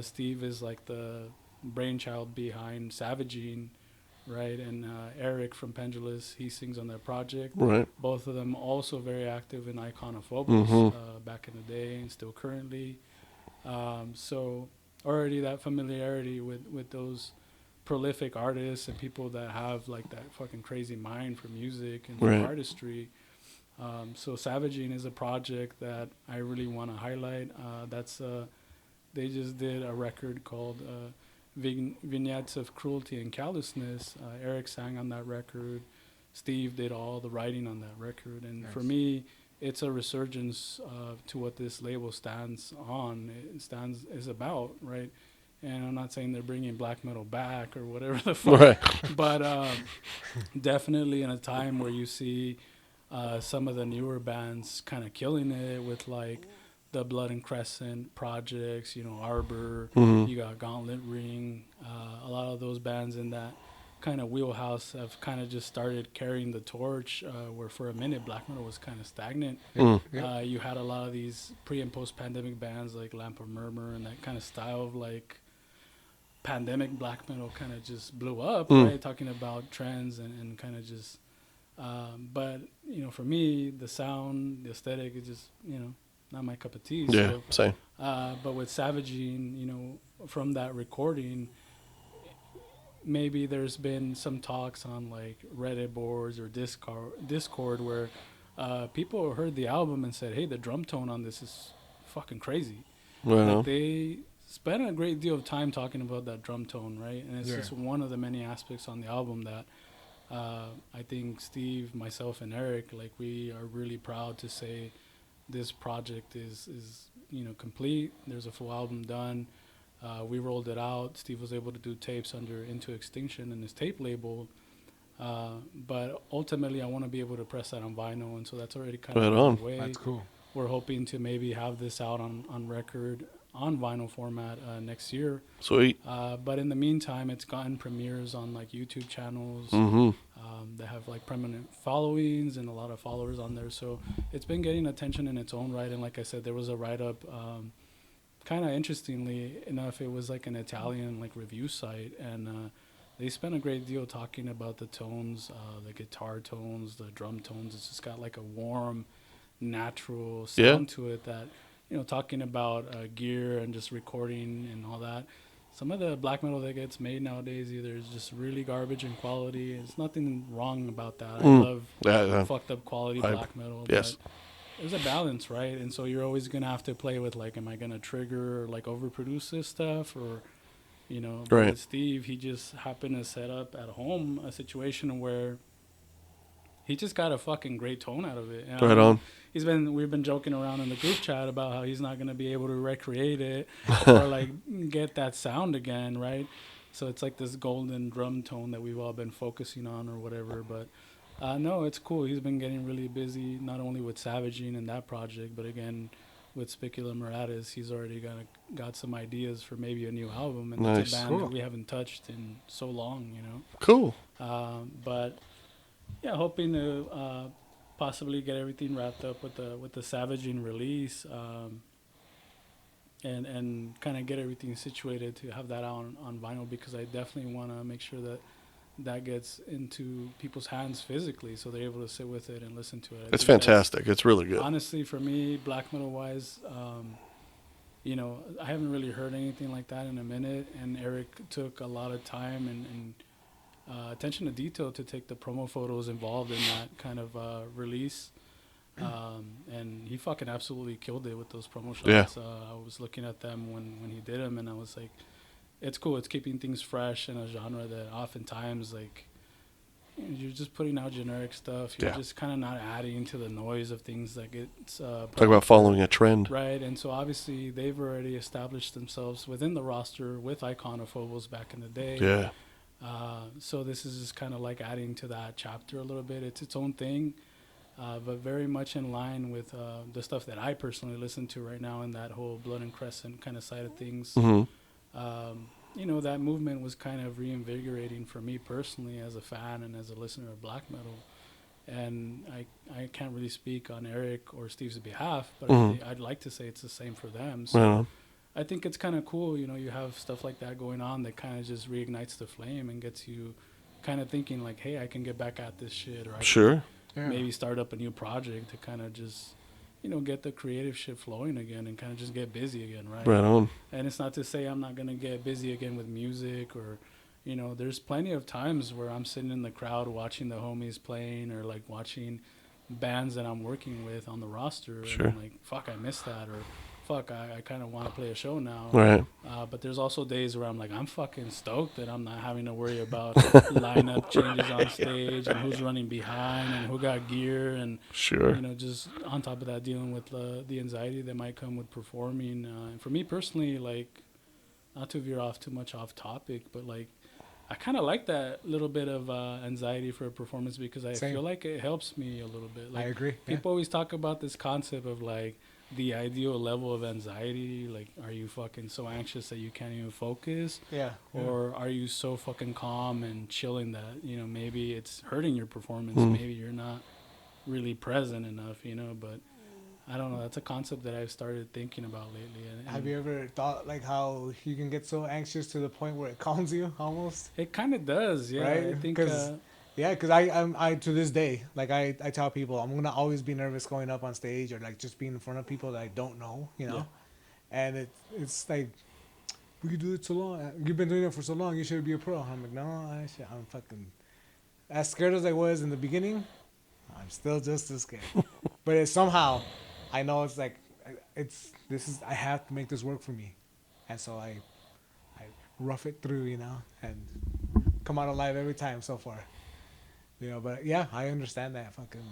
Steve is like the brainchild behind Savagine, right? And Eric from Pendulous, he sings on that project. Right. Both of them also very active in Iconophobos Mhm. back in the day and still currently. So already that familiarity with those prolific artists and people that have like that fucking crazy mind for music and for Right. artistry. So Savagine is a project that I really want to highlight. They just did a record called Vignettes of Cruelty and Callousness. Eric sang on that record. Steve did all the writing on that record. And for Nice. me, it's a resurgence to what this label stands on. Is about, right? And I'm not saying they're bringing black metal back or whatever the fuck, Right. but definitely in a time where you see some of the newer bands kind of killing it with like the Blood and Crescent projects, Arbor, you got Gauntlet Ring, a lot of those bands in that kind of wheelhouse have kind of just started carrying the torch, where for a minute black metal was kind of stagnant. Yep. You had a lot of these pre and post pandemic bands like Lamp of Murmur and that kind of style of like pandemic black metal kind of just blew up, right? Talking about trends and kind of just, but for me, the sound, the aesthetic is just, not my cup of tea. Yeah. So, Same. but with Savagine, from that recording, maybe there's been some talks on like Reddit boards or Discord where people heard the album and said, hey, the drum tone on this is fucking crazy. Right Like on. they spent a great deal of time talking about that drum tone, right? And it's Yeah. just one of the many aspects on the album that I think Steve, myself, and Eric, like we are really proud to say this project is complete. There's a full album done. We rolled it out. Steve was able to do tapes under Into Extinction and his tape label. But ultimately, I want to be able to press that on vinyl, and so that's already kind Right of on. the way. That's cool. We're hoping to maybe have this out on record on vinyl format next year. Sweet. But in the meantime, it's gotten premieres on like YouTube channels Mm-hmm. that have like prominent followings and a lot of followers on there. So it's been getting attention in its own right. And like I said, there was a write-up, kind of interestingly enough, it was like an Italian like review site, and they spent a great deal talking about the tones, the guitar tones, the drum tones. It's just got like a warm, natural sound to it that, talking about gear and just recording and all that. Some of the black metal that gets made nowadays either is just really garbage in quality. There's nothing wrong about that. I love Yeah. fucked up quality I- black metal. yes. But there's a balance, right? And so you're always going to have to play with, like, am I going to trigger or, like, overproduce this stuff? Or, but with Steve, he just happened to set up at home a situation where he just got a fucking great tone out of it. And, Right on. We've been joking around in the group chat about how he's not going to be able to recreate it or like get that sound again, right? So it's like this golden drum tone that we've all been focusing on or whatever. But no, it's cool. He's been getting really busy, not only with Savaging and that project, but again, with Spicula Muratis, he's already got some ideas for maybe a new album. And Nice. it's a band Cool. that we haven't touched in so long, you know. Cool. But yeah, hoping to possibly get everything wrapped up with the Savaging release, and kind of get everything situated to have that out on vinyl, because I definitely want to make sure that gets into people's hands physically, so they're able to sit with it and listen to it. It's fantastic. It's really good. Honestly, for me, black metal wise, you know, I haven't really heard anything like that in a minute, and Eric took a lot of time and attention to detail to take the promo photos involved in that kind of release. And he fucking absolutely killed it with those promo shots. Yeah. I was looking at them when he did them, and I was like, it's cool. It's keeping things fresh in a genre that oftentimes, like, you know, you're just putting out generic stuff. You're just kind of not adding to the noise of things that gets Talk about following a trend. right. And so obviously they've already established themselves within the roster with Iconophobos back in the day. Yeah. So this is just kind of like adding to that chapter a little bit. It's its own thing, but very much in line with the stuff that I personally listen to right now in that whole Blood and Crescent kind of side of things. Mm-hmm. You know, that movement was kind of reinvigorating for me personally as a fan and as a listener of black metal. And I can't really speak on Eric or Steve's behalf, but I'd like to say it's the same for them. So I think it's kind of cool, you know, you have stuff like that going on that kind of just reignites the flame and gets you kind of thinking like, hey, I can get back at this shit, or I can maybe start up a new project to kind of just, you know, get the creative shit flowing again and kind of just get busy again, right? Right on. And it's not to say I'm not going to get busy again with music, or, you know, there's plenty of times where I'm sitting in the crowd watching the homies playing, or like watching bands that I'm working with on the roster. Sure. And I'm like, fuck, I missed that, or fuck, I kind of want to play a show now. Right. But there's also days where I'm like, I'm fucking stoked that I'm not having to worry about lineup changes on stage and who's running behind and who got gear, and Sure. you know, just on top of that, dealing with the anxiety that might come with performing. And for me personally, like, not to veer off too much off topic, but like, I kind of like that little bit of anxiety for a performance, because I feel like it helps me a little bit. Like, I agree. People always talk about this concept of like the ideal level of anxiety. Like, are you fucking so anxious that you can't even focus? Yeah. Or are you so fucking calm and chilling that, you know, maybe it's hurting your performance. Maybe you're not really present enough, you know, but I don't know. That's a concept that I've started thinking about lately. And Have you ever thought like how you can get so anxious to the point where it calms you almost? It kind of does, yeah. Right? I think, Because I to this day, like I tell people, I'm gonna always be nervous going up on stage, or like just being in front of people that I don't know, you know. Yeah. And it's like, we could do it so long. You've been doing it for so long. You should be a pro. I'm like, no, I'm fucking as scared as I was in the beginning. I'm still just as scared. But it's somehow, I know it's like, I have to make this work for me, and so I rough it through, you know, and come out alive every time so far. You know, but yeah, I understand that fucking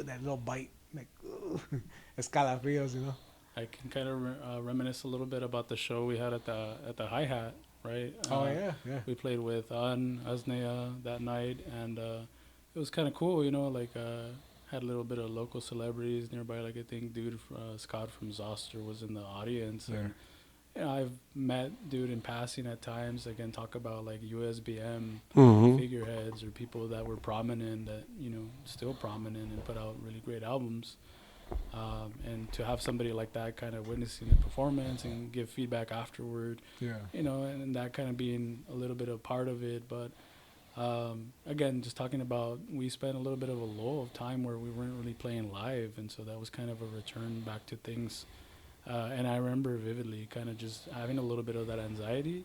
that little bite, like escalofríos, you know. I can kind of reminisce a little bit about the show we had at the Hi-Hat, right? Yeah. We played with Asnea that night, and it was kind of cool, you know, like had a little bit of local celebrities nearby. Like, I think Scott from Zoster was in the audience, and you know, I've met dude in passing at times. Again, talk about like USBM figureheads or people that were prominent, that, you know, still prominent and put out really great albums. And to have somebody like that kind of witnessing the performance and give feedback afterward, you know, and that kind of being a little bit of part of it. But again, just talking about, we spent a little bit of a lull of time where we weren't really playing live, and so that was kind of a return back to things. And I remember vividly kind of just having a little bit of that anxiety,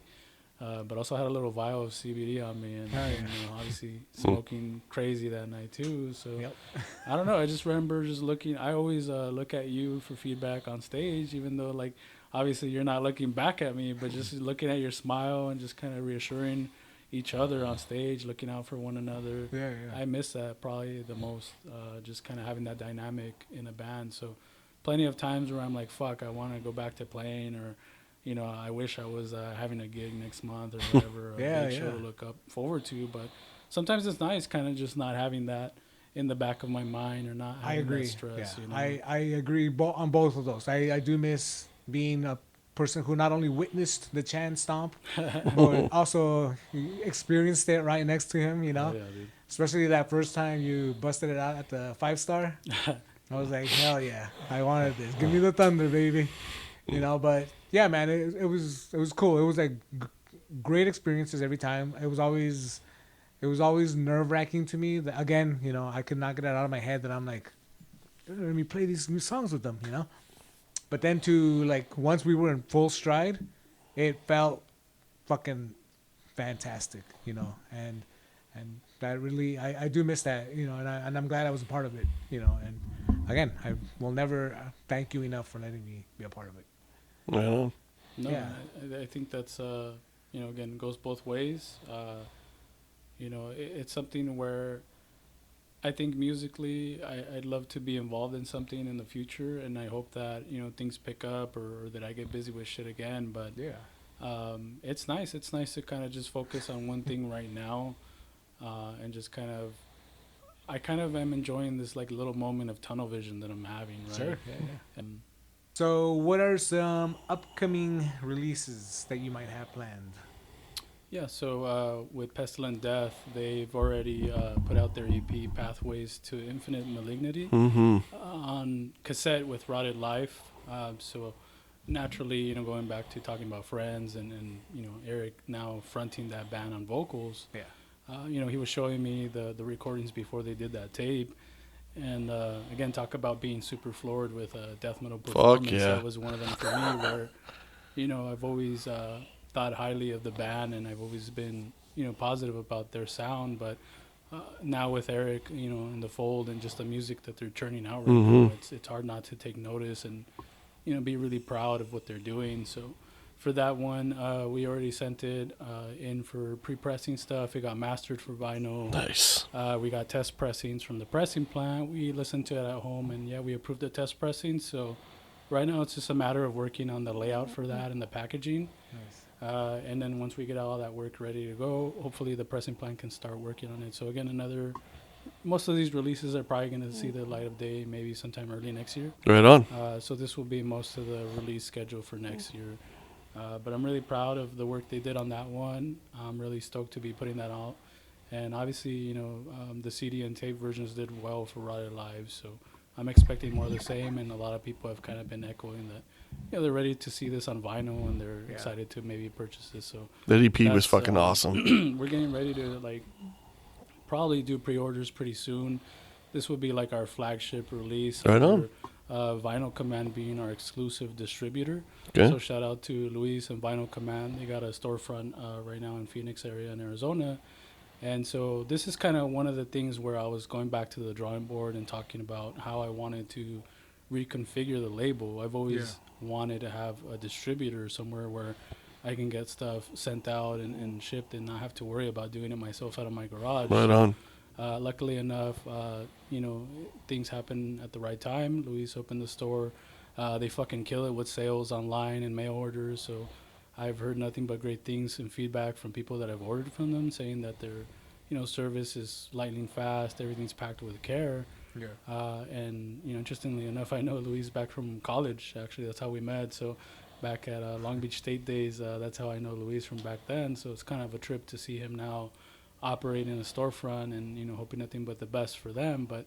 but also had a little vial of CBD on me, and you know, obviously smoking crazy that night too. So I don't know. I just remember just looking. I always look at you for feedback on stage, even though like obviously you're not looking back at me, but just looking at your smile and just kind of reassuring each other on stage, looking out for one another. Yeah, yeah. I miss that probably the most, just kind of having that dynamic in a band. So plenty of times where I'm like, fuck, I want to go back to playing, or, you know, I wish I was having a gig next month or whatever, Yeah, a big show yeah. to look up forward to. But sometimes it's nice kind of just not having that in the back of my mind, or not I having agree. that stress, Yeah. you know. I agree on both of those. I do miss being a person who not only witnessed the Chan stomp, but also experienced it right next to him, you know? Oh, yeah, dude. Especially that first time you busted it out at the 5-star. I was like, hell yeah, I wanted this. Give me the thunder, baby. You know, but yeah, man, it was cool. It was like great experiences every time. It was always nerve wracking to me. That, again, you know, I could not get it out of my head that I'm like, let me play these new songs with them, you know. But then to like once we were in full stride, it felt fucking fantastic, you know, and that really I do miss that, you know, and I'm glad I was a part of it, you know, and again I will never thank you enough for letting me be a part of it. Well, No, Yeah. I think that's, you know, again, goes both ways. You know, it's something where I think musically I'd love to be involved in something in the future, and I hope that, you know, things pick up, or that I get busy with shit again. But Yeah. it's nice. It's nice to kind of just focus on one thing right now, and just kind of, I kind of am enjoying this like little moment of tunnel vision that I'm having, right? Sure. Yeah, yeah. And So, what are some upcoming releases that you might have planned? yeah, so with Pestilent Death, they've already put out their EP Pathways to Infinite Malignity on cassette with Rotted Life. So naturally, you know, going back to talking about friends, and you know, Eric now fronting that band on vocals. Yeah. You know, he was showing me the recordings before they did that tape. And again, talk about being super floored with death metal performance. yeah. That was one of them for me, where, you know, I've always thought highly of the band, and I've always been, you know, positive about their sound. But now with Eric, you know, in the fold, and just the music that they're churning out right now, it's hard not to take notice and, you know, be really proud of what they're doing. So for that one, we already sent it in for pre-pressing stuff. It got mastered for vinyl. nice. We got test pressings from the pressing plant. We listened to it at home, and yeah, we approved the test pressing. So right now it's just a matter of working on the layout for that and the packaging. Nice. And then once we get all that work ready to go, hopefully the pressing plant can start working on it. So again, most of these releases are probably going to see the light of day maybe sometime early next year. Right on. So this will be most of the release schedule for next year. But I'm really proud of the work they did on that one. I'm really stoked to be putting that out. And obviously, you know, the CD and tape versions did well for Rotted Lives. So I'm expecting more of the same. And a lot of people have kind of been echoing that, you know, they're ready to see this on vinyl, and they're excited to maybe purchase this. So That EP was that's, fucking awesome. we're getting ready to like probably do pre-orders pretty soon. This will be like our flagship release. Right on. Vinyl Command being our exclusive distributor. Okay. So shout out to Luis and Vinyl Command. They got a storefront right now in Phoenix area in Arizona. And so this is kind of one of the things where I was going back to the drawing board and talking about how I wanted to reconfigure the label. I've always wanted to have a distributor somewhere where I can get stuff sent out and shipped and not have to worry about doing it myself out of my garage. Right on. Luckily enough, you know, things happen at the right time. Luis opened the store. They fucking kill it with sales online and mail orders. So I've heard nothing but great things and feedback from people that have ordered from them, saying that their, you know, service is lightning fast. Everything's packed with care. Yeah. And, you know, interestingly enough, I know Luis back from college. Actually, that's how we met. So back at Long Beach State days, that's how I know Luis from back then. So it's kind of a trip to see him now operate in a storefront, and, you know, hoping nothing but the best for them. But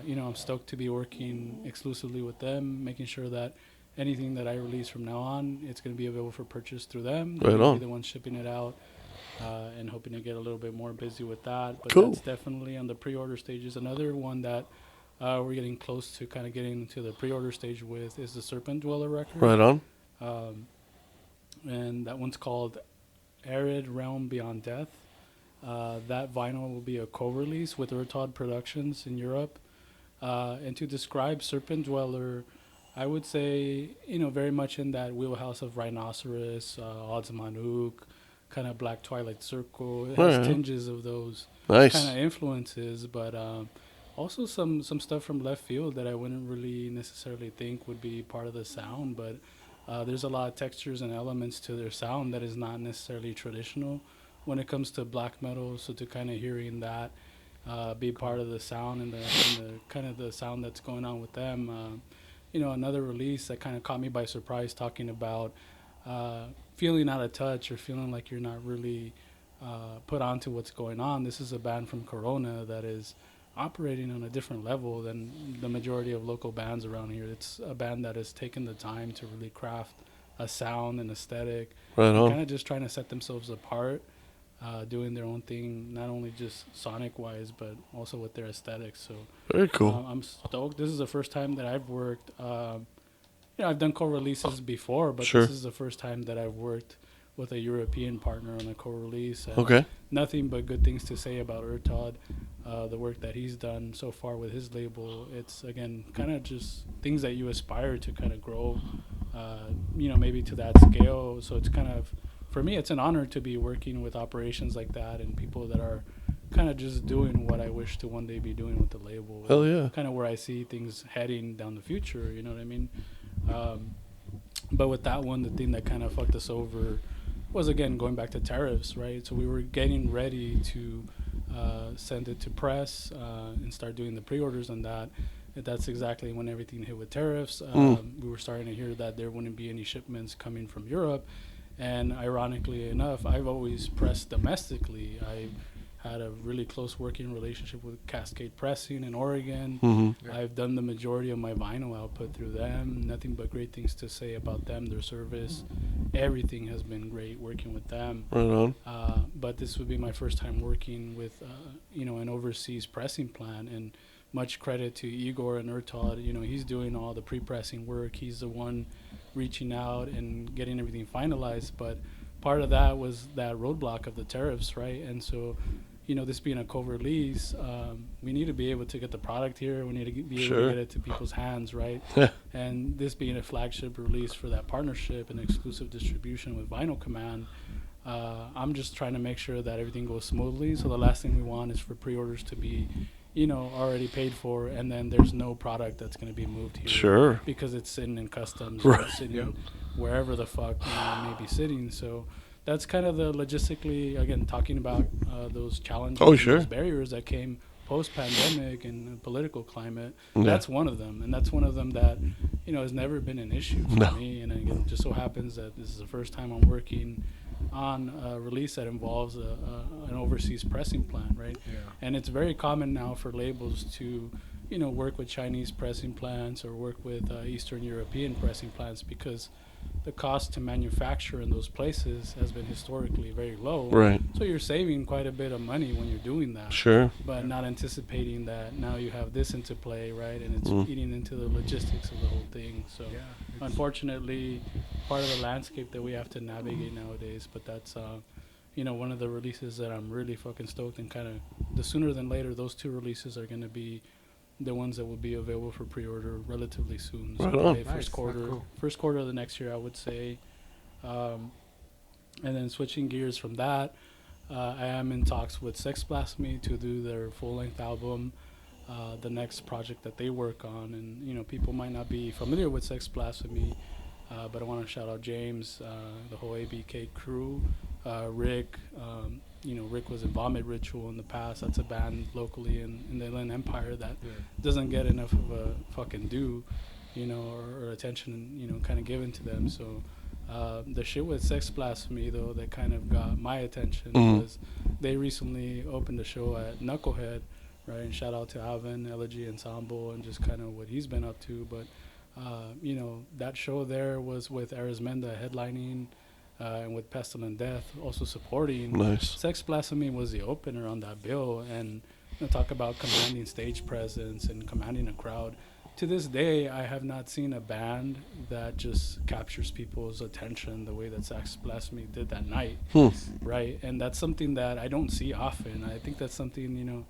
you know, I'm stoked to be working exclusively with them, making sure that anything that I release from now on, it's going to be available for purchase through them. They're Right gonna on. be the ones shipping it out, and hoping to get a little bit more busy with that. But Cool. that's definitely on the pre-order stages. Another one that we're getting close to kind of getting into the pre-order stage with is the Serpent Dweller record. Right on. And that one's called Arid Realm Beyond Death. That vinyl will be a co-release with Urtod Productions in Europe. And to describe Serpent Dweller, I would say, you know, very much in that wheelhouse of Rhinoceros, Odds Manuk, kind of Black Twilight Circle. It Oh, has yeah. tinges of those Nice. kind of influences, but also some stuff from left field that I wouldn't really necessarily think would be part of the sound. But there's a lot of textures and elements to their sound that is not necessarily traditional when it comes to black metal. So to kind of hearing that be part of the sound and the kind of the sound that's going on with them. Another release that kind of caught me by surprise, talking about feeling out of touch or feeling like you're not really put onto what's going on. This is a band from Corona that is operating on a different level than the majority of local bands around here. It's a band that has taken the time to really craft a sound and aesthetic, Right on. kind of just trying to set themselves apart, doing their own thing, not only just sonic wise, but also with their aesthetics. So Very cool. I'm stoked. This is the first time that I've worked. I've done co-releases before, but Sure. this is the first time that I've worked with a European partner on a co-release. And Okay. nothing but good things to say about Urtod, the work that he's done so far with his label. It's, again, kind of just things that you aspire to kind of grow, maybe to that scale. So it's kind of, for me, it's an honor to be working with operations like that and people that are kind of just doing what I wish to one day be doing with the label. Hell yeah. Kind of where I see things heading down the future, you know what I mean? But with that one, the thing that kind of fucked us over was, again, going back to tariffs, right? So we were getting ready to send it to press and start doing the pre-orders on that. And that's exactly when everything hit with tariffs. We were starting to hear that there wouldn't be any shipments coming from Europe. And ironically enough, I've always pressed domestically. I had a really close working relationship with Cascade Pressing in Oregon. Mm-hmm. I've done the majority of my vinyl output through them. Nothing but great things to say about them, their service. Everything has been great working with them. Right on. But this would be my first time working with, an overseas pressing plant. And much credit to Igor and Urtod. He's doing all the pre-pressing work. He's the one reaching out and getting everything finalized. But part of that was that roadblock of the tariffs, right? And so, this being a co-release, we need to be able to get the product here. We need to be able to get it to people's hands, right? And this being a flagship release for that partnership and exclusive distribution with Vinyl Command, I'm just trying to make sure that everything goes smoothly. So the last thing we want is for pre-orders to be, already paid for, and then there's no product that's going to be moved here. Sure. Because it's sitting in customs, Right. or sitting wherever the fuck it may be sitting. So that's kind of the logistically, again, talking about those challenges, Oh, and sure. those barriers that came post-pandemic and the political climate. Yeah. That's one of them, and that's one of them that has never been an issue for No. me. And again, just so happens that this is the first time I'm working on a release that involves an overseas pressing plant, right? Yeah. And it's very common now for labels to work with Chinese pressing plants or work with Eastern European pressing plants, because the cost to manufacture in those places has been historically very low. Right. So you're saving quite a bit of money when you're doing that. Sure. But not anticipating that now you have this into play, right? And it's Mm. eating into the logistics of the whole thing. So Yeah, unfortunately, part of the landscape that we have to navigate nowadays. But that's, one of the releases that I'm really fucking stoked, and kind of the sooner than later, those two releases are going to be the ones that will be available for pre-order relatively soon. So Right on. probably Nice. first quarter of the next year, I would say. And then switching gears from that, I am in talks with Sex Blasphemy to do their full-length album, the next project that they work on. And people might not be familiar with Sex Blasphemy, but I want to shout out James, the whole ABK crew, Rick. Rick was in Vomit Ritual in the past. That's a band locally in the Inland Empire that doesn't get enough of a fucking due, or attention, kind of given to them. So the shit with Sex Blasphemy, though, that kind of got my attention was they recently opened a show at Knucklehead, right? And shout out to Alvin, Elegy Ensemble, and just kind of what he's been up to. But, that show there was with Arizmenda headlining, and with Pestilent Death also supporting. Nice. Sex Blasphemy was the opener on that bill, and talk about commanding stage presence and commanding a crowd. To this day, I have not seen a band that just captures people's attention the way that Sex Blasphemy did that night, right? And that's something that I don't see often. I think that's something,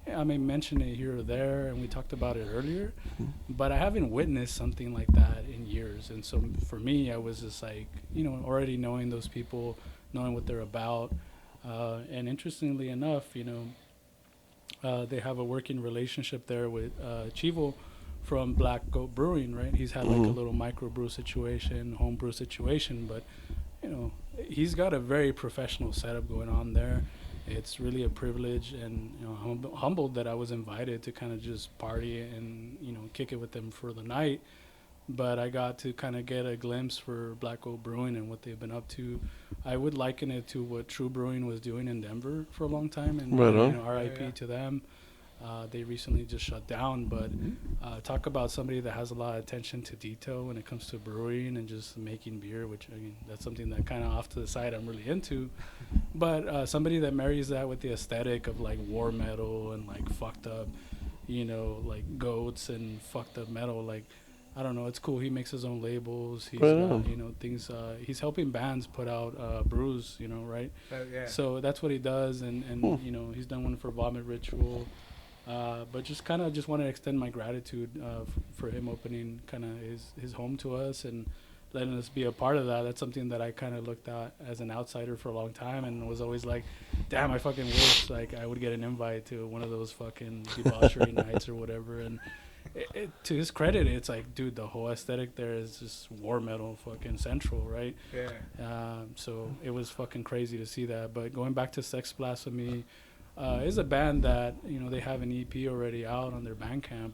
I may mention it here or there, and we talked about it earlier, but I haven't witnessed something like that in years. And so for me, I was just like, already knowing those people, knowing what they're about. And interestingly enough, they have a working relationship there with Chivo from Black Goat Brewing, right? He's had like a little microbrew situation, home brew situation, but he's got a very professional setup going on there. It's really a privilege, and I'm humbled that I was invited to kind of just party and kick it with them for the night. But I got to kind of get a glimpse for Black Goat Brewing and what they've been up to. I would liken it to what True Brewing was doing in Denver for a long time, and RIP to them. They recently just shut down, but talk about somebody that has a lot of attention to detail when it comes to brewing and just making beer, which that's something that kind of off to the side I'm really into. But somebody that marries that with the aesthetic of like war metal and like fucked up, like goats and fucked up metal, like I don't know, it's cool. He makes his own labels. He's got, things. He's helping bands put out brews, right? So that's what he does, and he's done one for Vomit Ritual. But just want to extend my gratitude for him opening kind of his home to us and letting us be a part of that. That's something that I kind of looked at as an outsider for a long time and was always like, damn, I fucking wish like I would get an invite to one of those fucking debauchery nights or whatever. And to his credit, it's like, dude, the whole aesthetic there is just war metal fucking central, right? So it was fucking crazy to see that. But going back to Sex Blasphemy, is a band that they have an EP already out on their Bandcamp.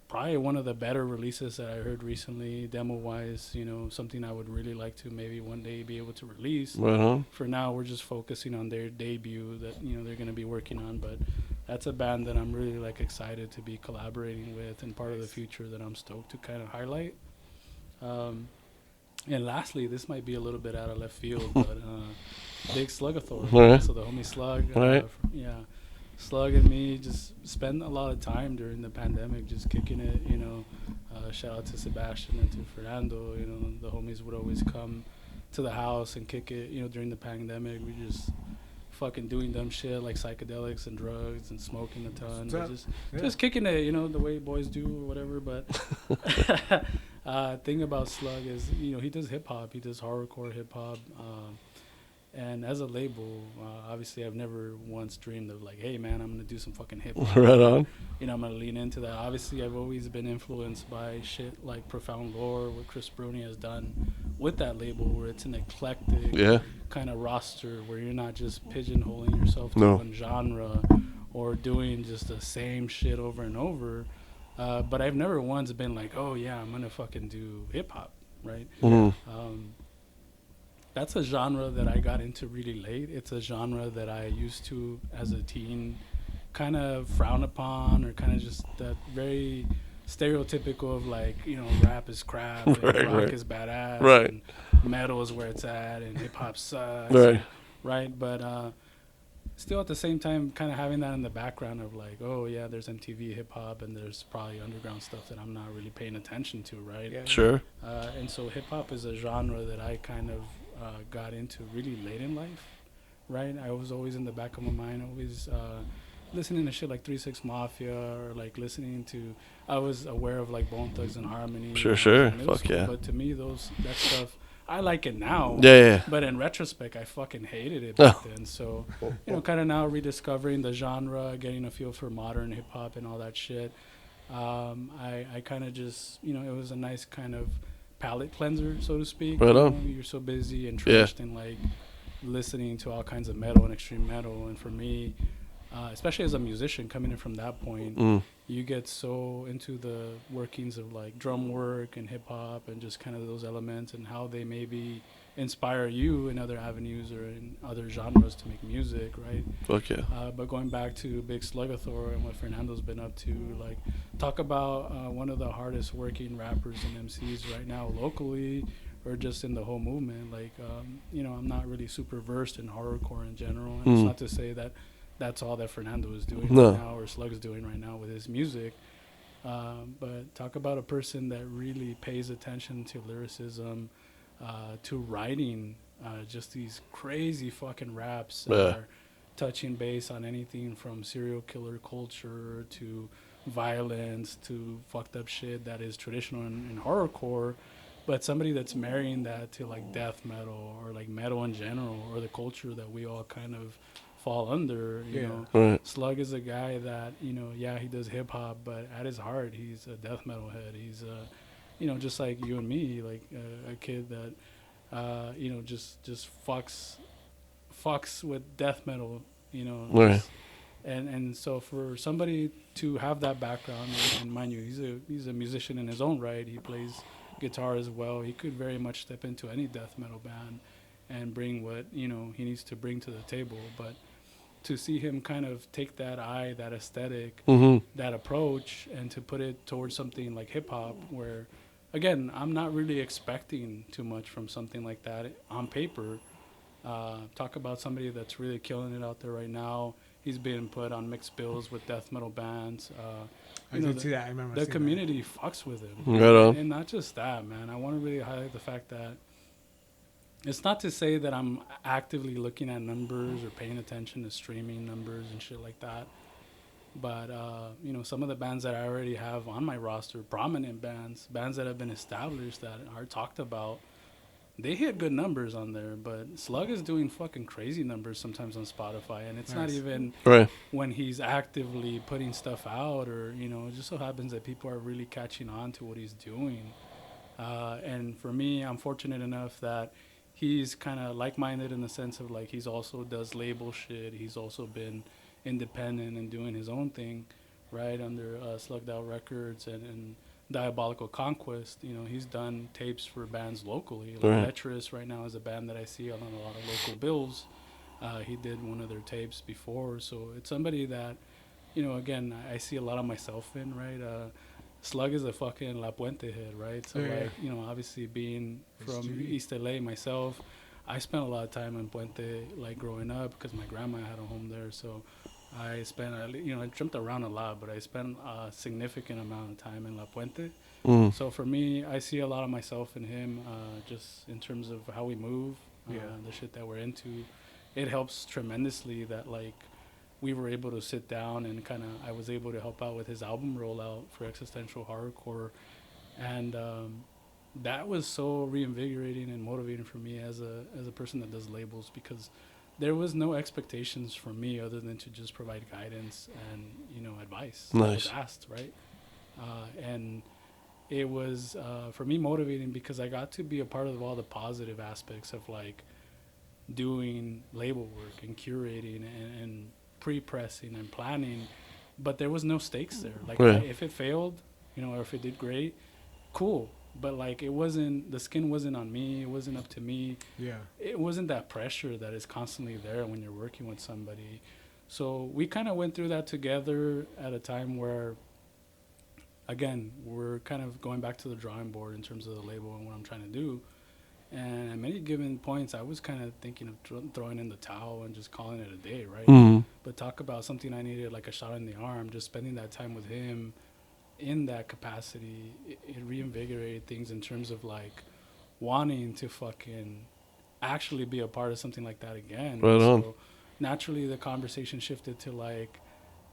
Probably one of the better releases that I heard recently, demo wise. Something I would really like to maybe one day be able to release. For now, we're just focusing on their debut that they're going to be working on. But that's a band that I'm really like excited to be collaborating with and part of the future that I'm stoked to kind of highlight. And lastly, this might be a little bit out of left field, but Big Slugathor. So the homie Slug, Slug and me just spent a lot of time during the pandemic just kicking it, shout out to Sebastian and to Fernando. The homies would always come to the house and kick it, during the pandemic. We just fucking doing dumb shit like psychedelics and drugs and smoking a ton. Just kicking it, the way boys do or whatever. But thing about Slug is, he does hip hop. He does horrorcore hip hop. And as a label, obviously I've never once dreamed of like, hey man, I'm going to do some fucking hip hop. Right on. I'm going to lean into that. Obviously I've always been influenced by shit like Profound Lore, what Chris Bruni has done with that label, where it's an eclectic kind of roster where you're not just pigeonholing yourself to one genre or doing just the same shit over and over. But I've never once been like, oh yeah, I'm going to fucking do hip hop, right? That's a genre that I got into really late. It's a genre that I used to, as a teen, kind of frown upon, or kind of just that very stereotypical of like, rap is crap, and rock is badass, and metal is where it's at, and hip hop sucks, right? But still at the same time, kind of having that in the background of like, oh yeah, there's MTV hip hop, and there's probably underground stuff that I'm not really paying attention to, right? Sure. And so hip hop is a genre that I kind of got into really late in life, right? I was always in the back of my mind, always listening to shit like 3 6 Mafia, or like listening to, I was aware of like Bone Thugs and Harmony. Sure. Fuck yeah. But to me, that stuff, I like it now. Yeah. But in retrospect, I fucking hated it back then. So, kind of now rediscovering the genre, getting a feel for modern hip hop and all that shit. I kind of just, it was a nice kind of palate cleanser, so to speak. You're so busy and entrenched in like listening to all kinds of metal and extreme metal, and for me, especially as a musician coming in from that point, you get so into the workings of like drum work and hip hop and just kind of those elements and how they maybe inspire you in other avenues or in other genres to make music, right? Fuck yeah. But going back to Big Slugathor and what Fernando's been up to, like, talk about one of the hardest working rappers and MCs right now locally, or just in the whole movement. Like, I'm not really super versed in horrorcore in general, and it's not to say that that's all that Fernando is doing right now, or Slug's doing right now with his music. But talk about a person that really pays attention to lyricism, to writing, just these crazy fucking raps that are touching base on anything from serial killer culture to violence to fucked up shit that is traditional in horrorcore, but somebody that's marrying that to like death metal or like metal in general or the culture that we all kind of fall under, you know. Right. Slug is a guy that, you know, yeah, he does hip hop, but at his heart, he's a death metal head. He's you know, just like you and me, like a kid that, you know, just fucks with death metal, you know. Right. And so for somebody to have that background, and mind you, he's a musician in his own right. He plays guitar as well. He could very much step into any death metal band and bring what, you know, he needs to bring to the table. But to see him kind of take that eye, that aesthetic, that approach, and to put it towards something like hip hop, where, again, I'm not really expecting too much from something like that on paper. Talk about somebody that's really killing it out there right now. He's being put on mixed bills with death metal bands. I did see that. I remember the seeing community fucks with him. Right on. And not just that, man. I want to really highlight the fact that it's not to say that I'm actively looking at numbers or paying attention to streaming numbers and shit like that. But, you know, some of the bands that I already have on my roster, prominent bands that have been established that are talked about, they hit good numbers on there. But Slug is doing fucking crazy numbers sometimes on Spotify. And it's not even Right. when he's actively putting stuff out, or, you know, it just so happens that people are really catching on to what he's doing. And for me, I'm fortunate enough that he's kind of like-minded in the sense of, like, he's also does label shit. He's also been independent and doing his own thing, right, under Slugged Out Records and Diabolical Conquest. You know, he's done tapes for bands locally. Like Right. Letrus right now is a band that I see on a lot of local bills. He did one of their tapes before. So it's somebody that, you know, again, I see a lot of myself in, right? Slug is a fucking La Puente head, right? So, Yeah. like, you know, obviously being from Street. East LA myself, I spent a lot of time in Puente, like, growing up because my grandma had a home there. So I spent, you know, I jumped around a lot, but I spent a significant amount of time in La Puente. So for me, I see a lot of myself in him, just in terms of how we move, the shit that we're into. It helps tremendously that, like, we were able to sit down and kind of, I was able to help out with his album rollout for Existential Horrorcore. And that was so reinvigorating and motivating for me as a person that does labels, because there was no expectations from me other than to just provide guidance and, you know, advice. Nice. I was asked, right? And it was, for me, motivating because I got to be a part of all the positive aspects of, like, doing label work and curating and pre-pressing and planning, but there was no stakes there. Like, Right. if it failed, you know, or if it did great, cool. But, like, it wasn't, the skin wasn't on me. It wasn't up to me. Yeah. It wasn't that pressure that is constantly there when you're working with somebody. So we kind of went through that together at a time where, again, we're kind of going back to the drawing board in terms of the label and what I'm trying to do. And at many given points, I was kind of thinking of throwing in the towel and just calling it a day, right? But talk about something I needed, like a shot in the arm, just spending that time with him in that capacity, it reinvigorated things in terms of, like, wanting to fucking actually be a part of something like that again. Right on. So naturally, the conversation shifted to, like,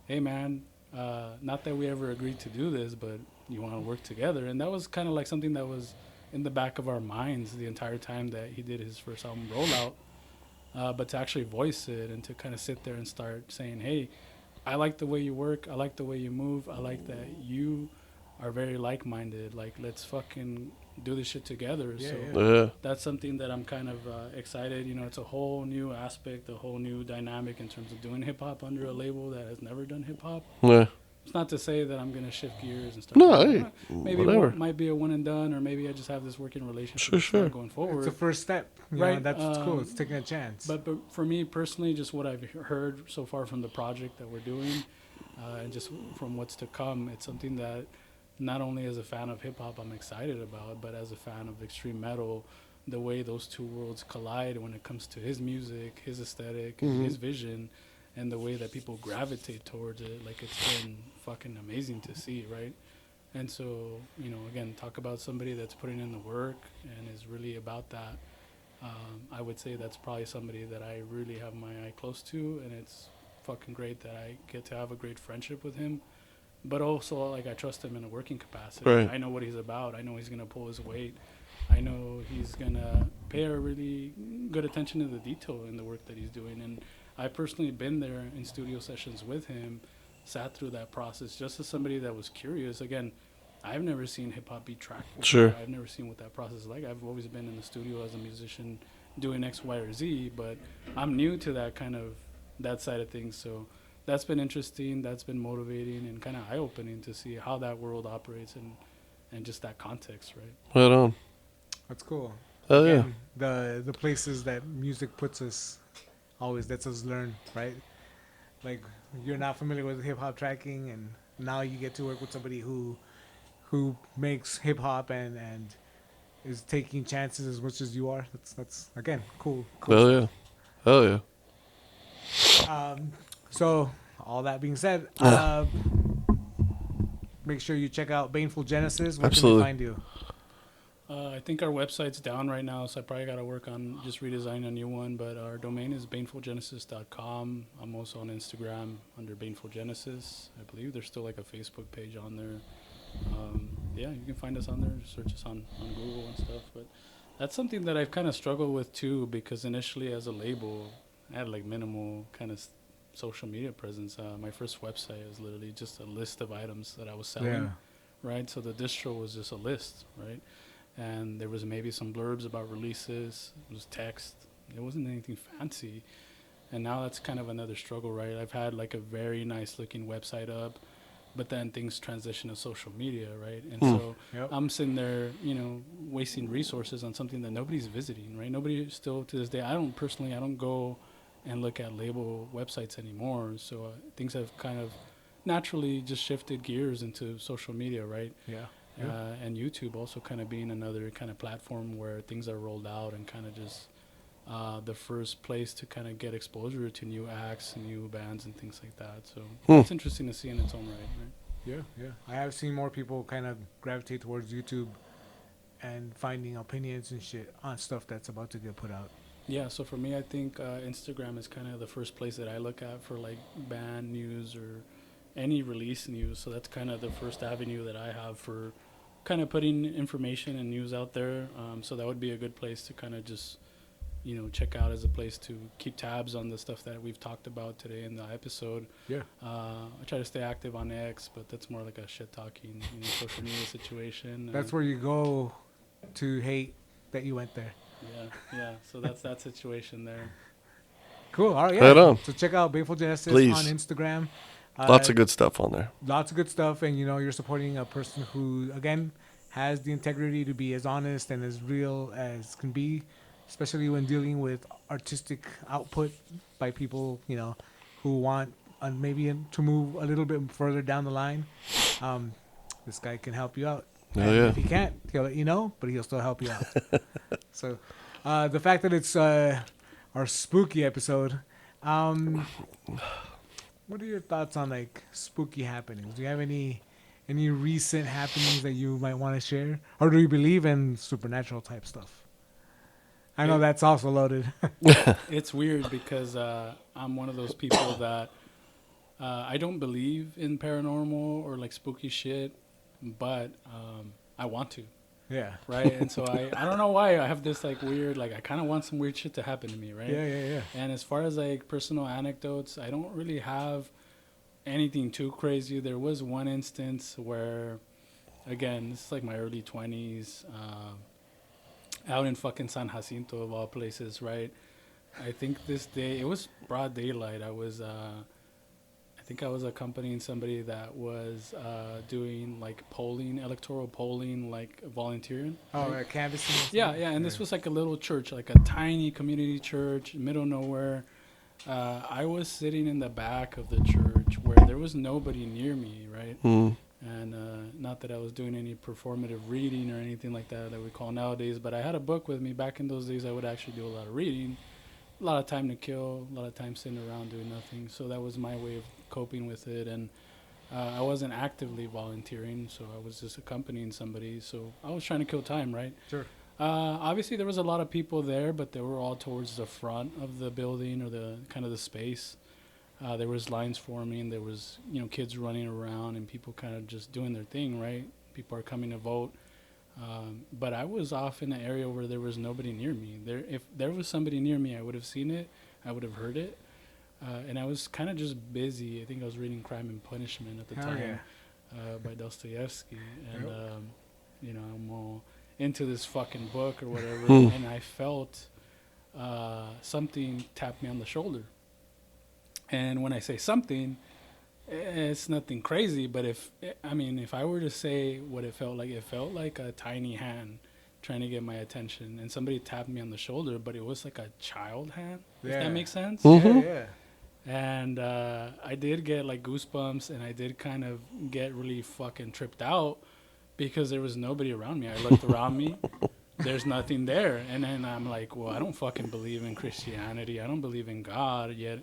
hey, man, not that we ever agreed to do this, but you want to work together. And that was kind of like something that was in the back of our minds the entire time that he did his first album rollout. But to actually voice it and to kind of sit there and start saying, hey, I like the way you work. I like the way you move. I like that you are very like-minded. Like, let's fucking do this shit together. Yeah, so Yeah. that's something that I'm kind of excited. You know, it's a whole new aspect, a whole new dynamic in terms of doing hip-hop under a label that has never done hip-hop. Yeah. It's not to say that I'm going to shift gears and start. No, doing, hey, maybe whatever. might be a one and done, or maybe I just have this working relationship Sure, and start sure. going forward. It's a first step. You Right, know, that's what's cool. It's taking a chance. But for me personally, just what I've heard so far from the project that we're doing, and just from what's to come, it's something that not only as a fan of hip hop I'm excited about, but as a fan of extreme metal, the way those two worlds collide when it comes to his music, his aesthetic, and his vision, and the way that people gravitate towards it. Like, it's been fucking amazing to see, right? And so, you know, again, talk about somebody that's putting in the work and is really about that. I would say that's probably somebody that I really have my eye close to, and it's fucking great that I get to have a great friendship with him. But also, like, I trust him in a working capacity. Right. I know what he's about. I know he's going to pull his weight. I know he's gonna pay a really good attention to the detail in the work that he's doing. And I personally been there in studio sessions with him, sat through that process just as somebody that was curious. Again, I've never seen hip hop be tracked before. Sure. I've never seen what that process is like. I've always been in the studio as a musician doing X, Y, or Z, but I'm new to that side of things. So that's been interesting. That's been motivating and kind of eye-opening to see how that world operates and just that context, right? Right on. That's cool. Oh yeah. Again, the places that music puts us always lets us learn, right? Like you're not familiar with hip hop tracking, and now you get to work with somebody who makes hip hop and is taking chances as much as you are. That's again cool. Oh yeah. Oh yeah. So all that being said, make sure you check out Baneful Genesis. Where Absolutely. can we find you? I think our website's down right now, so I probably got to work on just redesigning a new one. But our domain is banefulgenesis.com. I'm also on Instagram under Baneful Genesis. I believe there's still like a Facebook page on there. Yeah, you can find us on there. Search us on Google and stuff. But that's something that I've kind of struggled with too, because initially as a label, I had like minimal kind of social media presence. My first website was literally just a list of items that I was selling. Yeah. Right? So the distro was just a list, right? And there was maybe some blurbs about releases. It was text. It wasn't anything fancy. And now that's kind of another struggle, right? I've had like a very nice looking website up, but then things transition to social media, right? And so Yep. I'm sitting there, wasting resources on something that nobody's visiting, right? Nobody still to this day. I don't go and look at label websites anymore. So things have kind of naturally just shifted gears into social media, right? Yeah. And YouTube also kind of being another kind of platform where things are rolled out and kind of just the first place to kind of get exposure to new acts and new bands and things like that. So it's interesting to see in its own right? Yeah. I have seen more people kind of gravitate towards YouTube and finding opinions and shit on stuff that's about to get put out. Yeah, so for me, I think Instagram is kind of the first place that I look at for like band news or any release news. So that's kind of the first avenue that I have for kind of putting information and news out there. So that would be a good place to kind of just, check out as a place to keep tabs on the stuff that we've talked about today in the episode. Yeah. I try to stay active on X, but that's more like a shit talking, social media situation. That's where you go to hate that you went there. Yeah. So that's that situation there. Cool. All right. Yeah. Right on. So check out Baneful Genesis Please. on Instagram. Lots of good stuff on there. Lots of good stuff, and you're supporting a person who, again, has the integrity to be as honest and as real as can be, especially when dealing with artistic output by people, who want maybe to move a little bit further down the line. This guy can help you out. Oh, And yeah. if he can't, he'll let you know, but he'll still help you out. So, the fact that it's our spooky episode. What are your thoughts on like spooky happenings? Do you have any recent happenings that you might want to share, or do you believe in supernatural type stuff? I know that's also loaded. It's weird because I'm one of those people that I don't believe in paranormal or like spooky shit, but I want to. Yeah. Right. And so I don't know why I have this like weird, like I kind of want some weird shit to happen to me. Right. Yeah. And as far as like personal anecdotes, I don't really have anything too crazy. There was one instance where, again, this is like my early 20s, out in fucking San Jacinto of all places. Right. I think this day, it was broad daylight. I think I was accompanying somebody that was doing like electoral polling, like volunteering. Oh, right, canvassing. Yeah, and this was like a little church, like a tiny community church, middle of nowhere. I was sitting in the back of the church where there was nobody near me, right? And not that I was doing any performative reading or anything like that we call nowadays, but I had a book with me. Back in those days, I would actually do a lot of reading, a lot of time to kill, a lot of time sitting around doing nothing. So that was my way of coping with it. And I wasn't actively volunteering, so I was just accompanying somebody. So I was trying to kill time, right? Sure. Obviously, there was a lot of people there, but they were all towards the front of the building or the kind of the space. There was lines forming. There was, kids running around and people kind of just doing their thing, right? People are coming to vote. But I was off in an area where there was nobody near me. If there was somebody near me, I would have seen it. I would have heard it. And I was kind of just busy. I think I was reading Crime and Punishment at the Hell time by Dostoevsky. And, you know, I'm all into this fucking book or whatever. And I felt something tap me on the shoulder. And when I say something, it's nothing crazy. But if I were to say what it felt like a tiny hand trying to get my attention. And somebody tapped me on the shoulder, but it was like a child hand. Does that make sense? Yeah. And I did get like goosebumps, and I did kind of get really fucking tripped out because there was nobody around me. I looked around me, there's nothing there. And then I'm like, well, I don't fucking believe in Christianity. I don't believe in God, yet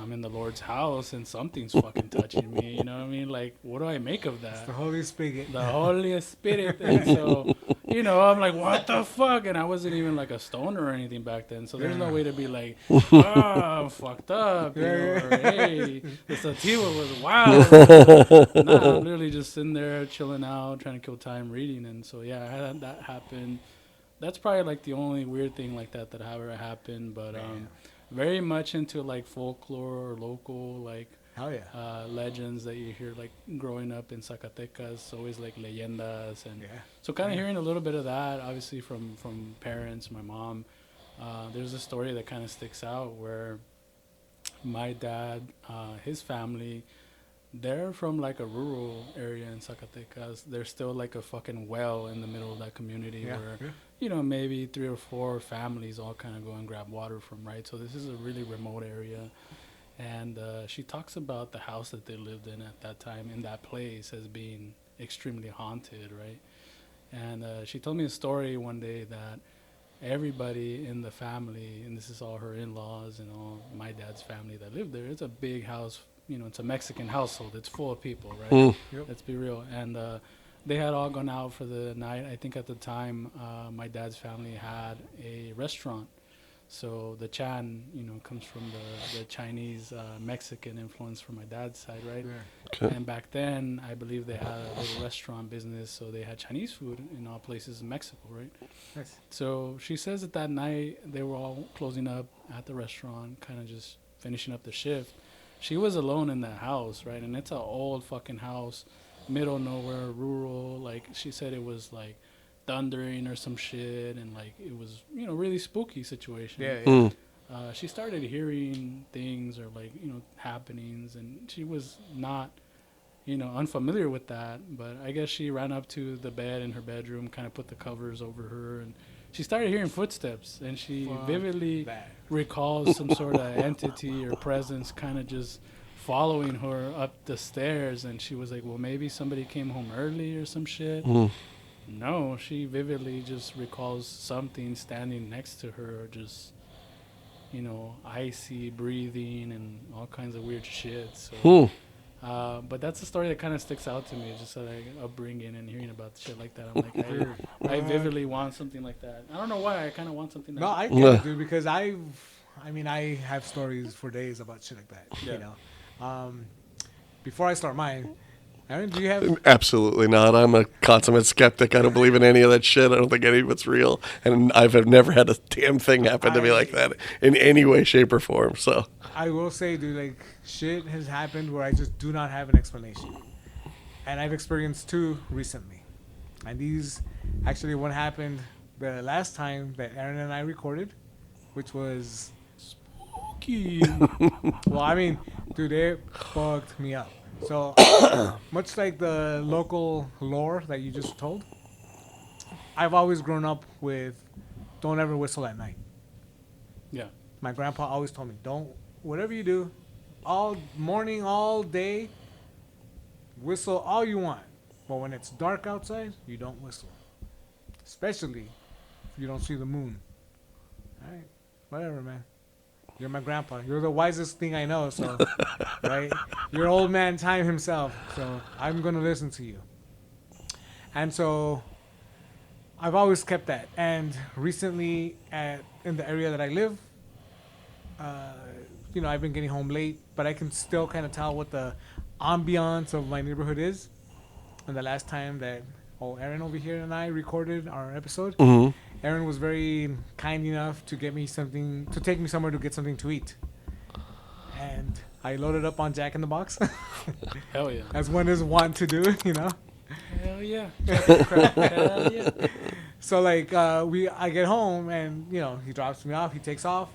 I'm in the Lord's house and something's fucking touching me. You know what I mean? Like, what do I make of that? It's the Holy Spirit. The Holy Spirit. And so, you know, I'm like, what the fuck? And I wasn't even like a stoner or anything back then. So there's no way to be like, I'm fucked up. You know, or, hey, the sativa was wild. Nah, I'm literally just sitting there chilling out, trying to kill time reading. And so, yeah, I had that happen. That's probably like the only weird thing like that ever happened. But very much into like folklore or local, like, Hell yeah. legends that you hear like growing up in Zacatecas, always like leyendas, and so kind of hearing a little bit of that, obviously from parents, my mom. There's a story that kind of sticks out where my dad, his family, they're from like a rural area in Zacatecas. There's still like a fucking well in the middle of that community where you know, maybe 3 or 4 families all kind of go and grab water from, right? So this is a really remote area. And she talks about the house that they lived in at that time in that place as being extremely haunted, right? And she told me a story one day that everybody in the family, and this is all her in-laws and all my dad's family that lived there, it's a big house, you know, it's a Mexican household. It's full of people, right? Let's be real. And they had all gone out for the night. I think at the time my dad's family had a restaurant. So the Chan, you know, comes from the Chinese Mexican influence from my dad's side, right? Okay. And back then, I believe they had a little restaurant business, so they had Chinese food in all places in Mexico, right? Nice. So she says that night they were all closing up at the restaurant, kind of just finishing up the shift. She was alone in that house, right? And it's an old fucking house, middle of nowhere, rural. Like, she said it was like thundering or some shit, and like it was, you know, really spooky situation. She started hearing things or like, you know, happenings, and she was not, you know, unfamiliar with that, but I guess she ran up to the bed in her bedroom, kind of put the covers over her, and she started hearing footsteps, and she vividly recalls some sort of entity or presence kind of just following her up the stairs. And she was like, well, maybe somebody came home early or some shit. No, she vividly just recalls something standing next to her, just, you know, icy breathing and all kinds of weird shit. So, but that's a story that kind of sticks out to me, just like upbringing and hearing about shit like that. I'm like, I vividly want something like that. I don't know why. I kind of want something like that. I get it, dude, because I have stories for days about shit like that. You know, before I start mine, Aaron, do you have? Absolutely not. I'm a consummate skeptic. I don't believe in any of that shit. I don't think any of it's real. And I've never had a damn thing happen to me like that in any way, shape, or form. So I will say, dude, like, shit has happened where I just do not have an explanation. And I've experienced 2 recently. And these, actually, one happened the last time that Aaron and I recorded, which was spooky. Well, I mean, dude, it fucked me up. So, much like the local lore that you just told, I've always grown up with don't ever whistle at night. Yeah. My grandpa always told me, whatever you do, all morning, all day, whistle all you want. But when it's dark outside, you don't whistle. Especially if you don't see the moon. All right, whatever, man. You're my grandpa. You're the wisest thing I know, so, right? You're old man time himself, so I'm going to listen to you. And so I've always kept that. And recently, in the area that I live, you know, I've been getting home late, but I can still kind of tell what the ambiance of my neighborhood is. And the last time that Aaron over here and I recorded our episode. Mm-hmm. Aaron was very kind enough to get me something, to take me somewhere to get something to eat. And I loaded up on Jack in the Box, Hell yeah. as one is wont to do, you know. Hell yeah. Hell yeah. So like I get home and you know he drops me off, he takes off,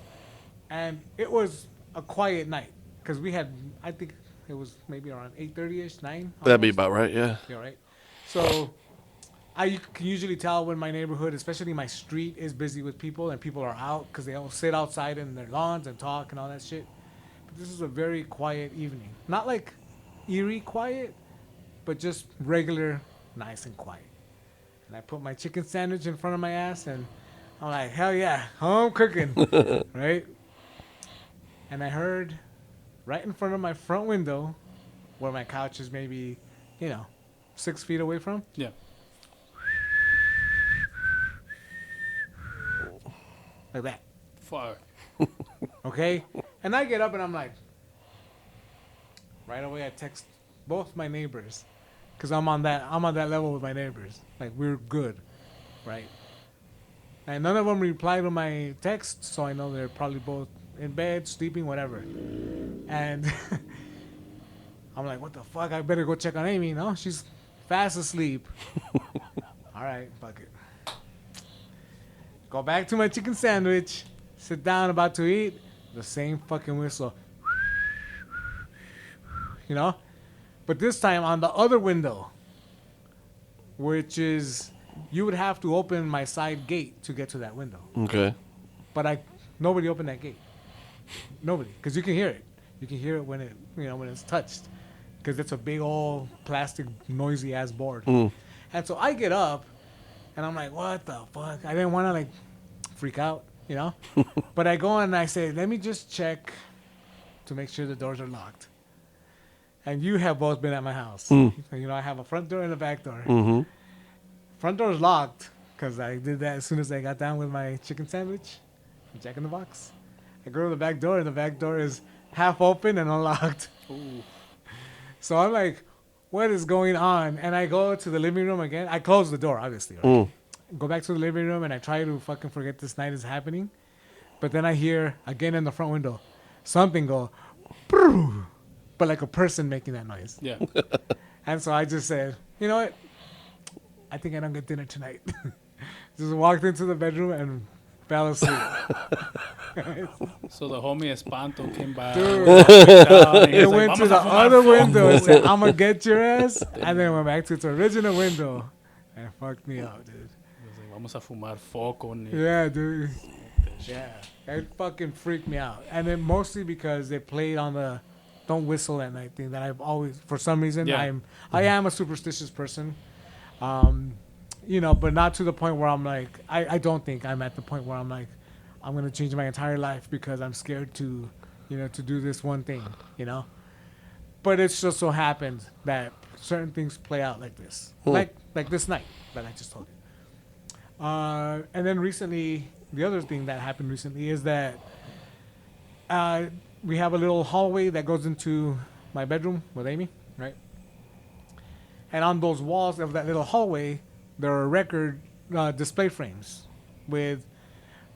and it was a quiet night because we had, I think it was maybe around 8:30ish, 9. That'd be almost. about right, yeah. Yeah, right. So I can usually tell when my neighborhood, especially my street, is busy with people and people are out because they all sit outside in their lawns and talk and all that shit. But this is a very quiet evening, not like eerie quiet, but just regular, nice and quiet. And I put my chicken sandwich in front of my ass, and I'm like, hell yeah, home cooking, right? And I heard right in front of my front window, where my couch is maybe, 6 feet away from, Yeah. like that, Fuck. okay? And I get up and I'm like, right away I text both my neighbors, because I'm on that level with my neighbors. Like, we're good, right? And none of them replied to my text, so I know they're probably both in bed, sleeping, whatever. And I'm like, what the fuck? I better go check on Amy. No, she's fast asleep. All right, fuck it. Go back to my chicken sandwich, sit down, about to eat, the same fucking whistle. You know? But this time on the other window, which is, you would have to open my side gate to get to that window. Okay. But nobody opened that gate. Nobody, because you can hear it. You can hear it when when it's touched, because it's a big old plastic noisy ass board. Mm. And so I get up, and I'm like, what the fuck? I didn't want to like freak out, But I go and I say, let me just check to make sure the doors are locked. And you have both been at my house. Mm. I have a front door and a back door. Mm-hmm. Front door is locked because I did that as soon as I got down with my chicken sandwich, Jack in the Box. I go to the back door, and the back door is half open and unlocked. Ooh. So I'm like, what is going on? And I go to the living room again. I close the door, obviously. Right? Mm. Go back to the living room, and I try to fucking forget this night is happening. But then I hear, again in the front window, something go, "Brrr," but like a person making that noise. Yeah. And so I just said, you know what? I think I don't get dinner tonight. Just walked into the bedroom and fell asleep. So the homie Espanto came by. Dude. Down, It went to the other window and said, I'm going to get your ass. And then went back to its original window and fucked me up, dude. Vamos a fumar foco. Yeah, dude. Yeah. It fucking freaked me out. And then mostly because they played on the don't whistle at night thing that I've always, for some reason, Yeah. I am a superstitious person. But not to the point where I'm like, I don't think I'm at the point where I'm like, I'm going to change my entire life because I'm scared to do this one thing, But it's just so happened that certain things play out like this. Like this night that I just told you. And then recently, the other thing that happened recently is that we have a little hallway that goes into my bedroom with Amy, right? And on those walls of that little hallway, there are record display frames with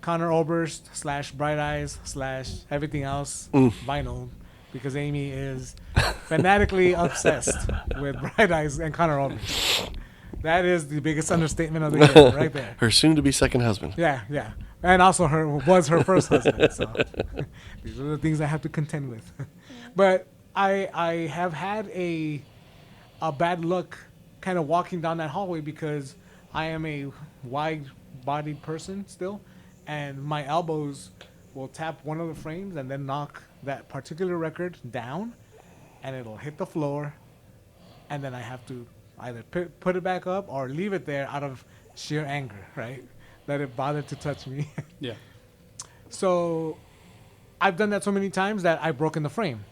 Conor Oberst / Bright Eyes / everything else vinyl, because Amy is fanatically obsessed with Bright Eyes and Conor Oberst. That is the biggest understatement of the year, right there. Her soon-to-be second husband. Yeah, yeah. And also was her first husband. So these are the things I have to contend with. But I have had a bad luck kind of walking down that hallway because I am a wide-bodied person still, and my elbows will tap one of the frames and then knock that particular record down, and it'll hit the floor, and then I have to either put it back up or leave it there out of sheer anger, right? That it bothered to touch me. Yeah. So I've done that so many times that I've broken the frame,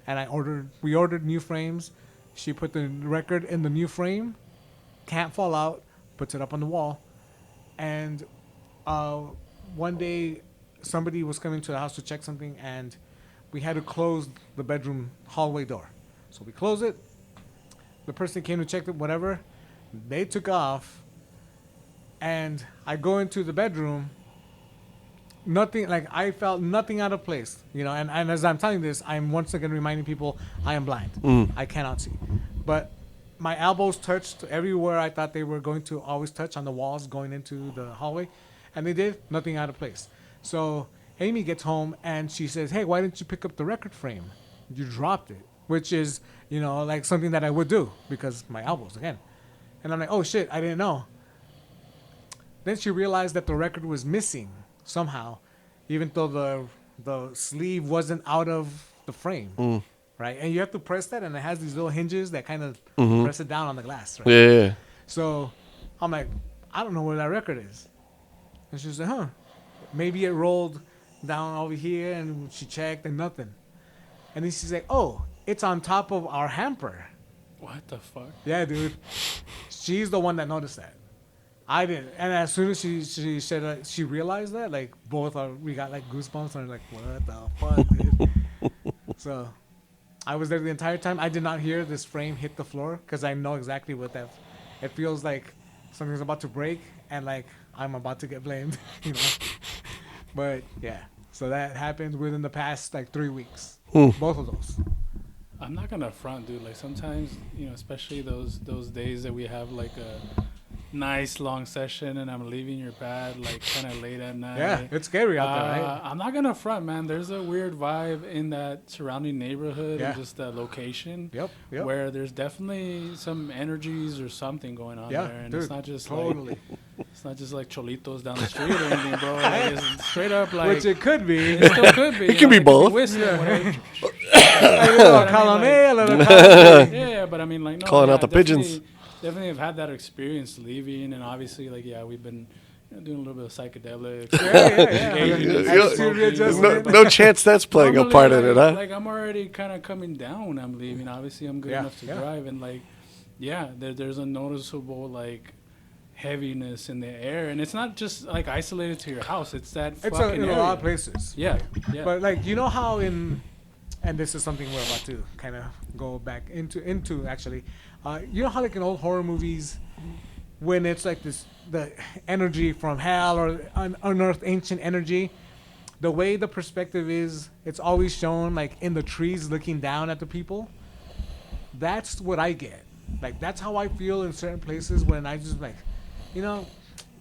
and we ordered new frames. She put the record in the new frame, can't fall out, puts it up on the wall. And one day, somebody was coming to the house to check something, and we had to close the bedroom hallway door. So we close it. The person came to check it, whatever. They took off, and I go into the bedroom. Nothing, like, I felt nothing out of place, and as I'm telling this, I'm once again reminding people I am blind. I cannot see. But my elbows touched everywhere I thought they were going to always touch on the walls going into the hallway. And they did, nothing out of place. So Amy gets home and she says, hey, why didn't you pick up the record frame? You dropped it, which is, like something that I would do because my elbows again. And I'm like, oh shit, I didn't know. Then she realized that the record was missing somehow, even though the sleeve wasn't out of the frame. Right? And you have to press that, and it has these little hinges that kind of press it down on the glass. Right? Yeah. So I'm like, I don't know where that record is. And she's like, huh, maybe it rolled down over here, and she checked, and nothing. And then she's like, oh, it's on top of our hamper. What the fuck? Yeah, dude. She's the one that noticed that. I didn't. And as soon as she said she realized that, like, we got like goosebumps, and we're like, what the fuck, dude? So I was there the entire time. I did not hear this frame hit the floor because I know exactly what that. It feels like something's about to break, and like I'm about to get blamed, But yeah, so that happened within the past like 3 weeks. Both of those. I'm not gonna front, dude. Like sometimes, especially those days that we have like a nice long session and I'm leaving your pad like kind of late at night. Yeah, it's scary out there, right? I'm not gonna front, man. There's a weird vibe in that surrounding neighborhood Yeah. and just that location. Yep. Where there's definitely some energies or something going on there, and dude, it's not just totally. it's not just like cholitos down the street or anything, bro. Like, it's straight up like Which it could be. it still could be. It can be both. Whistling, Yeah. whatever. A little column A, a little column B. Yeah, but I mean, like, no, Calling out the definitely- pigeons. Definitely have had that experience leaving, and obviously, like, yeah, we've been doing a little bit of psychedelics. Yeah. No chance that's playing a Normally, part in it, huh? Like, I'm already kind of coming down when I'm leaving. Obviously, I'm good enough to drive, and like, yeah, there's a noticeable like heaviness in the air, and it's not just like isolated to your house. It's that It's fucking in a area. lot of places. Yeah. But like, how and this is something we're about to kind of go back into actually. How like in old horror movies, when it's like the energy from hell or unearthed ancient energy, the way the perspective is, it's always shown like in the trees looking down at the people. That's what I get. Like, that's how I feel in certain places when I just like,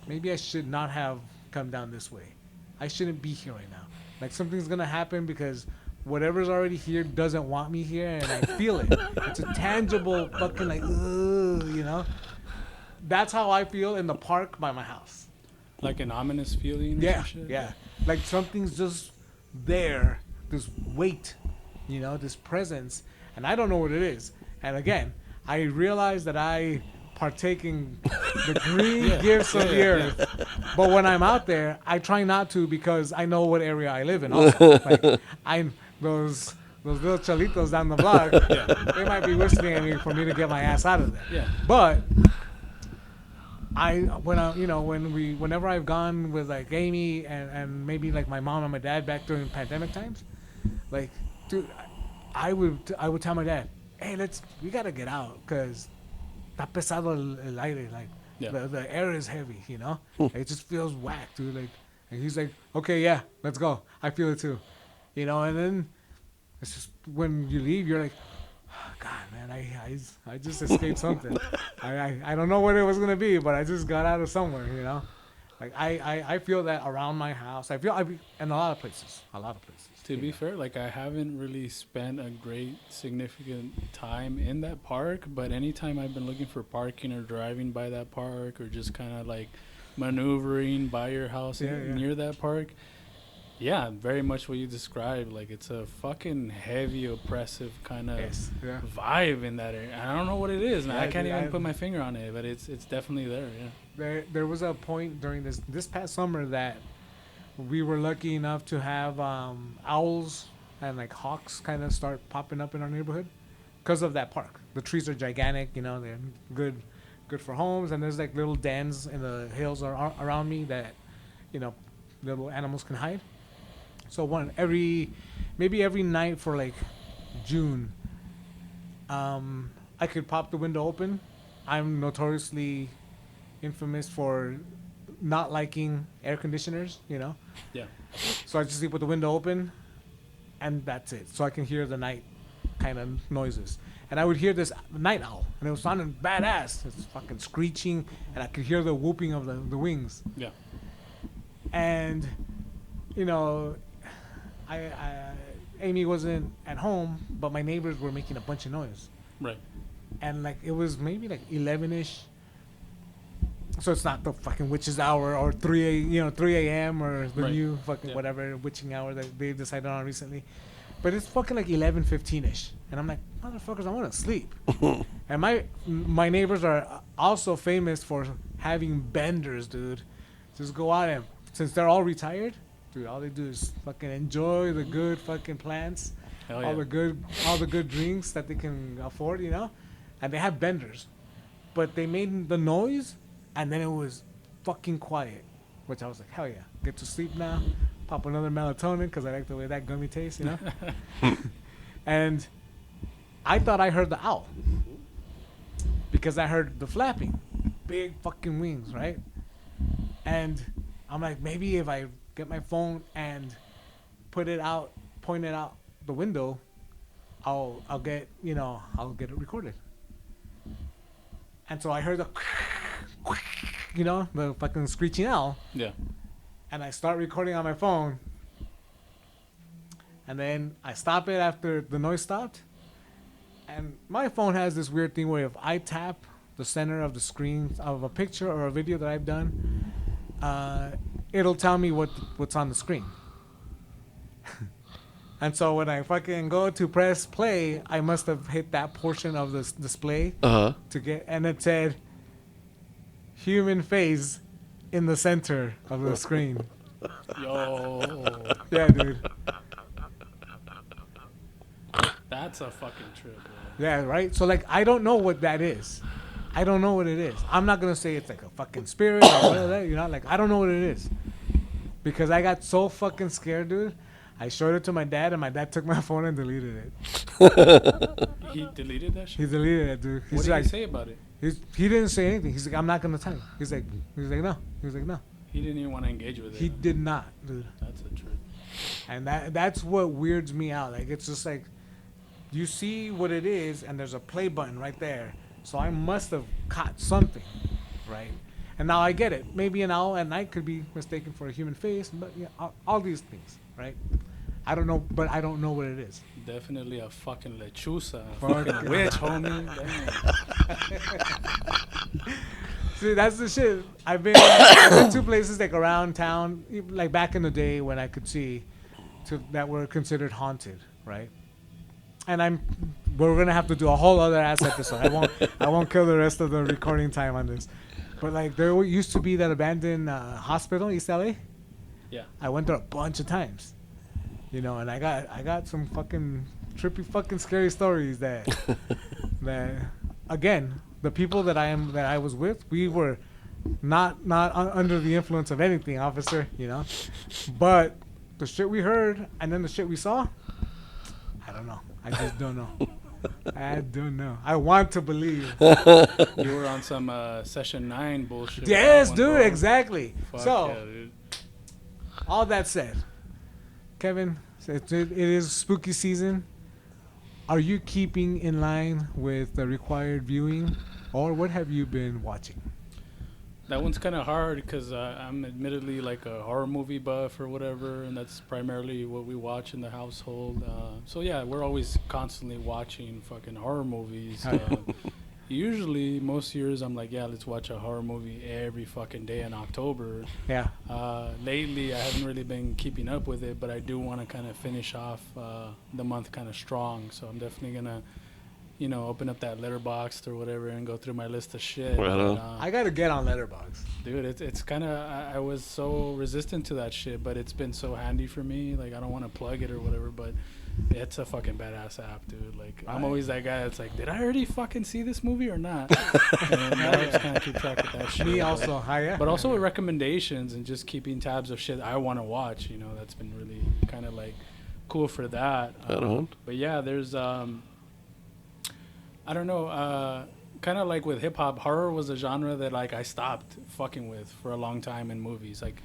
maybe I should not have come down this way. I shouldn't be here right now. Like, something's gonna happen because whatever's already here doesn't want me here, and I feel it. It's a tangible fucking like, That's how I feel in the park by my house. Like an ominous feeling. Or Yeah, some shit? yeah. Like something's just there, this weight, this presence, and I don't know what it is. And again, I realize that I partake in the green gifts of the earth, but when I'm out there, I try not to because I know what area I live in. Also, like those little chalitos down the block, they might be whistling at me for me to get my ass out of there. Yeah. But whenever I've gone with like Amy and maybe like my mom and my dad back during pandemic times, like, dude, I would tell my dad, hey, we gotta get out because está pesado el aire, like the air is heavy, it just feels whack, dude. Like, and he's like, okay, yeah, let's go. I feel it too, and then it's just when you leave, you're like, oh, God, man, I just escaped something. I don't know what it was gonna be, but I just got out of somewhere, Like I feel that around my house. I feel in a lot of places. To be fair, like, I haven't really spent a great significant time in that park, but anytime I've been looking for parking or driving by that park or just kind of like maneuvering by your house near that park, yeah, very much what you described. Like, it's a fucking heavy, oppressive kind of vibe in that area. I don't know what it is, man. I can't even put my finger on it, but it's definitely there. Yeah. There was a point during this past summer that we were lucky enough to have owls and like hawks kind of start popping up in our neighborhood because of that park. The trees are gigantic, they're good for homes, and there's like little dens in the hills around me that little animals can hide. So maybe every night for like June, I could pop the window open I'm notoriously infamous for not liking air conditioners, Yeah. So I just sleep with the window open, and that's it. So I can hear the night kind of noises. And I would hear this night owl, and it was sounding badass. It's fucking screeching, and I could hear the whooping of the wings. Yeah. And, I Amy wasn't at home, but my neighbors were making a bunch of noise. Right. And like it was maybe like 11ish. So it's not the fucking witch's hour or 3 a.m. or the Right. new fucking whatever witching hour that they decided on recently. But it's fucking like 11:15ish, and I'm like, motherfuckers, I want to sleep. And my neighbors are also famous for having benders, dude. Just go out and since they're all retired, dude, all they do is fucking enjoy the good fucking plants, Hell all yeah. the good drinks that they can afford, and they have benders, but they made the noise, and then it was fucking quiet, which I was like, hell yeah, get to sleep now. Pop another melatonin because I like the way that gummy tastes, And I thought I heard the owl because I heard the flapping, big fucking wings, right? And I'm like, maybe if I get my phone and point it out the window, I'll get it recorded. And so I heard the the fucking screeching owl. Yeah. And I start recording on my phone, and then I stop it after the noise stopped. And my phone has this weird thing where if I tap the center of the screen of a picture or a video that I've done, it'll tell me what's on the screen. And so when I fucking go to press play, I must have hit that portion of the display to get, and it said human face in the center of the screen. Yo. Yeah, dude. That's a fucking trip, bro. Yeah, right? So, like, I don't know what that is. I don't know what it is. I'm not going to say it's like a fucking spirit or whatever, like, I don't know what it is. Because I got so fucking scared, dude. I showed it to my dad, and my dad took my phone and deleted it. He deleted that shit? He deleted it, dude. What did he say about it? He didn't say anything. He's like, I'm not going to tell you. He's like, no. He was like, no. He didn't even want to engage with it. He did not, dude. That's a trip. And that's what weirds me out. Like, it's just like, you see what it is, and there's a play button right there. So I must have caught something, right? And now I get it. Maybe an owl at night could be mistaken for a human face, but yeah, all these things, right? I don't know, but I don't know what it is. Definitely a fucking lechuza. A Fuck fucking yeah. witch, homie. Damn. See, that's the shit. I've been to places like around town, like back in the day when I could see that were considered haunted, right? And we're gonna have to do a whole other ass episode. I won't kill the rest of the recording time on this. But like there used to be that abandoned hospital, East LA. Yeah. I went there a bunch of times, and I got some fucking trippy, fucking scary stories that again, the people that I was with, we were not under the influence of anything, officer, but the shit we heard and then the shit we saw, I don't know. I just don't know. I don't know. I want to believe. You were on some session 9 bullshit. with Yes, that one, dude, bro. exactly. Fuck So, yeah, dude. all that said, Kevin, it is spooky season. Are you keeping in line with the required viewing, or what have you been watching? That one's kind of hard because I'm admittedly like a horror movie buff or whatever, and that's primarily what we watch in the household. So yeah, we're always constantly watching fucking horror movies. Usually, most years, I'm like, yeah, let's watch a horror movie every fucking day in October. Yeah. Lately, I haven't really been keeping up with it, but I do want to kind of finish off the month kind of strong. So I'm definitely gonna, open up that Letterboxd or whatever and go through my list of shit. Right on. I gotta get on Letterboxd. Dude, it's kind of, I was so resistant to that shit, but it's been so handy for me. Like, I don't want to plug it or whatever, but it's a fucking badass app, dude. Like, I'm always that guy that's like, did I already fucking see this movie or not? And I just kind of keep track of that shit. Me also. Hi, yeah. But also with recommendations and just keeping tabs of shit I want to watch, that's been really kind of like cool for that. Right on. But yeah, there's, I don't know, kind of like with hip hop, horror was a genre that like I stopped fucking with for a long time in movies. Like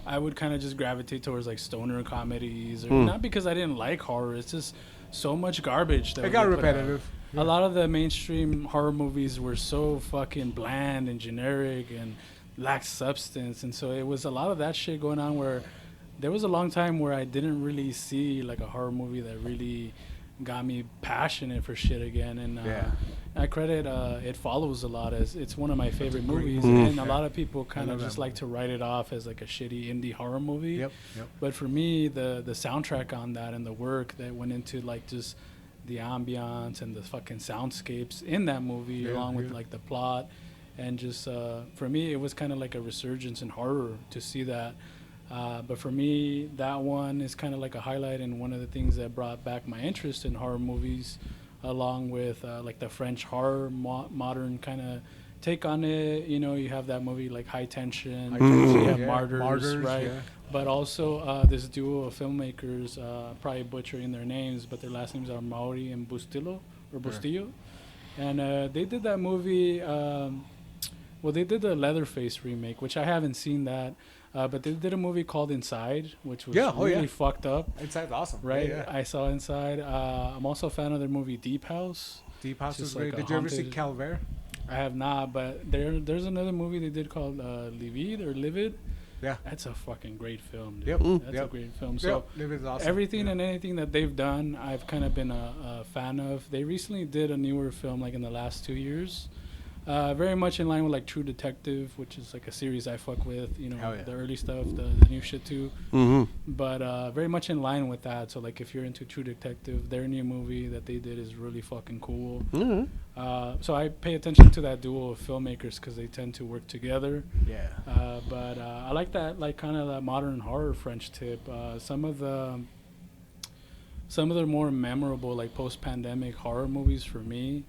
I would kind of just gravitate towards like stoner comedies, or not because I didn't like horror. It's just so much garbage that It would got get put out. repetitive. A lot of the mainstream horror movies were so fucking bland and generic and lacked substance, and so it was a lot of that shit going on where there was a long time where I didn't really see like a horror movie that really got me passionate for shit again. And I credit It Follows a lot as it's one of my favorite movies, and a lot of people kind of just like to write it off as like a shitty indie horror movie. Yep. But for me, the soundtrack on that and the work that went into like just the ambiance and the fucking soundscapes in that movie, along with like the plot, and just for me, it was kind of like a resurgence in horror to see that. But for me, that one is kind of like a highlight and one of the things that brought back my interest in horror movies, along with like the French horror modern kind of take on it. You know, you have that movie like High Tension, you have Martyrs, right? Yeah. But also this duo of filmmakers, probably butchering their names, but their last names are Mauri and Bustillo. And they did that movie, they did the Leatherface remake, which I haven't seen that. But they did a movie called Inside, which was really fucked up. Inside's awesome. Right? Yeah. I saw Inside. I'm also a fan of their movie Deep House. Deep House is like great. Did you ever see Calvaire? I have not, but there's another movie they did called Livid. Yeah. That's a fucking great film, dude. Yep. That's a great film. So Livid's awesome. everything and anything that they've done, I've kind of been a fan of. They recently did a newer film like in the last 2 years. Very much in line with like True Detective, which is like a series I fuck with, you know, the early stuff, the new shit too. But very much in line with that. So like if you're into True Detective, their new movie that they did is really fucking cool. So I pay attention to that duo of filmmakers because they tend to work together. Yeah. But I like that, like kind of that modern horror French tip. Some of the more memorable like post-pandemic horror movies for me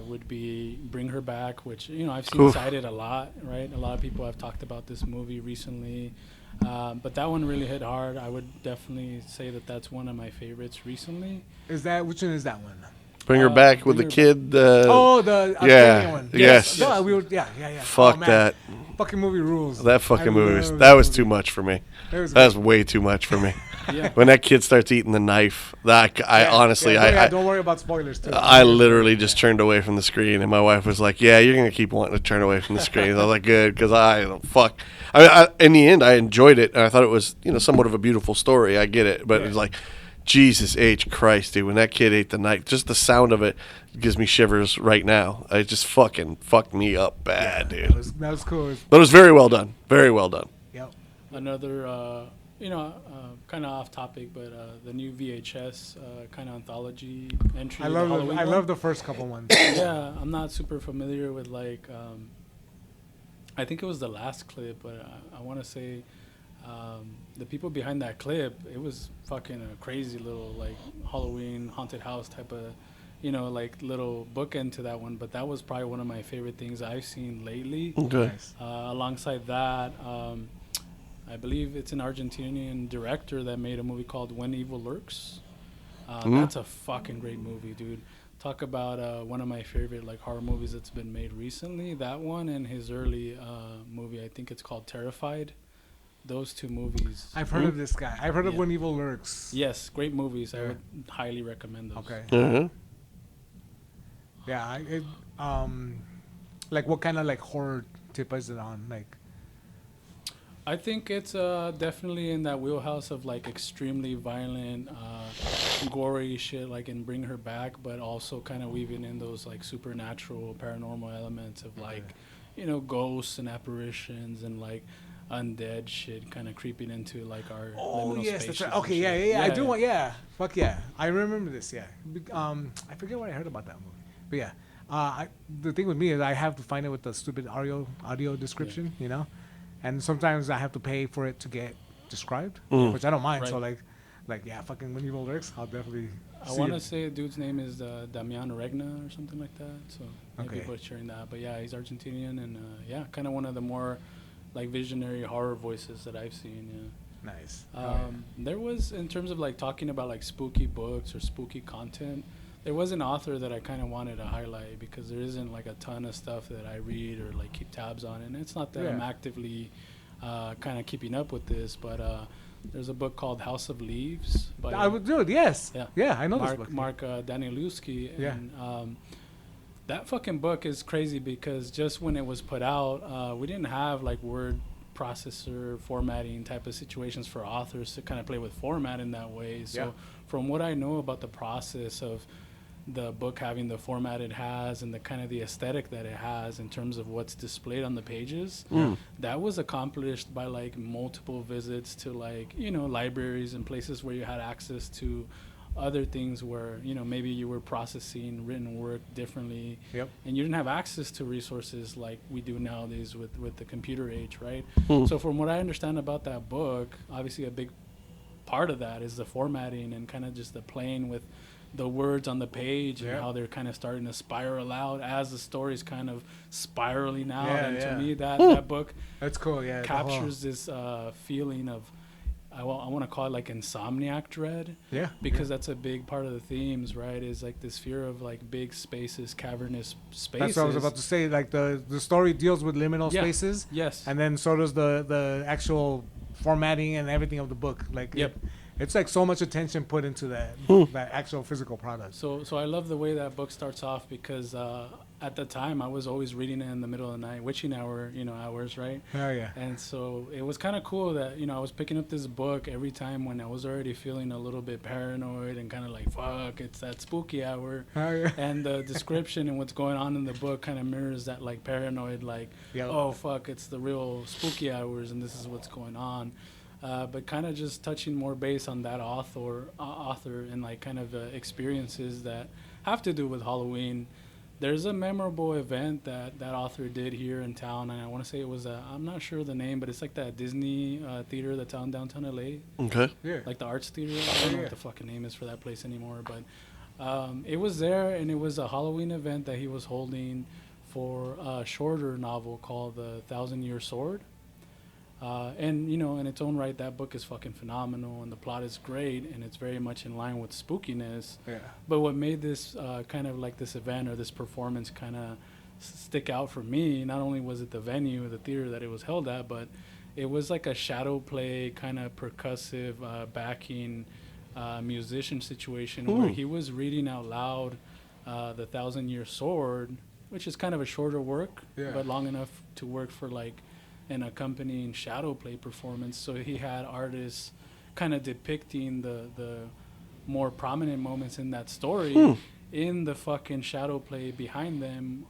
would be Bring Her Back, which, you know, I've seen cited a lot, right? A lot of people have talked about this movie recently. But that one really hit hard. I would definitely say that that's one of my favorites recently. Which one is that one? Bring Her Back with the kid. The Australian one. Yes. No, Fuck that. Fucking movie rules. That fucking movie was too much for me. That was way too much for me. When that kid starts eating the knife, honestly, don't worry about spoilers too. I literally just turned away from the screen, and my wife was like, "Yeah, you're gonna keep wanting to turn away from the screen." I was like, "Good," because in the end, I enjoyed it, and I thought it was, you know, somewhat of a beautiful story. I get it, but it was like, Jesus H. Christ, dude, when that kid ate the knife, just the sound of it gives me shivers right now. It just fucking fucked me up bad, dude. That was cool. But it was very well done. Very well done. Yep. Another, kind of off topic, but the new VHS kind of anthology entry. I love the first couple ones. Yeah, I'm not super familiar with like. I think it was the last clip, but I want to say. The people behind that clip, it was fucking a crazy little like Halloween haunted house type of, you know, like little bookend to that one. But that was probably one of my favorite things I've seen lately. Okay. Alongside that, I believe it's an Argentinian director that made a movie called When Evil Lurks. That's a fucking great movie, dude. Talk about one of my favorite like horror movies that's been made recently. That one and his early movie, I think it's called Terrified. Those two movies. I've heard of this guy. I've heard of When Evil Lurks. Yes, great movies. I would highly recommend those. Okay. Yeah. Like what kind of like horror tip is it on? Like, I think it's definitely in that wheelhouse of like extremely violent, gory shit, like in Bring Her Back, but also kind of weaving in those like supernatural, paranormal elements of like, you know, ghosts and apparitions and like undead shit kind of creeping into like our liminal yes, spaces. that's right. Okay, yeah. I do want, fuck yeah. I remember this, yeah. I forget what I heard about that movie, but yeah. The thing with me is I have to find it with the stupid audio description, you know, and sometimes I have to pay for it to get described, which I don't mind. Right. So like yeah, fucking When Evil Lurks, I'll definitely. I want to say a dude's name is Damian Regna or something like that. So maybe butchering that, but yeah, he's Argentinian and kind of one of the more like visionary horror voices that I've seen. Yeah. Nice. There was, in terms of like talking about like spooky books or spooky content, There was an author that I kind of wanted to highlight because there isn't like a ton of stuff that I read or like keep tabs on, and it's not that I'm actively kind of keeping up with this, but there's a book called House of Leaves. I would do it. Yes. Yeah, I know this book. Mark Danielewski. Yeah. And that fucking book is crazy because just when it was put out, we didn't have like word processor formatting type of situations for authors to kind of play with format in that way. So from what I know about the process of the book having the format it has and the kind of the aesthetic that it has in terms of what's displayed on the pages, that was accomplished by like multiple visits to like, you know, libraries and places where you had access to other things where, you know, maybe you were processing written work differently and you didn't have access to resources like we do nowadays with the computer age, right? So from what I understand about that book, obviously a big part of that is the formatting and kind of just the playing with the words on the page and how they're kind of starting to spiral out as the story's kind of spiraling out. And to me, that book that's cool. Captures this feeling of, I want to call it like insomniac dread. Because that's a big part of the themes, right? Is like this fear of like big spaces, cavernous spaces. That's what I was about to say. Like the story deals with liminal spaces. Yes. And then so does the actual formatting and everything of the book. Like it's like so much attention put into that actual physical product. So I love the way that book starts off because at the time I was always reading it in the middle of the night, witching hour, hours, right? Oh yeah. And so it was kind of cool that I was picking up this book every time when I was already feeling a little bit paranoid and kind of like, fuck, it's that spooky hour. Oh yeah. And the description and what's going on in the book kind of mirrors that like paranoid, like, oh fuck, it's the real spooky hours and this is what's going on. But kind of just touching more base on that author and like kind of experiences that have to do with Halloween. There's a memorable event that author did here in town, and I want to say it was I'm not sure the name, but it's like that Disney theater that's on downtown LA. Okay. Yeah. Like the Arts Theater. I don't know what the fucking name is for that place anymore, but it was there, and it was a Halloween event that he was holding for a shorter novel called The 1,000-Year Sword. And in its own right, that book is fucking phenomenal, and the plot is great, and it's very much in line with spookiness. Yeah. But what made this kind of like this event or this performance kind of stick out for me, not only was it the venue, the theater that it was held at, but it was like a shadow play kind of percussive backing musician situation where he was reading out loud The 1,000-Year Sword, which is kind of a shorter work, but long enough to work for like an accompanying shadow play performance. So he had artists kind of depicting the more prominent moments in that story in the fucking shadow play behind them,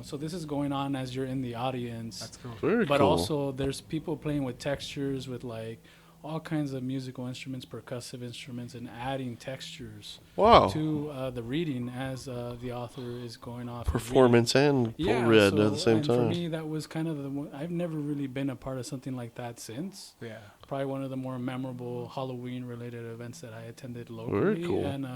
so this is going on as you're in the audience. That's cool. Very but cool. Also there's people playing with textures with like all kinds of musical instruments, percussive instruments, and adding textures to the reading as the author is going off. Performance and read at the same time. For me, that was kind of I've never really been a part of something like that since. Yeah. Probably one of the more memorable Halloween-related events that I attended locally. Very cool. And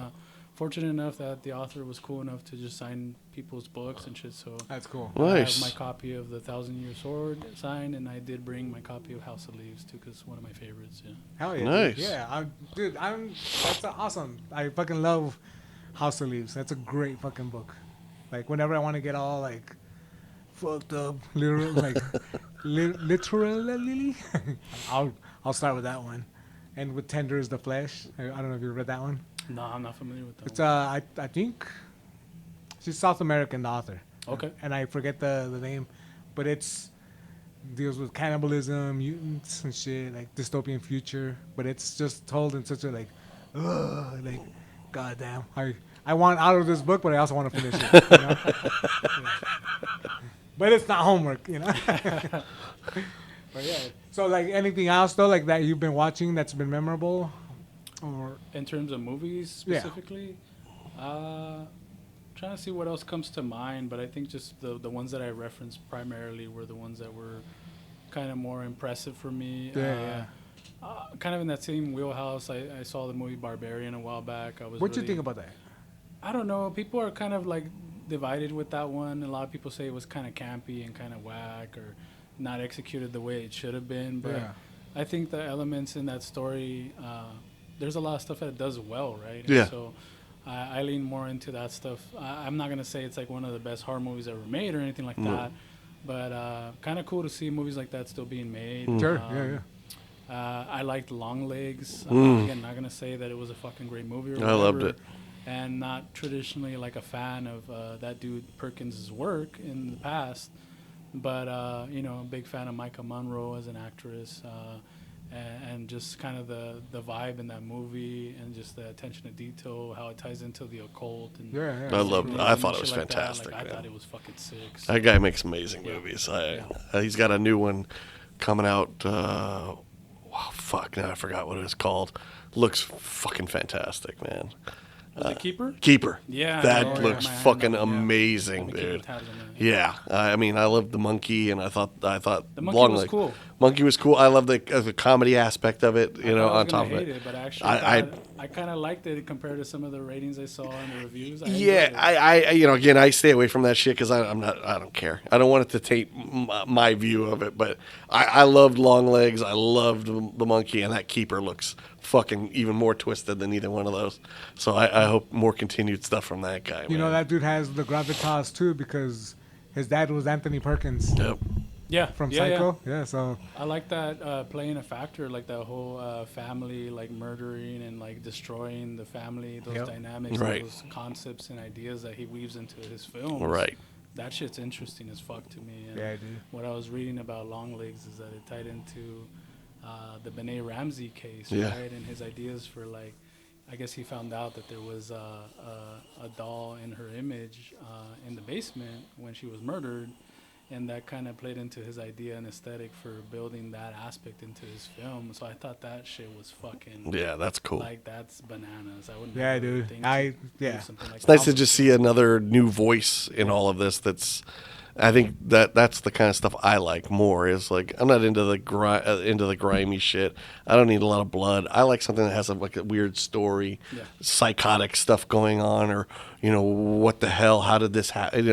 fortunate enough that the author was cool enough to just sign people's books and shit. So that's cool. Nice. I have my copy of The 1,000-Year Sword signed, and I did bring my copy of House of Leaves too, because it's one of my favorites. Yeah. Hell yeah. Nice. Dude. Yeah, that's awesome. I fucking love House of Leaves. That's a great fucking book. Like whenever I want to get all like fucked up, literally, I'll start with that one, and with Tender is the Flesh. I don't know if you read that one. No, I'm not familiar with that. It's I think she's South American, the author. Okay. And I forget the name, but it's deals with cannibalism, mutants and shit, like dystopian future. But it's just told in such a like goddamn. I want out of this book, but I also want to finish it. But it's not homework, But yeah. So like anything else though, like that you've been watching that's been memorable? Or in terms of movies specifically, trying to see what else comes to mind, but I think just the ones that I referenced primarily were the ones that were kind of more impressive for me. Kind of in that same wheelhouse, I saw the movie Barbarian a while back. What'd you think about that? I don't know. People are kind of like divided with that one. A lot of people say it was kind of campy and kind of whack or not executed the way it should have been. But I think the elements in that story, there's a lot of stuff that it does well, right? Yeah. And so I lean more into that stuff. I'm not gonna say it's like one of the best horror movies ever made or anything like that, but kind of cool to see movies like that still being made. Sure, yeah. I liked Long Legs. Again, not gonna say that it was a fucking great movie or whatever. I loved it. And not traditionally like a fan of that dude Perkins' work in the past, but you know, a big fan of Micah Monroe as an actress, and just kind of the vibe in that movie and just the attention to detail, how it ties into the occult. And I thought it was shit like that. fantastic. Like, I man. thought it was fucking sick. So. That guy makes amazing movies. He's got a new one coming out. Wow, fuck! Now I forgot what it was called. Looks fucking fantastic, man. Was it Keeper? Keeper. Yeah. That looks fucking amazing, Yeah. dude. Tabs on that. Yeah, I mean, I loved the monkey, and I thought The monkey Long was Legs- cool. Monkey was cool. I love the comedy aspect of it. You know, I on top of hate it. but actually, I kind of liked it compared to some of the ratings I saw in the reviews. I you know, again, I stay away from that shit because I don't care. I don't want it to taint my view of it. But I loved Long Legs. I loved the monkey, and that Keeper looks fucking even more twisted than either one of those. So I hope more continued stuff from that guy. You know, that dude has the gravitas too because his dad was Anthony Perkins Yep. Yeah, from yeah, Psycho. Yeah, so I like that playing a factor, like that whole family, like murdering and like destroying the family, those dynamics, Right. those concepts and ideas that he weaves into his films. Right. That shit's interesting as fuck to me. And Yeah, dude. what I was reading about Long Legs is that it tied into the Benet Ramsey case, Yeah. right? And his ideas for like, I guess he found out that there was a doll in her image in the basement when she was murdered. And that kind of played into his idea and aesthetic for building that aspect into his film. So I thought that shit was fucking... Yeah, that's cool. Like, that's bananas. I wouldn't... yeah, ever dude. think to do Yeah. something like It's nice that. to just see another new voice in all of this. I think that's the kind of stuff I like more. Is like I'm not into the grimy shit. I don't need a lot of blood. I like something that has like a weird story, psychotic stuff going on, or what the hell? How did this happen?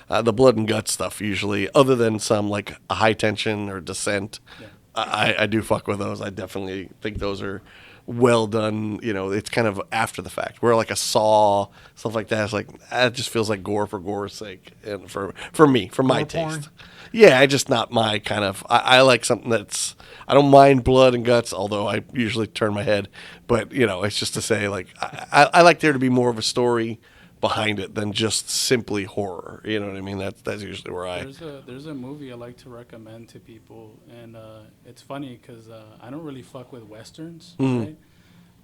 The blood and guts stuff usually. Other than some like a High Tension or Descent, I do fuck with those. I definitely think those are well done. It's kind of after the fact. Where like a Saw, stuff like that, it's like it just feels like gore for gore's sake, and for me, for my Gore porn? taste. Yeah, just not my kind of. I like something that's. I don't mind blood and guts, although I usually turn my head. But it's just to say, like I like there to be more of a story behind it than just simply horror. You know what I mean? That's usually where I. There's a movie I like to recommend to people, and it's funny because I don't really fuck with westerns, right?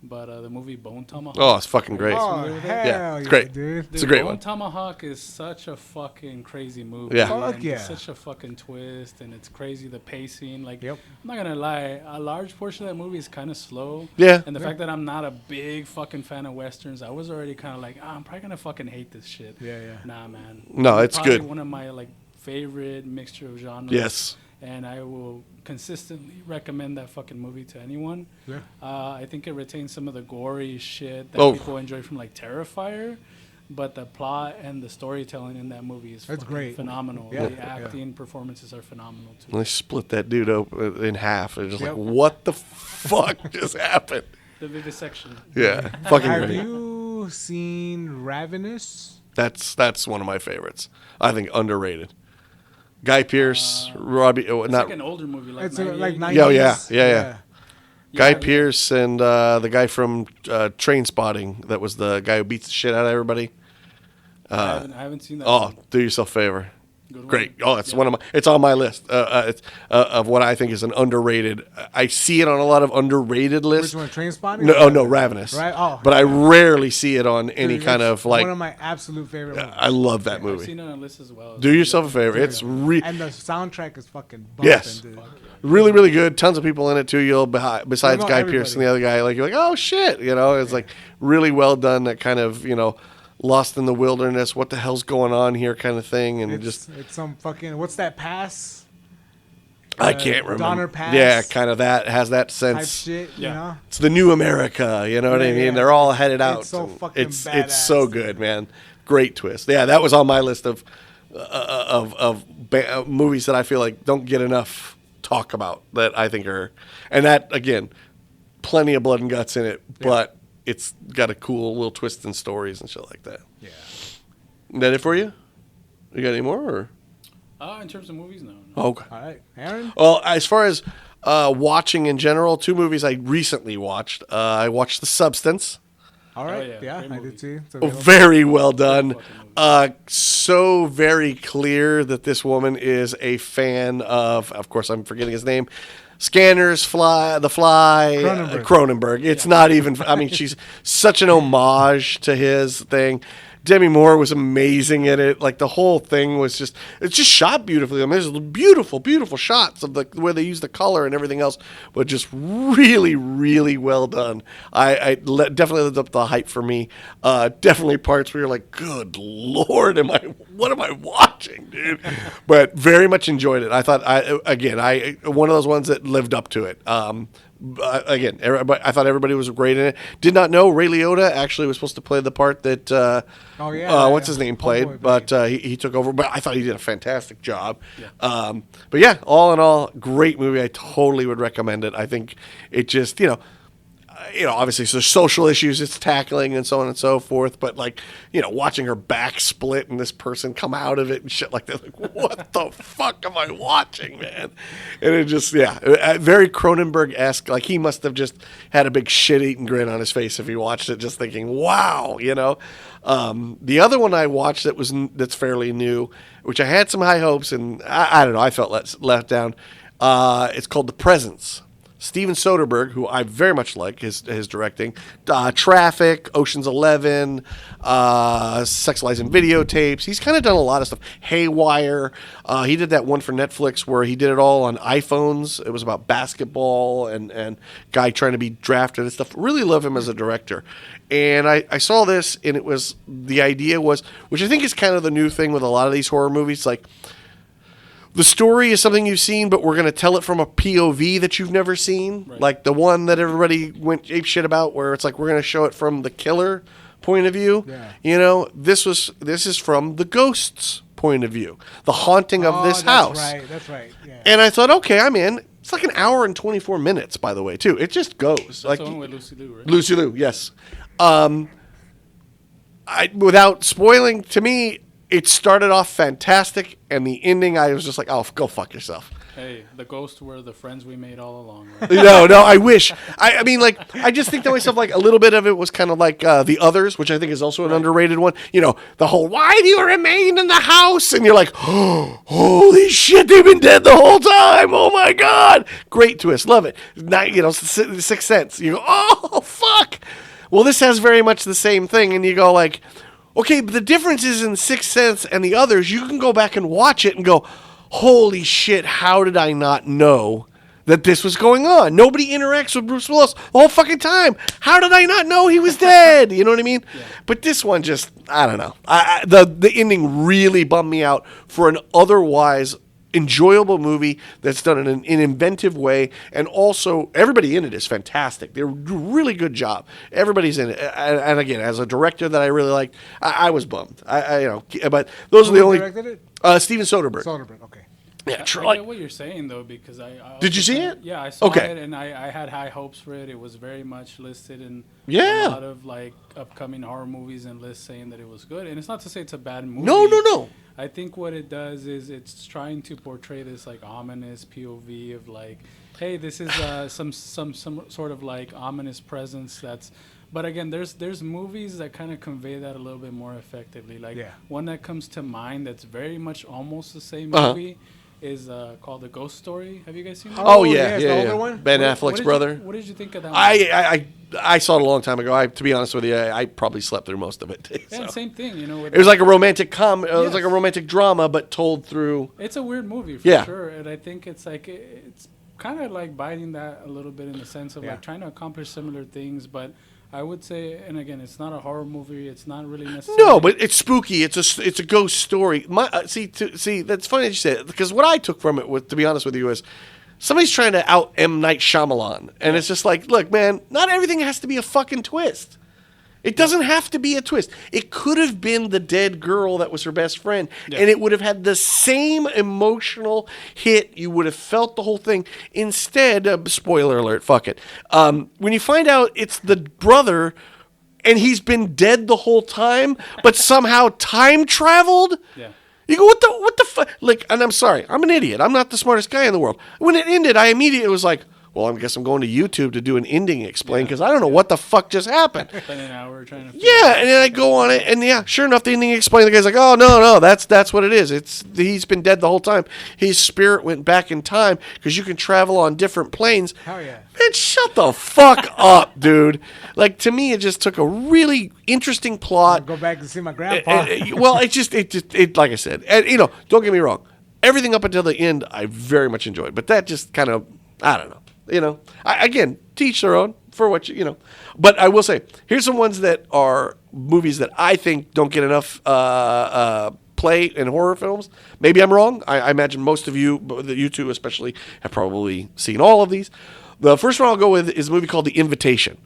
But the movie Bone Tomahawk. Oh, it's fucking great. Oh, familiar with it? hell Yeah, it's great. dude. It's a great Bone one. Tomahawk is such a fucking crazy movie. Yeah. Fuck and yeah. It's such a fucking twist, and it's crazy, the pacing. Like, Yep. I'm not going to lie, a large portion of that movie is kind of slow. Yeah. And the fact that I'm not a big fucking fan of westerns, I was already kind of like, I'm probably going to fucking hate this shit. Yeah, yeah. Nah, man. No, it's probably good. one of my, like, favorite mixture of genres. Yes. And I will consistently recommend that fucking movie to anyone. Yeah. I think it retains some of the gory shit that Oh. people enjoy from like Terrifier, but the plot and the storytelling in that movie is That's fucking great. phenomenal. Yeah. The acting performances are phenomenal too. They split that dude open in half. It's just Yep. like, what the fuck just happened? The vivisection. Yeah, fucking Have great. you seen Ravenous? That's one of my favorites. I think underrated. Guy Pearce, Robbie, It's not like an older movie, like It's 98. like 90s. Yeah. Guy Yeah, Pearce and the guy from Train Spotting. That was the guy who beats the shit out of everybody. I haven't seen that. Oh, one. do yourself a favor. Good one. Great. Oh, it's Yeah. one of my. It's on my list. It's of what I think is an underrated. I see it on a lot of underrated lists. Which one? Train Spotting? No, Ravenous. Right? Oh, but I rarely see it on any Dude, kind it's of like. one of my absolute favorite movies. I love that I've movie. seen it on a list as well. Do yourself a favor. It's And the soundtrack is fucking bumping, Yes. dude. really, really good. Tons of people in it too. Besides No, Guy everybody. Pearce and the other guy, like you're like, oh shit, it's like really well done. That kind of lost in the wilderness. What the hell's going on here? Kind of thing, and It's some fucking, what's that pass? I can't remember. Donner Pass Yeah, kind of that has that type sense. shit, you Yeah. know? It's the new America. You know what I Yeah, mean? yeah. They're all headed out. It's so and fucking it's badass, so dude. good, man. Great twist. Yeah, that was on my list of movies that I feel like don't get enough talk about that I think are, and that again, plenty of blood and guts in it, but it's got a cool little twist and stories and shit like that. Yeah. Is that it for you? You got any more? Or? In terms of movies, no. Okay. All right, Aaron. Well, as far as watching in general, 2 movies I recently watched. I watched The Substance. All right. yeah, Yeah, great I did movie. too. It's Oh, available. very well done. Fucking So very clear that this woman is a fan of course, I'm forgetting his name. Scanners, The Fly, Cronenberg. Cronenberg. It's not even, I mean, she's such an homage to his thing. Demi Moore was amazing at it. Like the whole thing was it's just shot beautifully. I mean, there's beautiful, beautiful shots of the where they use the color and everything else, but just really, really well done. Definitely lived up the hype for me. Definitely parts where you're like, good Lord, what am I watching, dude? But very much enjoyed it. I thought, one of those ones that lived up to it. Again, I thought everybody was great in it. Did not know Ray Liotta actually was supposed to play the part that what's his name played, Homeboy, but he took over. But I thought he did a fantastic job. Yeah. But yeah, all in all, great movie. I totally would recommend it. I think it just obviously there's social issues it's tackling and so on and so forth, but like, watching her back split and this person come out of it and shit like that, like, what the fuck am I watching, man? And it just, very Cronenberg-esque. Like he must have just had a big shit-eating grin on his face if he watched it, just thinking, wow, The other one I watched that's fairly new, which I had some high hopes and I don't know, I felt let down. It's called The Presence. Steven Soderbergh, who I very much like his directing, Traffic, Ocean's 11, Sexualizing Videotapes. He's kind of done a lot of stuff. Haywire. He did that one for Netflix where he did it all on iPhones. It was about basketball and guy trying to be drafted and stuff. Really love him as a director. And I saw this, and the idea was, which I think is kind of the new thing with a lot of these horror movies, like, the story is something you've seen, but we're going to tell it from a POV that you've never seen. Right. Like the one that everybody went apeshit about, where it's like we're going to show it from the killer point of view. Yeah. This is from the ghost's point of view, the haunting of this house. That's right. Yeah. And I thought, okay, I'm in. It's like an hour and 24 minutes, by the way, too. It just goes. That's like the one with Lucy Liu, right? Lucy Liu, yes. Without spoiling, to me, it started off fantastic, and the ending, I was just like, oh, go fuck yourself. Hey, the ghosts were the friends we made all along. Right? No, I wish. I mean, like, I just think to myself, like, a little bit of it was kind of like The Others, which I think is also an underrated one. The whole, why do you remain in the house? And you're like, oh, holy shit, they've been dead the whole time. Oh, my God. Great twist. Love it. Sixth Sense. You go, oh, fuck. Well, this has very much the same thing, and you go, like, okay, but the difference is in Sixth Sense and The Others, you can go back and watch it and go, holy shit, how did I not know that this was going on? Nobody interacts with Bruce Willis the whole fucking time. How did I not know he was dead? You know what I mean? Yeah. But this one just, I don't know. The ending really bummed me out for an otherwise enjoyable movie that's done in an inventive way, and also everybody in it is fantastic. They do a really good job. Everybody's in it, and again, as a director that I really liked, I was bummed. But those are the only. Directed it? Steven Soderbergh. Okay. Yeah, I get what you're saying though, because I did you see it? Yeah, I saw Okay. it, and I had high hopes for it. It was very much listed in Yeah. a lot of like upcoming horror movies and lists saying that it was good. And it's not to say it's a bad movie. No. I think what it does is it's trying to portray this like ominous POV of like, hey, this is some sort of like ominous presence that's. But again, there's movies that kind of convey that a little bit more effectively. Like one that comes to mind that's very much almost the same movie is called The Ghost Story. Have you guys seen that? Oh yeah. The older one? Ben Affleck's brother. What did you think of that one? I saw it a long time ago. To be honest with you, I probably slept through most of it. Yeah, same thing. It was like a romantic it was like a romantic drama, but told through. It's a weird movie for sure, and I think it's like it's kind of like biting that a little bit in the sense of like trying to accomplish similar things, but. I would say, and again, it's not a horror movie. It's not really necessarily. No, but it's spooky. It's a ghost story. See, that's funny that you say it, because what I took from it, to be honest with you, is somebody's trying to out M. Night Shyamalan, and it's just like, look, man, not everything has to be a fucking twist. It doesn't have to be a twist. It could have been the dead girl that was her best friend, and it would have had the same emotional hit. You would have felt the whole thing. Instead, spoiler alert, fuck it. When you find out it's the brother and he's been dead the whole time, but somehow time traveled. Yeah. You go, what the fuck? Like, and I'm sorry, I'm an idiot. I'm not the smartest guy in the world. When it ended, I immediately was like, well, I guess I'm going to YouTube to do an ending explain because I don't know what the fuck just happened. Spend an hour trying to. Yeah, and then I go on it, and yeah, sure enough, the ending explain. The guy's like, "Oh no, that's what it is. He's been dead the whole time. His spirit went back in time because you can travel on different planes." Hell yeah. Man, shut the fuck up, dude. Like, to me, it just took a really interesting plot. Go back and see my grandpa. Well, it like I said, and, don't get me wrong. Everything up until the end, I very much enjoyed, but that just kind of, I don't know. Again, teach their own for what you. But I will say, here's some ones that are movies that I think don't get enough play in horror films. Maybe I'm wrong. I imagine most of you two especially, have probably seen all of these. The first one I'll go with is a movie called The Invitation.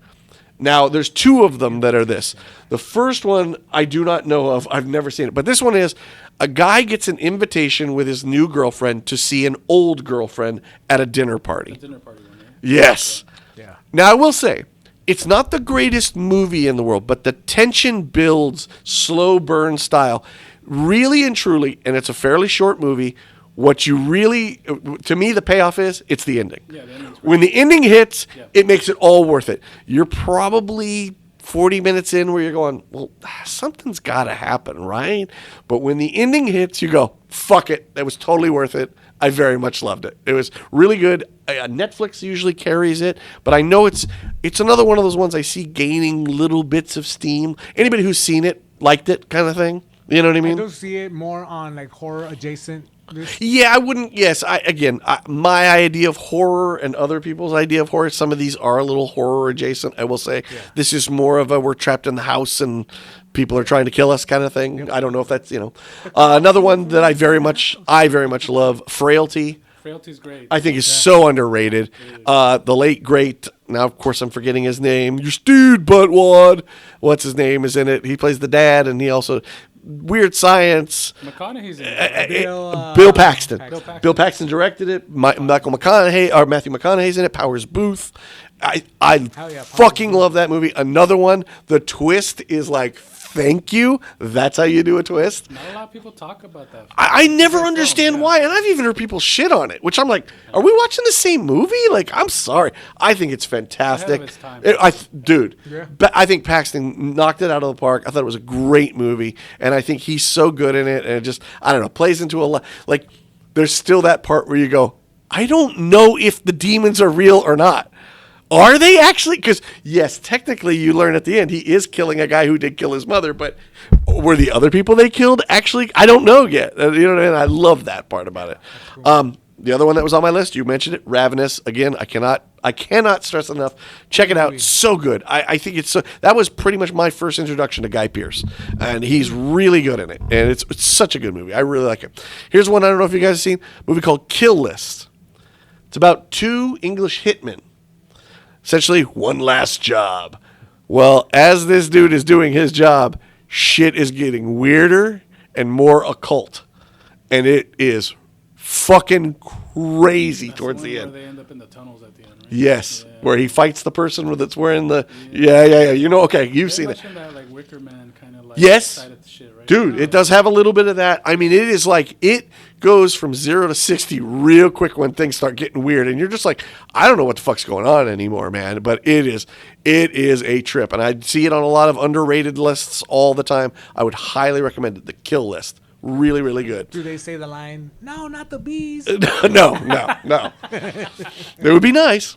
Now, there's two of them that are this. The first one I do not know of. I've never seen it. But this one is a guy gets an invitation with his new girlfriend to see an old girlfriend at a dinner party. Dinner party one, right? Yes. Yeah. Now, I will say, it's not the greatest movie in the world, but the tension builds slow burn style. Really and truly, and it's a fairly short movie, what you really, to me, the payoff is, it's the ending. Yeah, the ending's When the ending hits, Yeah. it makes it all worth it. You're probably 40 minutes in where you're going, well, something's got to happen, right? But when the ending hits, you go, fuck it. That was totally worth it. I very much loved it. It was really good. Netflix usually carries it, but I know it's another one of those ones I see gaining little bits of steam. Anybody who's seen it, liked it kind of thing. You know what I I mean? do see it more on like horror adjacent. Yeah, I wouldn't. Yes, my idea of horror and other people's idea of horror. Some of these are a little horror adjacent. I will say this is more of a we're trapped in the house and people are trying to kill us kind of thing. Yep. I don't know if that's another one that I very much love. Frailty. Frailty's great. I think is so underrated. The late great. Now, of course, I'm forgetting his name. Your Stede Buttwad. What's his name is in it? He plays the dad, and he also. Weird Science. McConaughey's in it. Bill Paxton. Bill Paxton directed it. Michael McConaughey or Matthew McConaughey's in it. Powers Booth. I fucking love that movie. Another one. The twist is like, thank you. That's how you do a twist. Not a lot of people talk about that. I never understand why, and I've even heard people shit on it, which I'm like, are we watching the same movie? Like, I'm sorry. I think it's fantastic. Ahead of its time. But I think Paxton knocked it out of the park. I thought it was a great movie, and I think he's so good in it, and it just, I don't know, plays into a lot. Like, there's still that part where you go, I don't know if the demons are real or not. Are they actually? Because, yes, technically you learn at the end he is killing a guy who did kill his mother, but were the other people they killed actually? I don't know yet. You know what I mean? I love that part about it. Cool. The other one that was on my list, you mentioned it, Ravenous. Again, I cannot stress enough. Check it out. So good. I think that was pretty much my first introduction to Guy Pearce, and he's really good in it. And it's such a good movie. I really like it. Here's one I don't know if you guys have seen, a movie called Kill List. It's about two English hitmen. Essentially, one last job. Well, as this dude is doing his job, shit is getting weirder and more occult. And it is fucking crazy towards the end. Where they end up in the tunnels at the end, right? Yes, where he fights the person that's wearing the... Yeah. Okay, you've seen it. That, like, Wicker Man kind of like... Yes. Side of the shit, right? Dude, it does have a little bit of that. I mean, it is like... It goes from 0 to 60 real quick when things start getting weird, and you're just like, I don't know what the fuck's going on anymore, man. But it is a trip, and I see it on a lot of underrated lists all the time. I would highly recommend it. The Kill List, really, really good. Do they say the line? No, not the bees. No. It would be nice.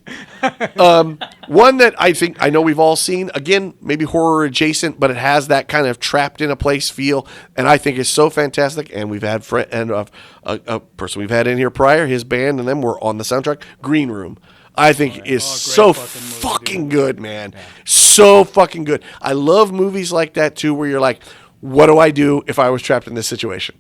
One that I know we've all seen. Again, maybe horror adjacent, but it has that kind of trapped in a place feel, and I think is so fantastic. And we've had a person we've had in here prior, his band, and them were on the soundtrack. Green Room, I think is so fucking good, man. Yeah. So fucking good. I love movies like that too, where you're like, what do I do if I was trapped in this situation?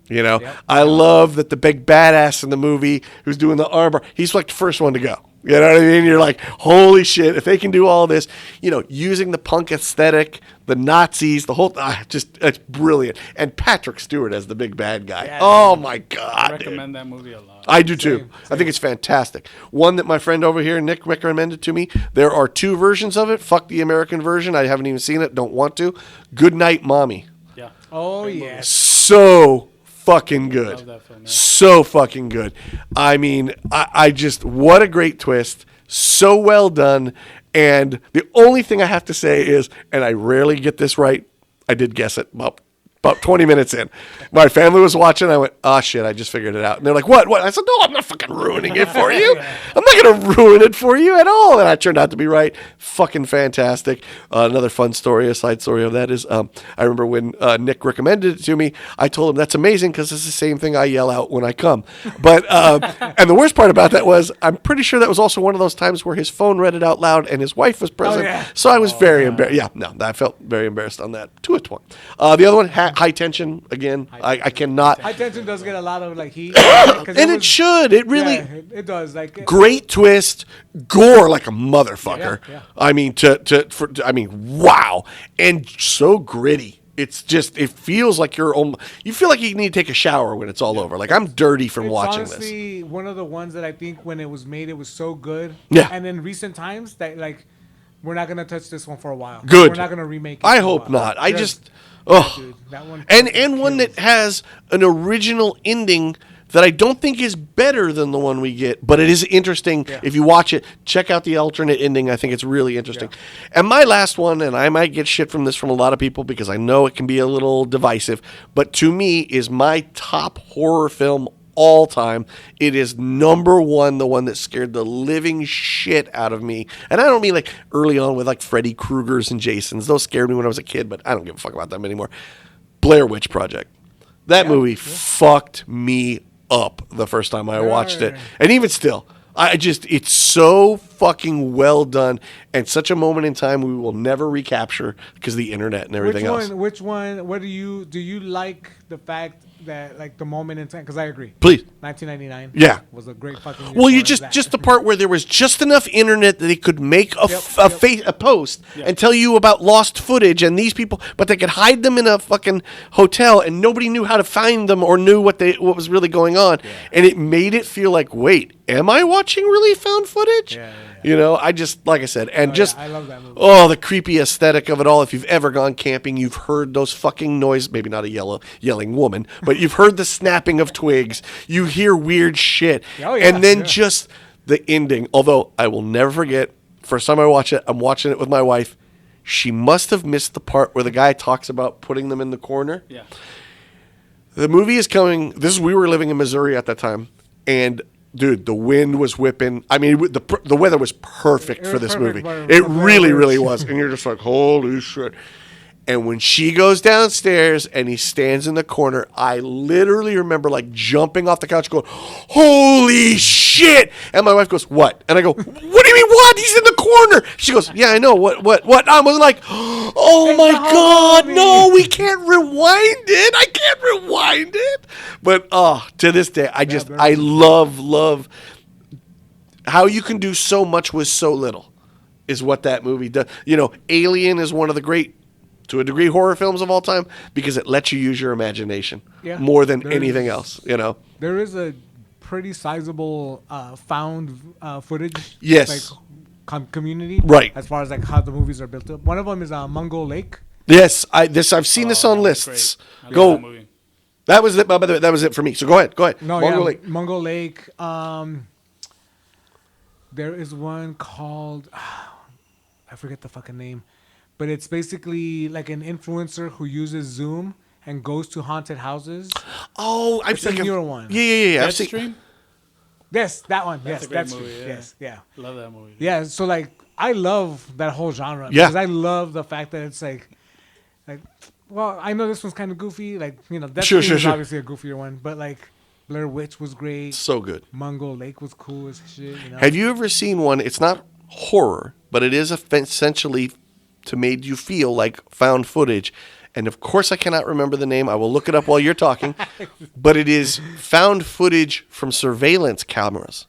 Yep. I love that the big badass in the movie who's doing the armor, he's like the first one to go. You know what I mean? You're like, holy shit, if they can do all this, using the punk aesthetic, the Nazis, the whole, it's brilliant. And Patrick Stewart as the big bad guy. Yeah, oh my God. I recommend that movie a lot. I do too. Same. I think it's fantastic. One that my friend over here, Nick, recommended to me. There are 2 versions of it. Fuck the American version. I haven't even seen it. Don't want to. Good Night, Mommy. Yeah. Oh, Great movie. yes. So fucking good. Love that film, yeah. So fucking good. I mean, I just, what a great twist. So well done. And the only thing I have to say is, and I rarely get this right, I did guess it about 20 minutes in. My family was watching. I went, oh, shit, I just figured it out. And they're like, what? I said, no, I'm not fucking ruining it for you. I'm not going to ruin it for you at all. And I turned out to be right. Fucking fantastic. Another fun story, a side story of that is, I remember when Nick recommended it to me, I told him that's amazing because it's the same thing I yell out when I come. But, and the worst part about that was, I'm pretty sure that was also one of those times where his phone read it out loud and his wife was present. yeah. So I was very embarrassed. Yeah, no, I felt very embarrassed on that to a point. The other one, High Tension, again. I cannot. High Tension does get a lot of heat. And it should. It really. Yeah, it does. Great twist. Gore like a motherfucker. Yeah. I mean, wow. And so gritty. It's just, it feels like you feel like you need to take a shower when it's all over. Like, I'm dirty from watching this. It's honestly one of the ones that I think when it was made, it was so good. Yeah. And in recent times, that we're not going to touch this one for a while. Good. We're not going to remake it. I for a hope while. not. I Because- just, oh. Dude, that one And one that has an original ending that I don't think is better than the one we get, but it is interesting. Yeah. If you watch it, check out the alternate ending. I think it's really interesting. Yeah. And my last one, and I might get shit from this from a lot of people because I know it can be a little divisive, but to me is my top horror film all time. It is number 1, the one that scared the living shit out of me. And I don't mean like early on with like Freddy Krueger's and Jason's. Those scared me when I was a kid, but I don't give a fuck about them anymore. Blair Witch Project. That movie fucked me up the first time I watched it. And even still, it's so fucking well done and such a moment in time we will never recapture because of the internet and everything else. Which one, what do you like the fact that the moment in time? Because I agree. Please. 1999 Yeah. was a great fucking year Well, you for that. just the part where there was just enough internet that they could make a post Yep. and tell you about lost footage and these people, but they could hide them in a fucking hotel and nobody knew how to find them or knew what was really going on, and it made it feel like, wait, am I watching really found footage? Yeah. I just, like I said, and I love that movie. Oh, the creepy aesthetic of it all. If you've ever gone camping, you've heard those fucking noises. Maybe not a yelling woman, but you've heard the snapping of twigs. You hear weird shit. Oh, yeah, and then yeah. just the ending. Although I will never forget, first time I watch it, I'm watching it with my wife. She must have missed the part where the guy talks about putting them in the corner. Yeah. The movie is coming. We were living in Missouri at that time, and dude, the wind was whipping. I mean, the weather was perfect for this movie. It really, really was. And you're just like, holy shit. And when she goes downstairs and he stands in the corner, I literally remember jumping off the couch going, holy shit. And my wife goes, what? And I go, what do you mean what? He's in the corner. She goes, yeah, I know. What? I was like, oh my God, no, we can't rewind it. I can't rewind it. But to this day, I love how you can do so much with so little is what that movie does. Alien is one of the great, to a degree, horror films of all time because it lets you use your imagination more than anything else. There is a pretty sizable found footage. Yes. Community. Right. As far as how the movies are built up. One of them is Mungo Lake. Yes, I've seen this on lists. I love Go. that movie. That was it. By the way, that was it for me. So go ahead. No, Mungo Lake. Mungo Lake. There is one called I forget the fucking name, but it's basically like an influencer who uses Zoom and goes to haunted houses. Oh, I've It's a newer one. Yeah. I've seen. Deadstream? Yes, that one. That's Yes, a great that's movie, yeah. Yes, yeah. Love that movie. Yeah, so I love that whole genre. Yeah. Because I love the fact that it's well, I know this one's kind of goofy. Death Sure. is obviously a goofier one, but Blair Witch was great. So good. Mungo Lake was cool as shit. Have you ever seen one? It's not horror, but it is essentially to make you feel like found footage. And of course, I cannot remember the name. I will look it up while you're talking. But it is found footage from surveillance cameras.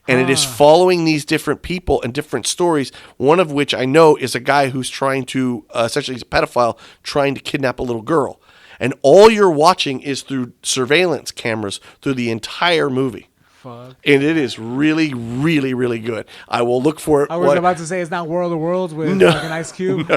and it is following these different people and different stories. One of which I know is a guy who's trying to essentially he's a pedophile trying to kidnap a little girl, and all you're watching is through surveillance cameras through the entire movie. Fuck. And it is really, really, really good. I will look for it. I was about to say it's not World of Worlds with fucking Ice Cube.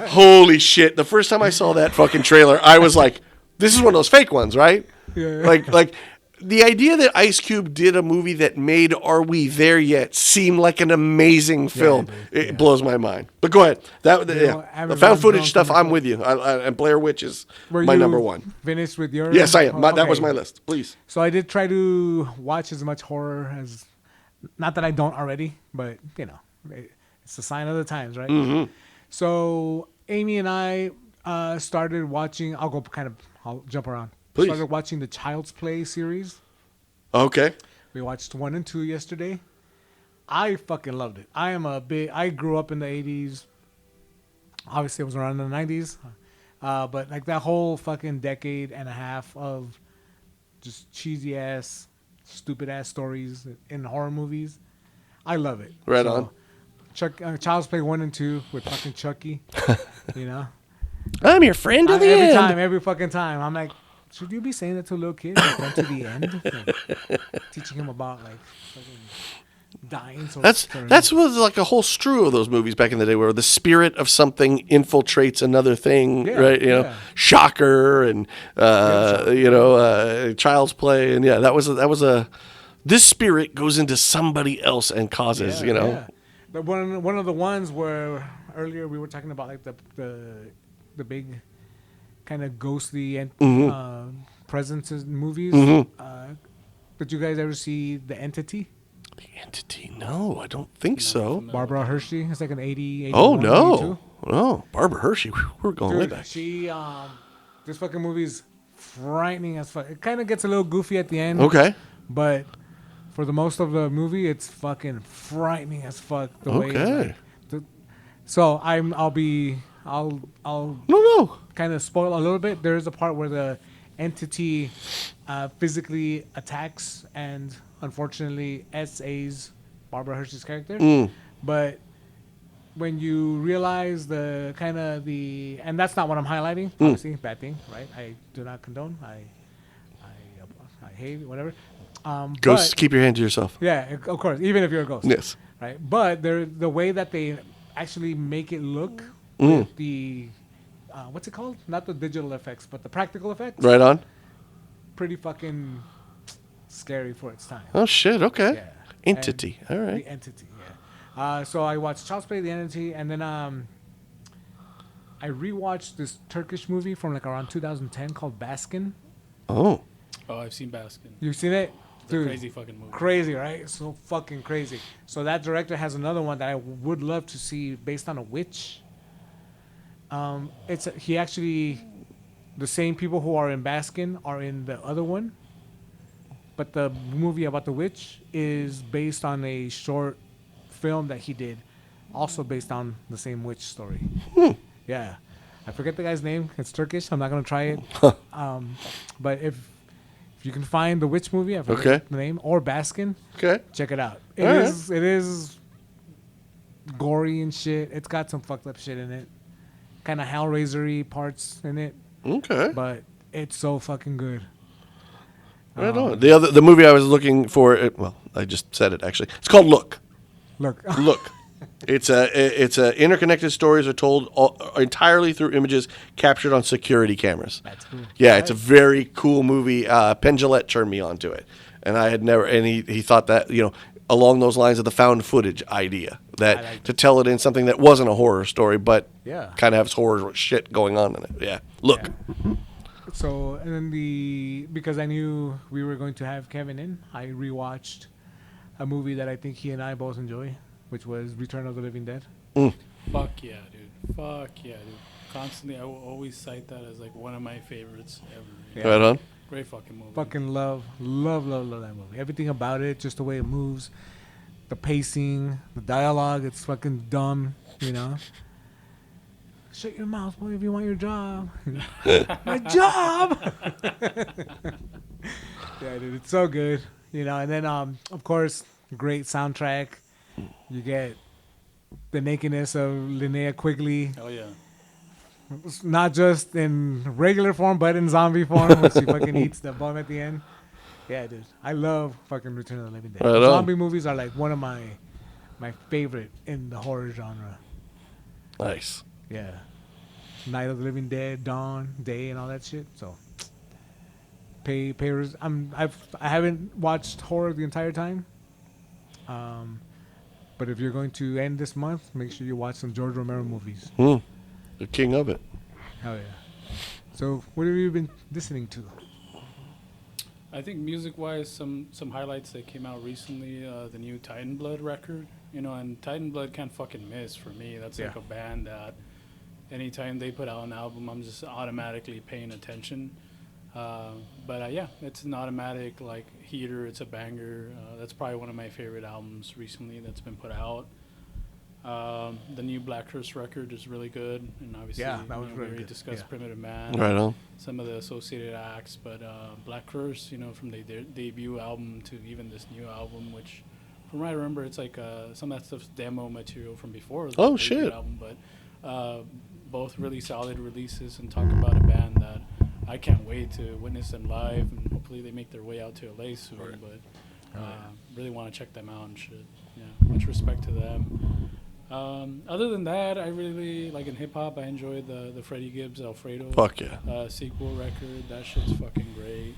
Holy shit! The first time I saw that fucking trailer, I was like, "This is one of those fake ones, right?" Yeah. Like the idea that Ice Cube did a movie that made "Are We There Yet" seem like an amazing film. It blows my mind. But go ahead. The found footage stuff, I'm with you. And Blair Witch is my number one. Finished with your? Yes, I am. That Okay. was my list. Please. So I did try to watch as much horror as, not that I don't already, but it's a sign of the times, right? Mm-hmm. So Amy and I started watching. I'll jump around. Please. Started watching the Child's Play series. Okay. We watched 1 and 2 yesterday. I fucking loved it. I grew up in the 80s. Obviously, I was around in the 90s. But like that whole fucking decade and a half of just cheesy ass, stupid ass stories in horror movies. I love it. Right on. Child's Play 1 and 2 with fucking Chucky. I'm your friend to the end. Every fucking time. I'm like, should you be saying that to a little kid? Like, run to the end? Like, teaching him about like fucking dying. So That's was like a whole strew of those movies back in the day where the spirit of something infiltrates another thing, right? Shocker and Child's Play, and that was a this spirit goes into somebody else and causes, But one of the ones where earlier we were talking about like the big kind of ghostly presences in movies. Did you guys ever see The Entity? The Entity? No, I don't think so. Barbara Hershey. It's like an 80. Oh no, no, Barbara Hershey. We're going way back. She this fucking movie's frightening as fuck. It kind of gets a little goofy at the end. Okay, but for the most of the movie, it's fucking frightening as fuck. The way. So I'll no. kind of spoil a little bit. There is a part where the entity physically attacks and unfortunately SA's Barbara Hershey's character. But when you realize and that's not what I'm highlighting. Obviously, bad thing, right? I do not condone. I hate whatever. Ghosts, keep your hand to yourself. Yeah, of course. Even if you're a ghost. Yes. Right, but the way that they actually make it look with the what's it called? Not the digital effects, but the practical effects. Right on. Pretty fucking scary for its time. Oh shit! Okay. Yeah. Entity. All right. The Entity. Yeah. So I watched Child's Play, The Entity, and then I rewatched this Turkish movie from like around 2010 called Baskin. Oh. Oh, I've seen Baskin. You've seen it? Dude, crazy fucking movie. Crazy, right? So fucking crazy. So that director has another one that I would love to see based on a witch. The same people who are in Baskin are in the other one, but the movie about the witch is based on a short film that he did, also based on the same witch story. Yeah, I forget the guy's name. It's Turkish. I'm not gonna try it. But if you can find the witch movie, I forget the name, or Baskin, check it out. It is gory and shit. It's got some fucked up shit in it. Kind of Hellraiser-y parts in it. Okay. But it's so fucking good. Right on. The movie I was looking for, I just said it actually. It's called Look. Look. It's interconnected stories are told entirely through images captured on security cameras. That's cool. Yeah, it's a very cool movie. Penn Jillette turned me onto it, and I had never. And he thought that along those lines of the found footage idea that to tell it in something that wasn't a horror story, but kind of has horror shit going on in it. Yeah, Look. Yeah. So and then because I knew we were going to have Kevin in, I rewatched a movie that I think he and I both enjoy, which was Return of the Living Dead. Fuck yeah, dude. Constantly, I will always cite that as like one of my favorites ever. Yeah. Right on. Great fucking movie. Fucking love that movie. Everything about it, just the way it moves, the pacing, the dialogue. It's fucking dumb, Shut your mouth, boy, if you want your job. My job. Yeah, dude, it's so good, And then, of course, great soundtrack. You get the nakedness of Linnea Quigley, Oh yeah. not just in regular form, but in zombie form, when she fucking eats the bum at the end. Yeah, dude. I love fucking Return of the Living Dead. Right on. Zombie movies are like one of my favorite in the horror genre. Nice. Yeah. Night of the Living Dead, Dawn, Day, and all that shit. So, I haven't watched horror the entire time. But if you're going to end this month, make sure you watch some George Romero movies. The king of it. Hell yeah. So, what have you been listening to? I think music-wise, some highlights that came out recently. The new Titan Blood record, and Titan Blood can't fucking miss for me. That's like Yeah. a band that anytime they put out an album, I'm just automatically paying attention. But yeah, it's an automatic like heater. It's a banger. That's probably one of my favorite albums recently that's been put out. The new Black Curse record is really good, and obviously Yeah, that was we really already good. discussed Yeah. Primitive Man. Right on. Some of the associated acts, but Black Curse, from their debut album to even this new album, which from what I remember, it's like some of that stuff's demo material from before. Oh, the debut shit. album, but both really solid releases, and talk about a band that I can't wait to witness them live, and hopefully they make their way out to LA soon. Right. But really want to check them out and shit. Yeah, much respect to them. Other than that, I really like in hip hop. I enjoyed the Freddie Gibbs Alfredo Fuck yeah. sequel record. That shit's fucking great.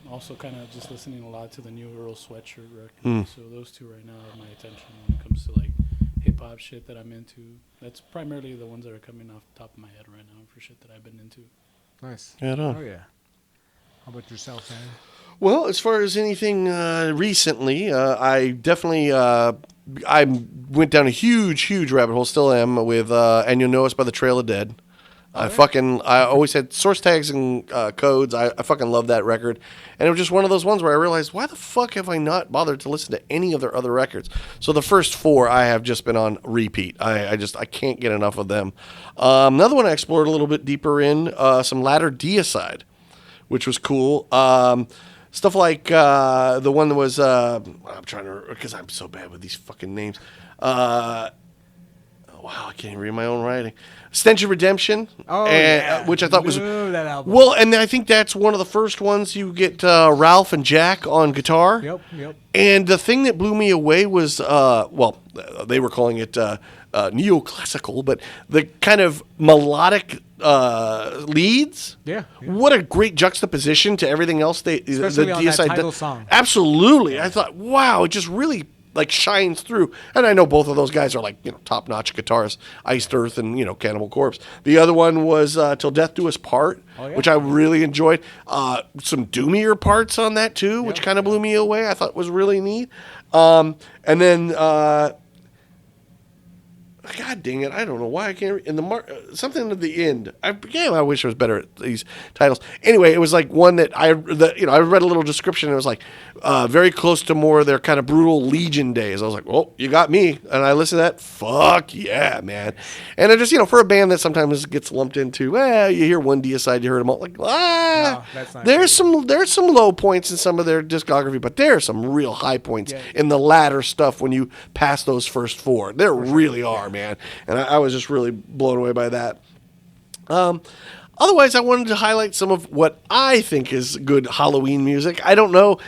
Also, kind of just listening a lot to the new Earl Sweatshirt record. So those two right now have my attention when it comes to like hip hop shit that I'm into. That's primarily the ones that are coming off the top of my head right now for shit that I've been into. Nice. Right on. Oh, yeah. How about yourself, man? Well, as far as anything recently, I definitely I went down a huge rabbit hole. Still am with and you'll know us by the Trail of Dead. I always had source tags and codes. I fucking love that record, and it was just one of those ones where I realized, why the fuck have I not bothered to listen to any of their other records? So the first four I have just been on repeat. I can't get enough of them. Another one I explored a little bit deeper in, some latter Deicide, which was cool. Stuff like the one that was I'm trying to, because I'm so bad with these fucking names. Wow, I can't even read my own writing. Stench of Redemption, which I thought was that album. well, and I think that's one of the first ones you get Ralph and Jack on guitar. Yep. And the thing that blew me away was, they were calling it neoclassical, but the kind of melodic leads. Yeah. What a great juxtaposition to everything else. Especially on that title song. Absolutely. I thought, wow, it just really like shines through. And I know both of those guys are like, top-notch guitarists, Iced Earth and, Cannibal Corpse. The other one was Till Death Do Us Part, which I really enjoyed. Some doomier parts on that too, which kind of blew me away. I thought was really neat. And then God dang it! I don't know why I can't. Something at the end. I wish I was better at these titles. Anyway, it was like one that I read a little description. And it was like very close to more of their kind of brutal Legion days. I was like, well, you got me. And I listened to that. Fuck yeah, man! And it just for a band that sometimes gets lumped into, you hear one Deicide, you heard them all. Like No, that's not there's some low points in some of their discography, but there are some real high points in the latter stuff when you pass those first four. There really are. Man, and I was just really blown away by that. Otherwise, I wanted to highlight some of what I think is good Halloween music. I don't know,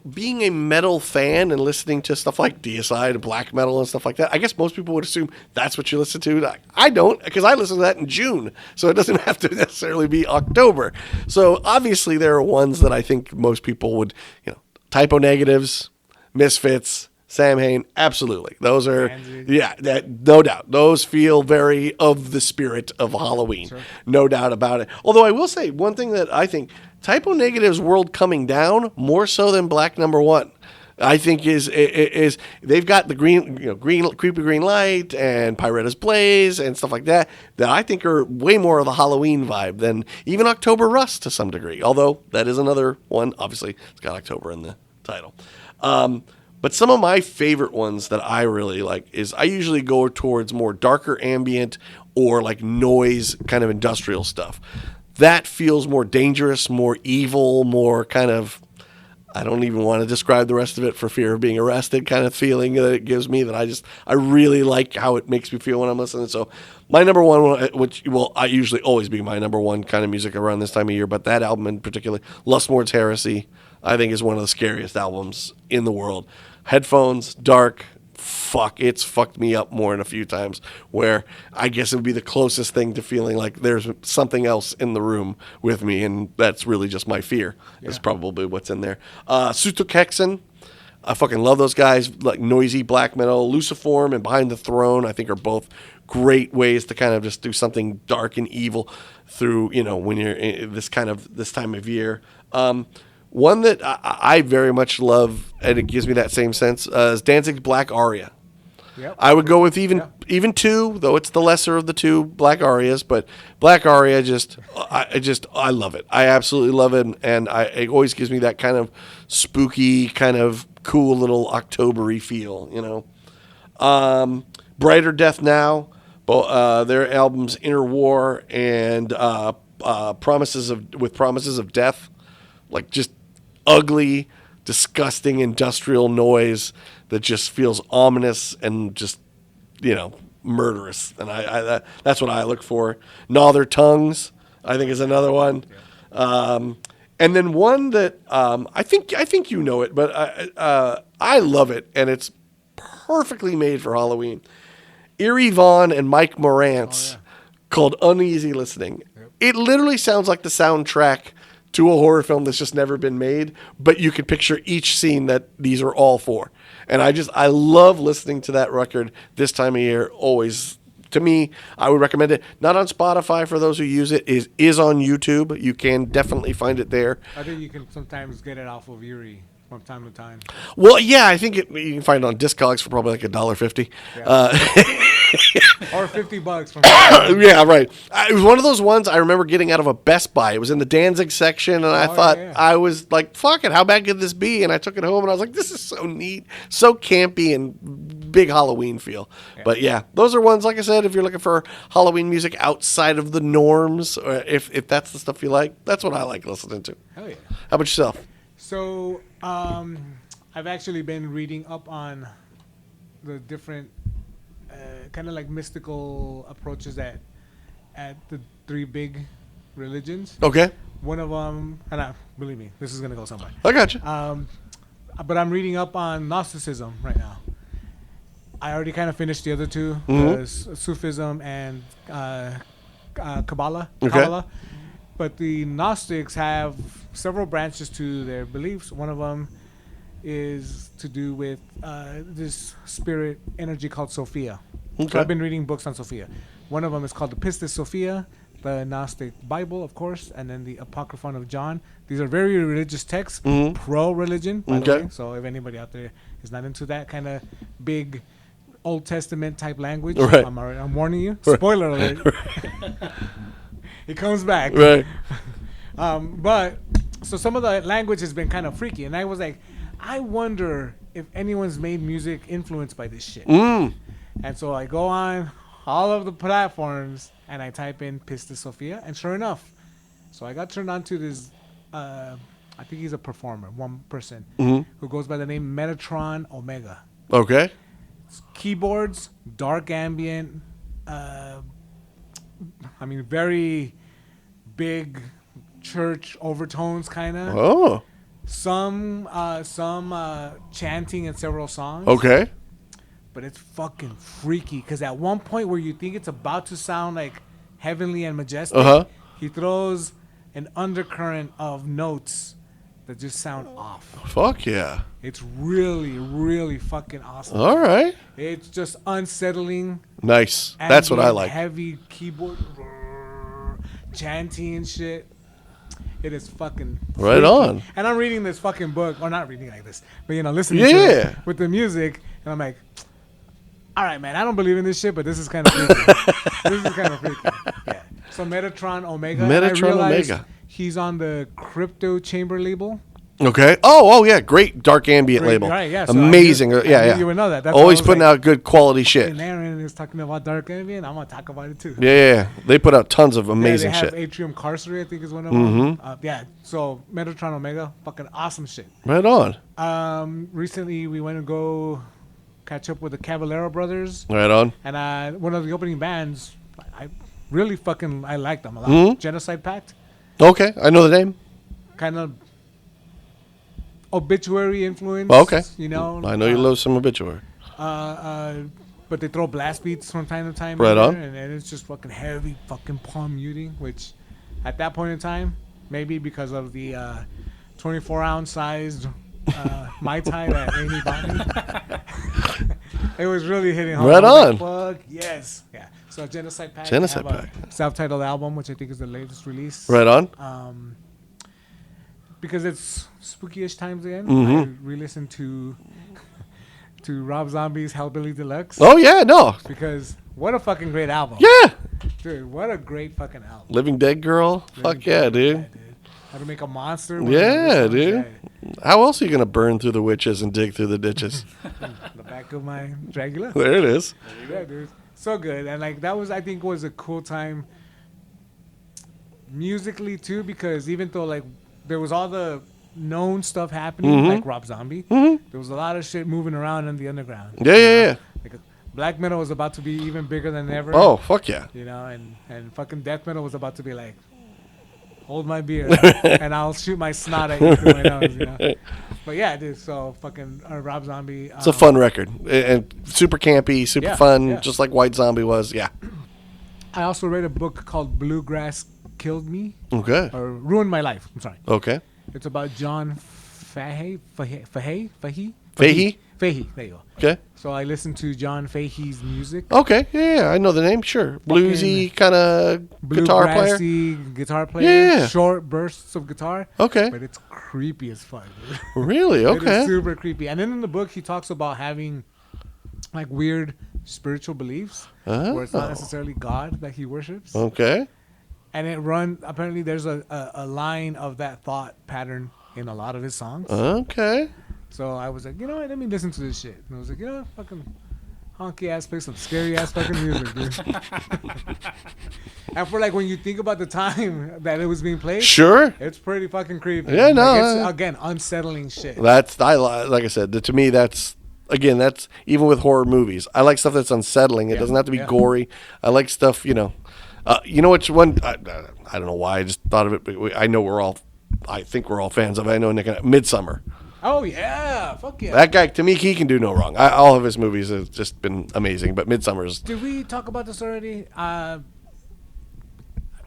being a metal fan and listening to stuff like Deicide and black metal and stuff like that, I guess most people would assume that's what you listen to. I don't, because I listen to that in June, so it doesn't have to necessarily be October. So obviously there are ones that I think most people would, Typo Negatives, Misfits, Sam Hain, absolutely. Those are, no doubt. Those feel very of the spirit of Halloween. Sure. No doubt about it. Although I will say, one thing that I think, Typo Negative's World Coming Down, more so than Black Number One, I think is they've got the green creepy green light and Pyretta's Blaze and stuff like that I think are way more of the Halloween vibe than even October Rust to some degree. Although that is another one. Obviously, it's got October in the title. But some of my favorite ones that I really like is I usually go towards more darker ambient or like noise kind of industrial stuff. That feels more dangerous, more evil, more kind of, I don't even want to describe the rest of it for fear of being arrested kind of feeling that it gives me, that I really like how it makes me feel when I'm listening. So my number one, which will I usually always be my number one kind of music around this time of year, but that album in particular, Lustmore's Heresy, I think is one of the scariest albums in the world. Headphones, dark, it's fucked me up more than a few times, where I guess it would be the closest thing to feeling like there's something else in the room with me, and that's really just my fear is probably what's in there. Sutukexen, I fucking love those guys, like noisy black metal. Luciform and Behind the Throne, I think, are both great ways to kind of just do something dark and evil through, when you're in this time of year. One that I very much love, and it gives me that same sense, is Danzig's Black Aria. Yep. I would go with even two, though it's the lesser of the two Black Arias, but Black Aria I love it. I absolutely love it, and it always gives me that kind of spooky, kind of cool little October-y feel, Brighter Death Now, their albums Inner War and Promises of Death, like just ugly, disgusting industrial noise that just feels ominous and just, murderous. And that's what I look for. Gnaw Their Tongues, I think, is another one. And then one that I think you know it, but I love it, and it's perfectly made for Halloween. Eerie Vaughn and Mike Morantz, called Uneasy Listening. Yep. It literally sounds like the soundtrack to a horror film that's just never been made, but you can picture each scene that these are all for. And I love listening to that record this time of year. Always, to me, I would recommend it. Not on Spotify for those who use it. Is on YouTube. You can definitely find it there. I think you can sometimes get it off of Yuri from time to time. Well, yeah, I think you can find it on Discogs for probably like $1.50. Yeah. Or $50 from yeah, right. It was one of those ones I remember getting out of a Best Buy. It was in the Danzig section, and I thought, I was like, fuck it, how bad could this be? And I took it home, and I was like, this is so neat, so campy, and big Halloween feel. Yeah. But yeah, those are ones, like I said, if you're looking for Halloween music outside of the norms, or if that's the stuff you like, that's what I like listening to. Hell yeah. How about yourself? So, I've actually been reading up on the different kind of like mystical approaches at the three big religions. Okay. One of them, and believe me, this is going to go somewhere. I got you. But I'm reading up on Gnosticism right now. I already kind of finished the other two, Sufism and Kabbalah. Okay. Kabbalah. But the Gnostics have several branches to their beliefs. One of them is to do with this spirit energy called Sophia. Okay. So I've been reading books on Sophia. One of them is called the Pistis Sophia, the Gnostic Bible, of course, and then the Apocryphon of John. These are very religious texts, pro-religion, by the way. So if anybody out there is not into that kind of big Old Testament type language, right. I'm warning you. Spoiler alert. It comes back. Right. But so some of the language has been kind of freaky, and I was like, I wonder if anyone's made music influenced by this shit. And so I go on all of the platforms and I type in Pistis Sophia, and sure enough, so I got turned on to this. I think he's a performer, one person who goes by the name Metatron Omega. Okay. It's keyboards, dark ambient. Very big church overtones, kind of. Oh. Some chanting in several songs. Okay. But it's fucking freaky because at one point where you think it's about to sound like heavenly and majestic, he throws an undercurrent of notes that just sound off. Fuck yeah. It's really, really fucking awesome. All right. It's just unsettling. Nice. That's what I like. Heavy keyboard chanting and shit. It is fucking right freaky. On. And I'm reading this fucking book, or not reading like this, but listening to it with the music, and I'm like, all right, man, I don't believe in this shit, but this is kind of freaky. This is kind of freaky. Yeah. So Metatron Omega. Metatron Omega. He's on the Crypto Chamber label. Okay. Oh, yeah. Great dark ambient label. Right, yeah. So Amazing. I Yeah. knew you would know that. That's why I Always was putting like, out good quality shit. And Aaron is talking about dark ambient. I'm gonna talk about it too. Yeah. They put out tons of amazing they have shit. Atrium Carcery, I think is one of them. Yeah. So Metatron Omega, fucking awesome shit. Right on. Recently we went to go catch up with the Caballero brothers, Right on. and one of the opening bands. I really fucking liked them a lot. Genocide Pact, Okay. I know the name. kind of obituary influence. Okay. You know. I know you love some obituary. But they throw blast beats from time to time. Right in on. there, and it's just fucking heavy fucking palm muting, which at that point in time, maybe because of the 24-ounce sized Mai Tai that Amy bought me, it was really hitting home. Right I was on. like, fuck, yes. Yeah. So Genocide Pact. Genocide have a Pact. self-titled album, which I think is the latest release. Right on. Because it's spooky-ish times again, Mm-hmm. I re-listened to Rob Zombie's Hellbilly Deluxe. Oh, yeah. No. Because what a fucking great album. Yeah. Dude, what a great fucking album. Living Dead Girl. Fuck yeah, dude. How to Make a Monster. Yeah, dude. How else are you going to burn through the witches and dig through the ditches? The back of my Dragula. There it is. Yeah, dude. So good. And like that was, I think, was a cool time musically too, because even though like there was all the known stuff happening, like Rob Zombie, there was a lot of shit moving around in the underground. Yeah. Like black metal was about to be even bigger than ever. Oh, fuck yeah. You know, and fucking death metal was about to be like, hold my beer and I'll shoot my snot at you through my nose, you know. But yeah, dude, so fucking Rob Zombie. It's a fun record. And super campy, super Yeah, fun, yeah. just like White Zombie was. Yeah. I also read a book called Bluegrass Killed Me, Okay. or Ruined My Life. I'm sorry. Okay. It's about John Fahey. Fahey? Fahey. There you go. Okay. So I listened to John Fahey's music. Okay. Yeah, I know the name. Sure. Bluesy kind of guitar player. Bluegrassy guitar player. Yeah. Short bursts of guitar. Okay. But it's creepy as fuck, dude. Really? It is Okay. super creepy. And then in the book, he talks about having like weird spiritual beliefs where it's not necessarily God that he worships. Okay. And apparently there's a line of that thought pattern in a lot of his songs. Okay. So I was like, you know what, let me listen to this shit. And I was like, you know what, fucking honky ass, play some scary ass fucking music, dude. And for like when you think about the time that it was being played, Sure. it's pretty fucking creepy. Yeah, no, Like, it's, again, unsettling shit. Like I said, to me, that's even with horror movies. I like stuff that's unsettling. It doesn't have to be gory. I like stuff, you know which one? I don't know why. I just thought of it. But I think we're all fans of it. I know Nick and Midsommar. Oh, yeah. Fuck yeah. That guy, to me, he can do no wrong. All of his movies have just been amazing. But Midsommar's. Did we talk about this already?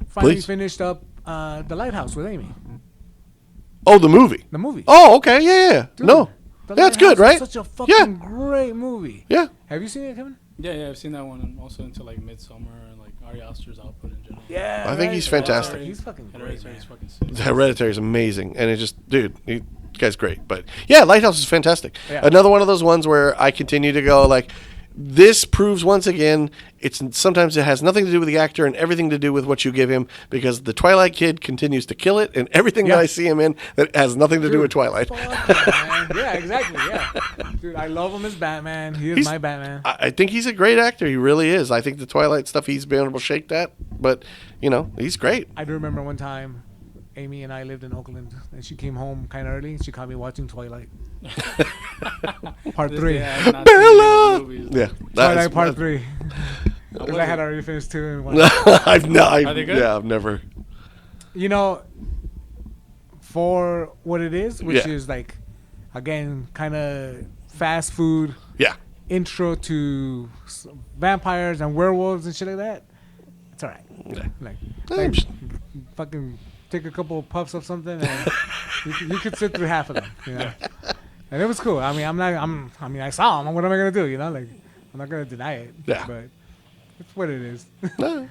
Finally Please. finished up The Lighthouse with Amy. Oh, the movie. The movie. Oh, okay. Yeah. Dude, No. The That's Lighthouse good, is right? Such a fucking great movie. Yeah. Have you seen it, Kevin? Yeah, I've seen that one, and also into like Midsummer and like Ari Aster's output in general. Yeah. I think he's fantastic. He's fucking great, Hereditary man. is fucking sick. Hereditary is amazing, and it just, dude, the guy's great. But yeah, Lighthouse is fantastic. Yeah. Another one of those ones where I continue to go like, this proves once again, sometimes it has nothing to do with the actor and everything to do with what you give him, because the Twilight Kid continues to kill it, and everything that I see him in that has nothing to do with Twilight. Fuck yeah, man. Yeah, exactly. Yeah, dude, I love him as Batman. He's my Batman. I think he's a great actor. He really is. I think the Twilight stuff he's been able to shake that, but he's great. I do remember one time, Amy and I lived in Oakland, and she came home kind of early, and she caught me watching Twilight. Part 3. Bella! Yeah, Twilight Part 3. Because I had already finished 2 and 1. Are they good? Yeah, I've never. For what it is, which Yeah. is like, again, kind of fast food Yeah. intro to vampires and werewolves and shit like that, it's all right. Yeah. Like fucking take a couple of puffs of something and you could sit through half of them, And it was cool. I mean, I saw them. What am I gonna do? Like, I'm not gonna deny it. Yeah. But it's what it is. No.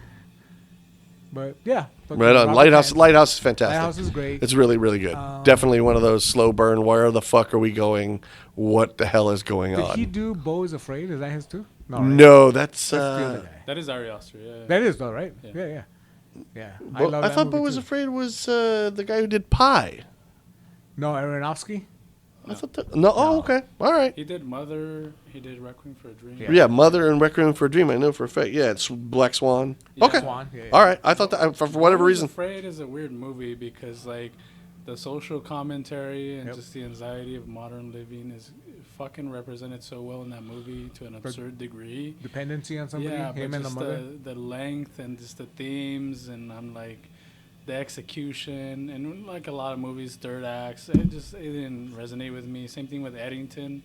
But yeah. Right on. Lighthouse is fantastic. Lighthouse is great. It's really, really good. Definitely one of those slow burn. Where the fuck are we going? What the hell is going Did on? he do Beau is Afraid? Is that his too? No. Right? No, that's. That's the other guy. That is Ari Aster, yeah. That is though, right? Yeah. I love I that thought movie Beau was too. Afraid was the guy who did Pie. No, Aronofsky. I thought that. No. Oh, okay. All right. He did Mother. He did Requiem for a Dream. Yeah, Mother and Requiem for a Dream. I know for a fact. Yeah, it's Black Swan. Yeah. Okay. Swan, yeah. All right. I thought that for whatever I Was reason. Afraid is a weird movie because like the social commentary and Yep. just the anxiety of modern living is fucking represented so well in that movie to an absurd degree. Dependency on somebody. Yeah, Him but and the just mother. the length and just the themes and I'm like the execution and like a lot of movies, third acts, it didn't resonate with me. Same thing with Eddington.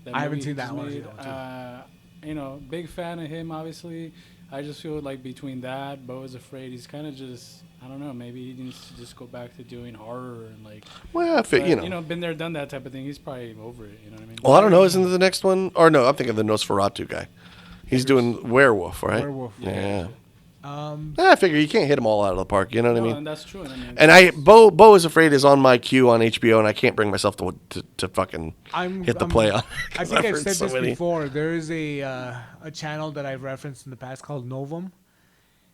That I haven't movie seen he that just one made. either, You know, big fan of him, obviously. I just feel like between that, Beau is Afraid, he's kind of just, I don't know, maybe he needs to just go back to doing horror and like, Well, I think, but, been there, done that type of thing. He's probably over it, you know what I mean? Well, I don't know. Isn't it the next one? Or no, I'm thinking of the Nosferatu guy. He's doing Werewolf, right? Werewolf. Yeah. Um, I figure you can't hit them all out of the park. You know what I No, mean? and that's true. And Beau is Afraid is on my queue on HBO, and I can't bring myself to fucking hit the play on. I think I've said this before. There is a channel that I've referenced in the past called Novum.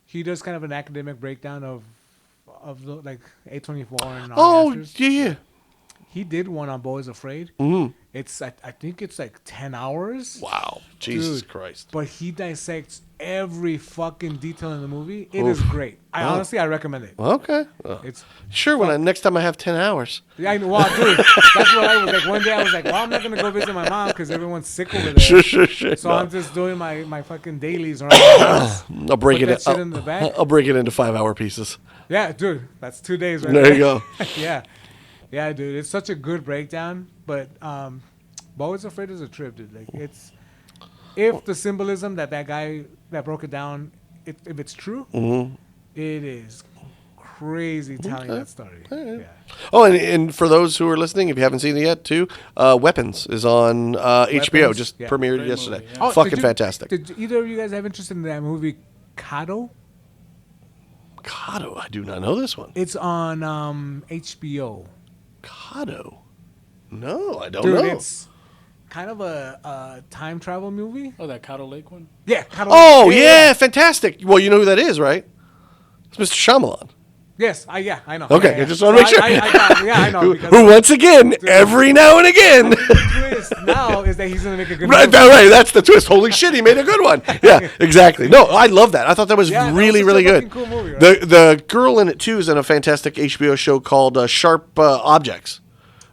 He does kind of an academic breakdown of the, like A24 and all Oh, the actors. yeah. He did one on Beau is Afraid. Mm-hmm. It's I think it's like 10 hours. Wow. Jesus Dude, Christ. But he dissects every fucking detail in the movie. It is great. I recommend it. Okay. It's Sure, next time I have 10 hours. yeah, I know. Well, dude, that's what I was like. One day I was like, well, I'm not gonna go visit my mom because everyone's sick over there. Sure. So No. I'm just doing my fucking dailies around the house. I'll break Put it that shit in the bag. I'll break it into 5-hour pieces. Yeah, dude, that's 2 days right There you go. yeah, dude, it's such a good breakdown. But Beau is Afraid is a trip, dude. Like it's if the symbolism that guy that broke it down, if it's true, it is crazy telling that story. Yeah. Oh, and for those who are listening, if you haven't seen it yet, too, Weapons is on HBO. Just Yeah. premiered Great yesterday. movie, yeah. Oh, Fucking did you- fantastic. Did either of you guys have interest in that movie, Kato? Kato, I do not know this one. It's on HBO. Kato. No, I don't Dude, know. it's kind of a time travel movie. Oh, that Cattle Lake one? Yeah, Kato. Oh, yeah, fantastic. Well, you know who that is, right? It's Mr. Shyamalan. Yes, I know. Okay, Yeah. I just want to make sure. I know. because Who once again, every now and again. the twist now is that he's gonna make a good Right, movie. right, that's the twist. Holy shit, he made a good one. Yeah, exactly. No, I love that. I thought that was Yeah, that was really, such a really fucking good. cool movie, right? The girl in it too is in a fantastic HBO show called Sharp Objects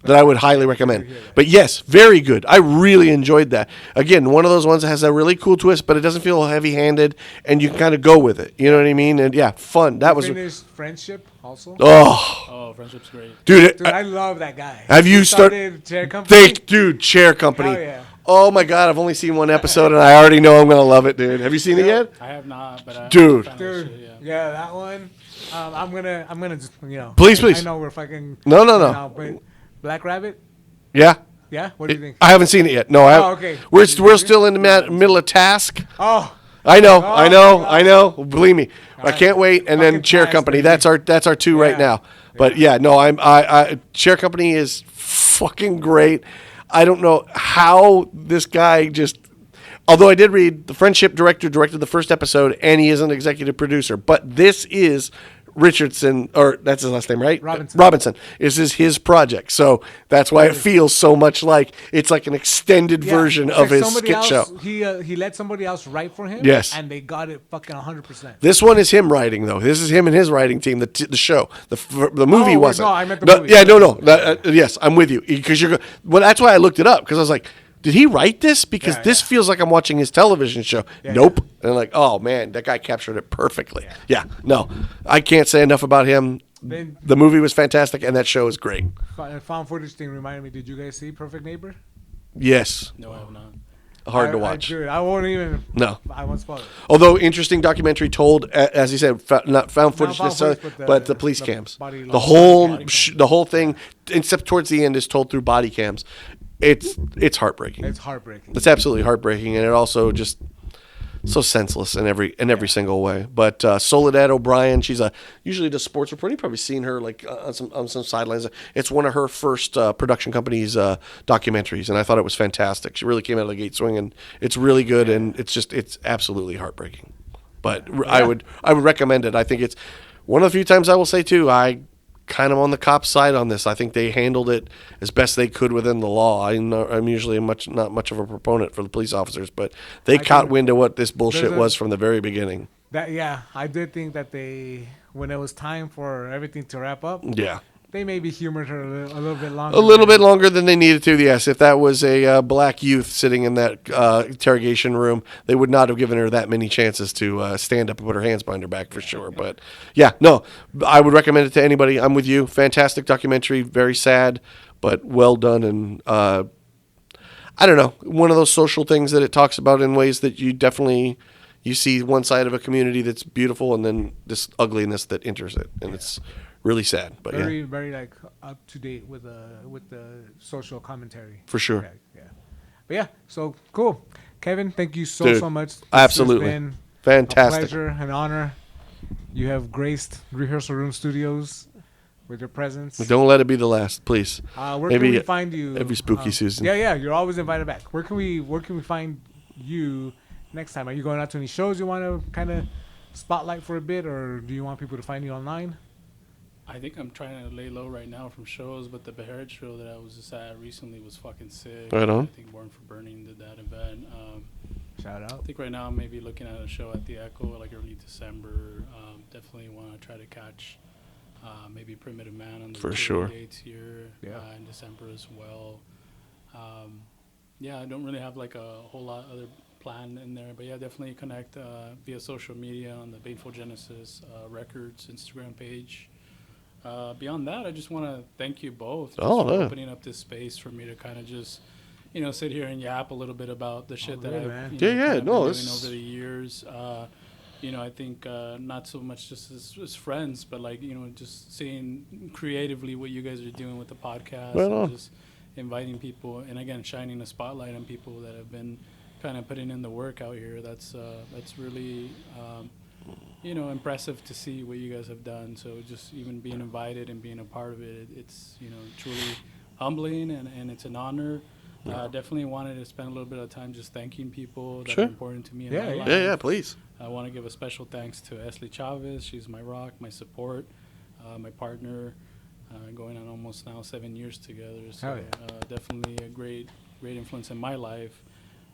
that I would highly recommend. But yes, very good. I really enjoyed that. Again, one of those ones that has a really cool twist, but it doesn't feel heavy-handed, and you can kind of go with it. You know what I mean? And yeah, fun. That was. Finished Friendship also. Oh, Oh, Friendship's great. dude. Dude, I love that guy. Have you He started Chair Company? Dude, Chair Company. Hell yeah. Oh my God, I've only seen one episode and I already know I'm gonna love it, dude. Have you seen it yet? I have not, but Dude. I'm a fan of Dude, that shit, yeah, that one. I'm gonna just Please, I please. know we're fucking. No. But Black Rabbit. Yeah. Yeah. What do you think? I haven't seen it yet. No, I. Oh, okay. We're still in the middle of Task. Oh, I know. God. Believe me, I right. can't wait. And then Fucking Chair Task, Company. baby. That's our two right Yeah. now. But yeah, no, I Chair Company is fucking great. I don't know how this guy just. Although I did read the Friendship director directed the first episode, and he is an executive producer. But this is Richardson, or that's his last name, right? Robinson. This is his project, so that's why it feels so much like it's like an extended version It's of like his somebody skit else, show. He let somebody else write for him. Yes. And they got it fucking 100%. This one is him writing, though. This is him and his writing team. The show, the movie wait, wasn't. no, I meant the movie. Yeah, no. Yes, I'm with you because you're. Well, that's why I looked it up because I was like, did he write this? Because this feels like I'm watching his television show. Nope. And I'm like, oh man, that guy captured it perfectly. Yeah. No, I can't say enough about him. Then- The movie was fantastic, and that show is great. Found footage thing reminded me. Did you guys see Perfect Neighbor? Yes, No, I have not. hard to watch. I won't even. No. I won't spoil it. Although interesting documentary told, as he said, not found footage found necessarily, footage, but the police the cams. body The cams. whole thing, except towards the end, is told through body cams. It's heartbreaking. It's heartbreaking. It's absolutely heartbreaking, and it also just so senseless in every single way. But Soledad O'Brien, she's usually does sports reporting. You've probably seen her like on some sidelines. It's one of her first production company's documentaries, and I thought it was fantastic. She really came out of the gate swinging. It's really good, and it's absolutely heartbreaking. But I would recommend it. I think it's one of the few times I will say too. I kind of on the cop's side on this. I think they handled it as best they could within the law. I'm usually not much of a proponent for the police officers, but they caught wind of what this bullshit was from the very beginning. I did think that when it was time for everything to wrap up, Yeah. they maybe humored her a little bit longer. A little bit longer than they needed to, yes. If that was a black youth sitting in that interrogation room, they would not have given her that many chances to stand up and put her hands behind her back for sure. But, yeah, no, I would recommend it to anybody. I'm with you. Fantastic documentary, very sad, but well done. And I don't know, one of those social things that it talks about in ways that you see one side of a community that's beautiful and then this ugliness that enters it. And it's really sad, but very like up to date with the social commentary. For sure. Yeah. But yeah, so cool. Kevin, thank you so much. This absolutely. has been fantastic. A pleasure and honor. You have graced Rehearsal Room Studios with your presence. Don't let it be the last, please. Where can we find you? Every spooky season. Yeah, you're always invited back. Where can we find you next time? Are you going out to any shows you want to kind of spotlight for a bit, or do you want people to find you online? I think I'm trying to lay low right now from shows, but the Behared show that I was just at recently was fucking sick. Right on. I think Born for Burning did that event. Shout out. I think right now I'm maybe looking at a show at the Echo like early December. Definitely want to try to catch maybe Primitive Man on the for sure dates here in December as well. I don't really have like a whole lot other plan in there, but yeah, definitely connect via social media on the Baneful Genesis Records Instagram page. Beyond that, I just want to thank you both for opening up this space for me to kind of just, sit here and yap a little bit about the shit that I've been doing over the years. I think not so much just as friends, but like, just seeing creatively what you guys are doing with the podcast and just inviting people and again, shining a spotlight on people that have been kind of putting in the work out here. That's really, impressive to see what you guys have done. So just even being invited and being a part of it, it's, truly humbling and it's an honor. Definitely wanted to spend a little bit of time just thanking people that are important to me in my life. Yeah, please. I want to give a special thanks to Esli Chavez. She's my rock, my support, my partner, going on almost now 7 years together. So definitely a great influence in my life.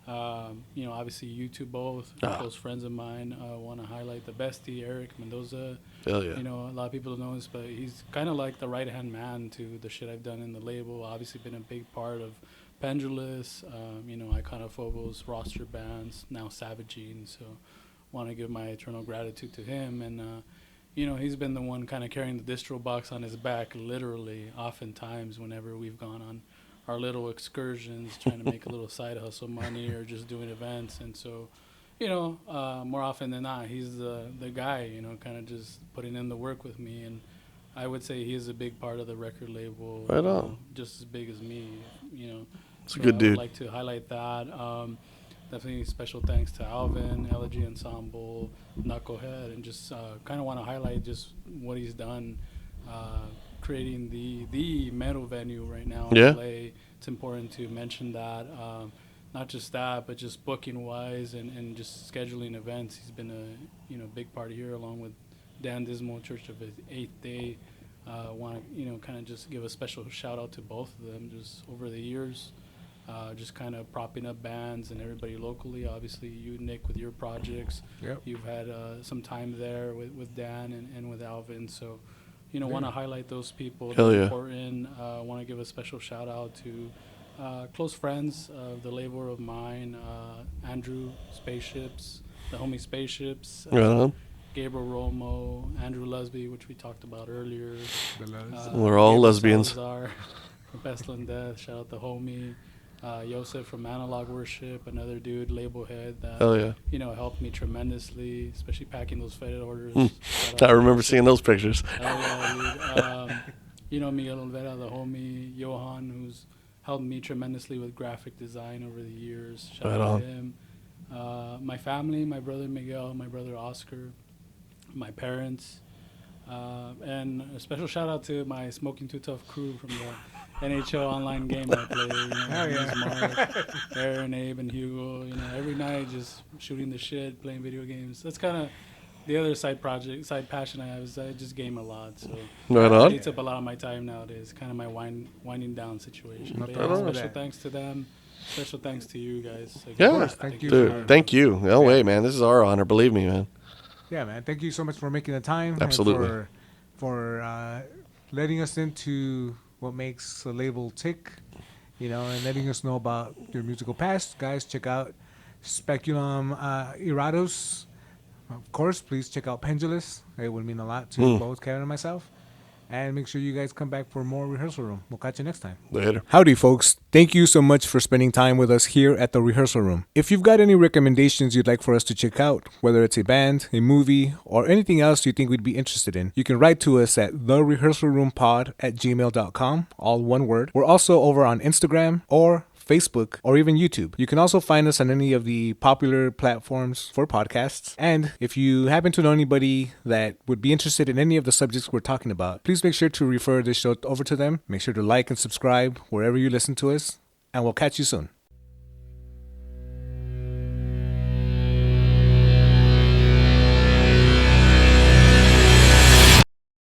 Obviously you two both close friends of mine. I want to highlight the bestie, Eric Mendoza. Hell yeah. A lot of people don't know this, but he's kind of like the right-hand man to the shit I've done in the label. Obviously been a big part of Pendulous, Iconophobos, roster bands, now Savagine. So want to give my eternal gratitude to him. And, he's been the one kind of carrying the distro box on his back, literally, oftentimes whenever we've gone on our little excursions, trying to make a little side hustle money or just doing events. And so, more often than not, he's the guy, kind of just putting in the work with me. And I would say he is a big part of the record label. Right on. Just as big as me, It's a good dude. I would like to highlight that. Definitely special thanks to Alvin, Elegy Ensemble, Knucklehead, and just kind of want to highlight just what he's done creating the metal venue right now in LA. It's important to mention that. Not just that, but just booking wise and just scheduling events. He's been a big part here along with Dan Dismal, Church of His Eighth Day. Want to kind of just give a special shout out to both of them just over the years. Just kind of propping up bands and everybody locally. Obviously, you, Nick, with your projects. Yep. You've had some time there with Dan and with Alvin. So, want to highlight those people. Hell yeah. Important. Want to give a special shout out to close friends of the label of mine, Andrew Spaceships, the homie Spaceships. Gabriel Romo, Andrew Lusby, which we talked about earlier. We're all Gabriel lesbians. Salazar from Pestle and Death. Shout out to homie. Yosef from Analog Worship, another dude, label head that helped me tremendously, especially packing those faded orders. I remember seeing those pictures. Miguel Olvera, the homie, Johan, who's helped me tremendously with graphic design over the years. Shout out to him. My family, my brother Miguel, my brother Oscar, my parents, and a special shout out to my Smoking Too Tough crew from the NHL online game I play. Mark, Aaron, Abe, and Hugo. Every night just shooting the shit, playing video games. That's kind of the other side passion I have is I just game a lot. So Right it on. takes up a lot of my time nowadays. Kind of my winding down situation. But problem with special that. thanks to them. Special thanks to you guys. Again. Yeah. Thank you. Dude, thank you. No way, man. This is our honor. Believe me, man. Yeah, man. Thank you so much for making the time. and Absolutely. For letting us into what makes a label tick, and letting us know about your musical past. Guys, check out Speculum Irados. Of course, please check out Pendulous. It would mean a lot to both Kevin and myself. And make sure you guys come back for more Rehearsal Room. We'll catch you next time. Later. Howdy, folks. Thank you so much for spending time with us here at the Rehearsal Room. If you've got any recommendations you'd like for us to check out, whether it's a band, a movie, or anything else you think we'd be interested in, you can write to us at therehearsalroompod@gmail.com, all one word. We're also over on Instagram or Facebook, or even YouTube. You can also find us on any of the popular platforms for podcasts. And if you happen to know anybody that would be interested in any of the subjects we're talking about, please make sure to refer this show over to them. Make sure to like and subscribe wherever you listen to us, and we'll catch you soon.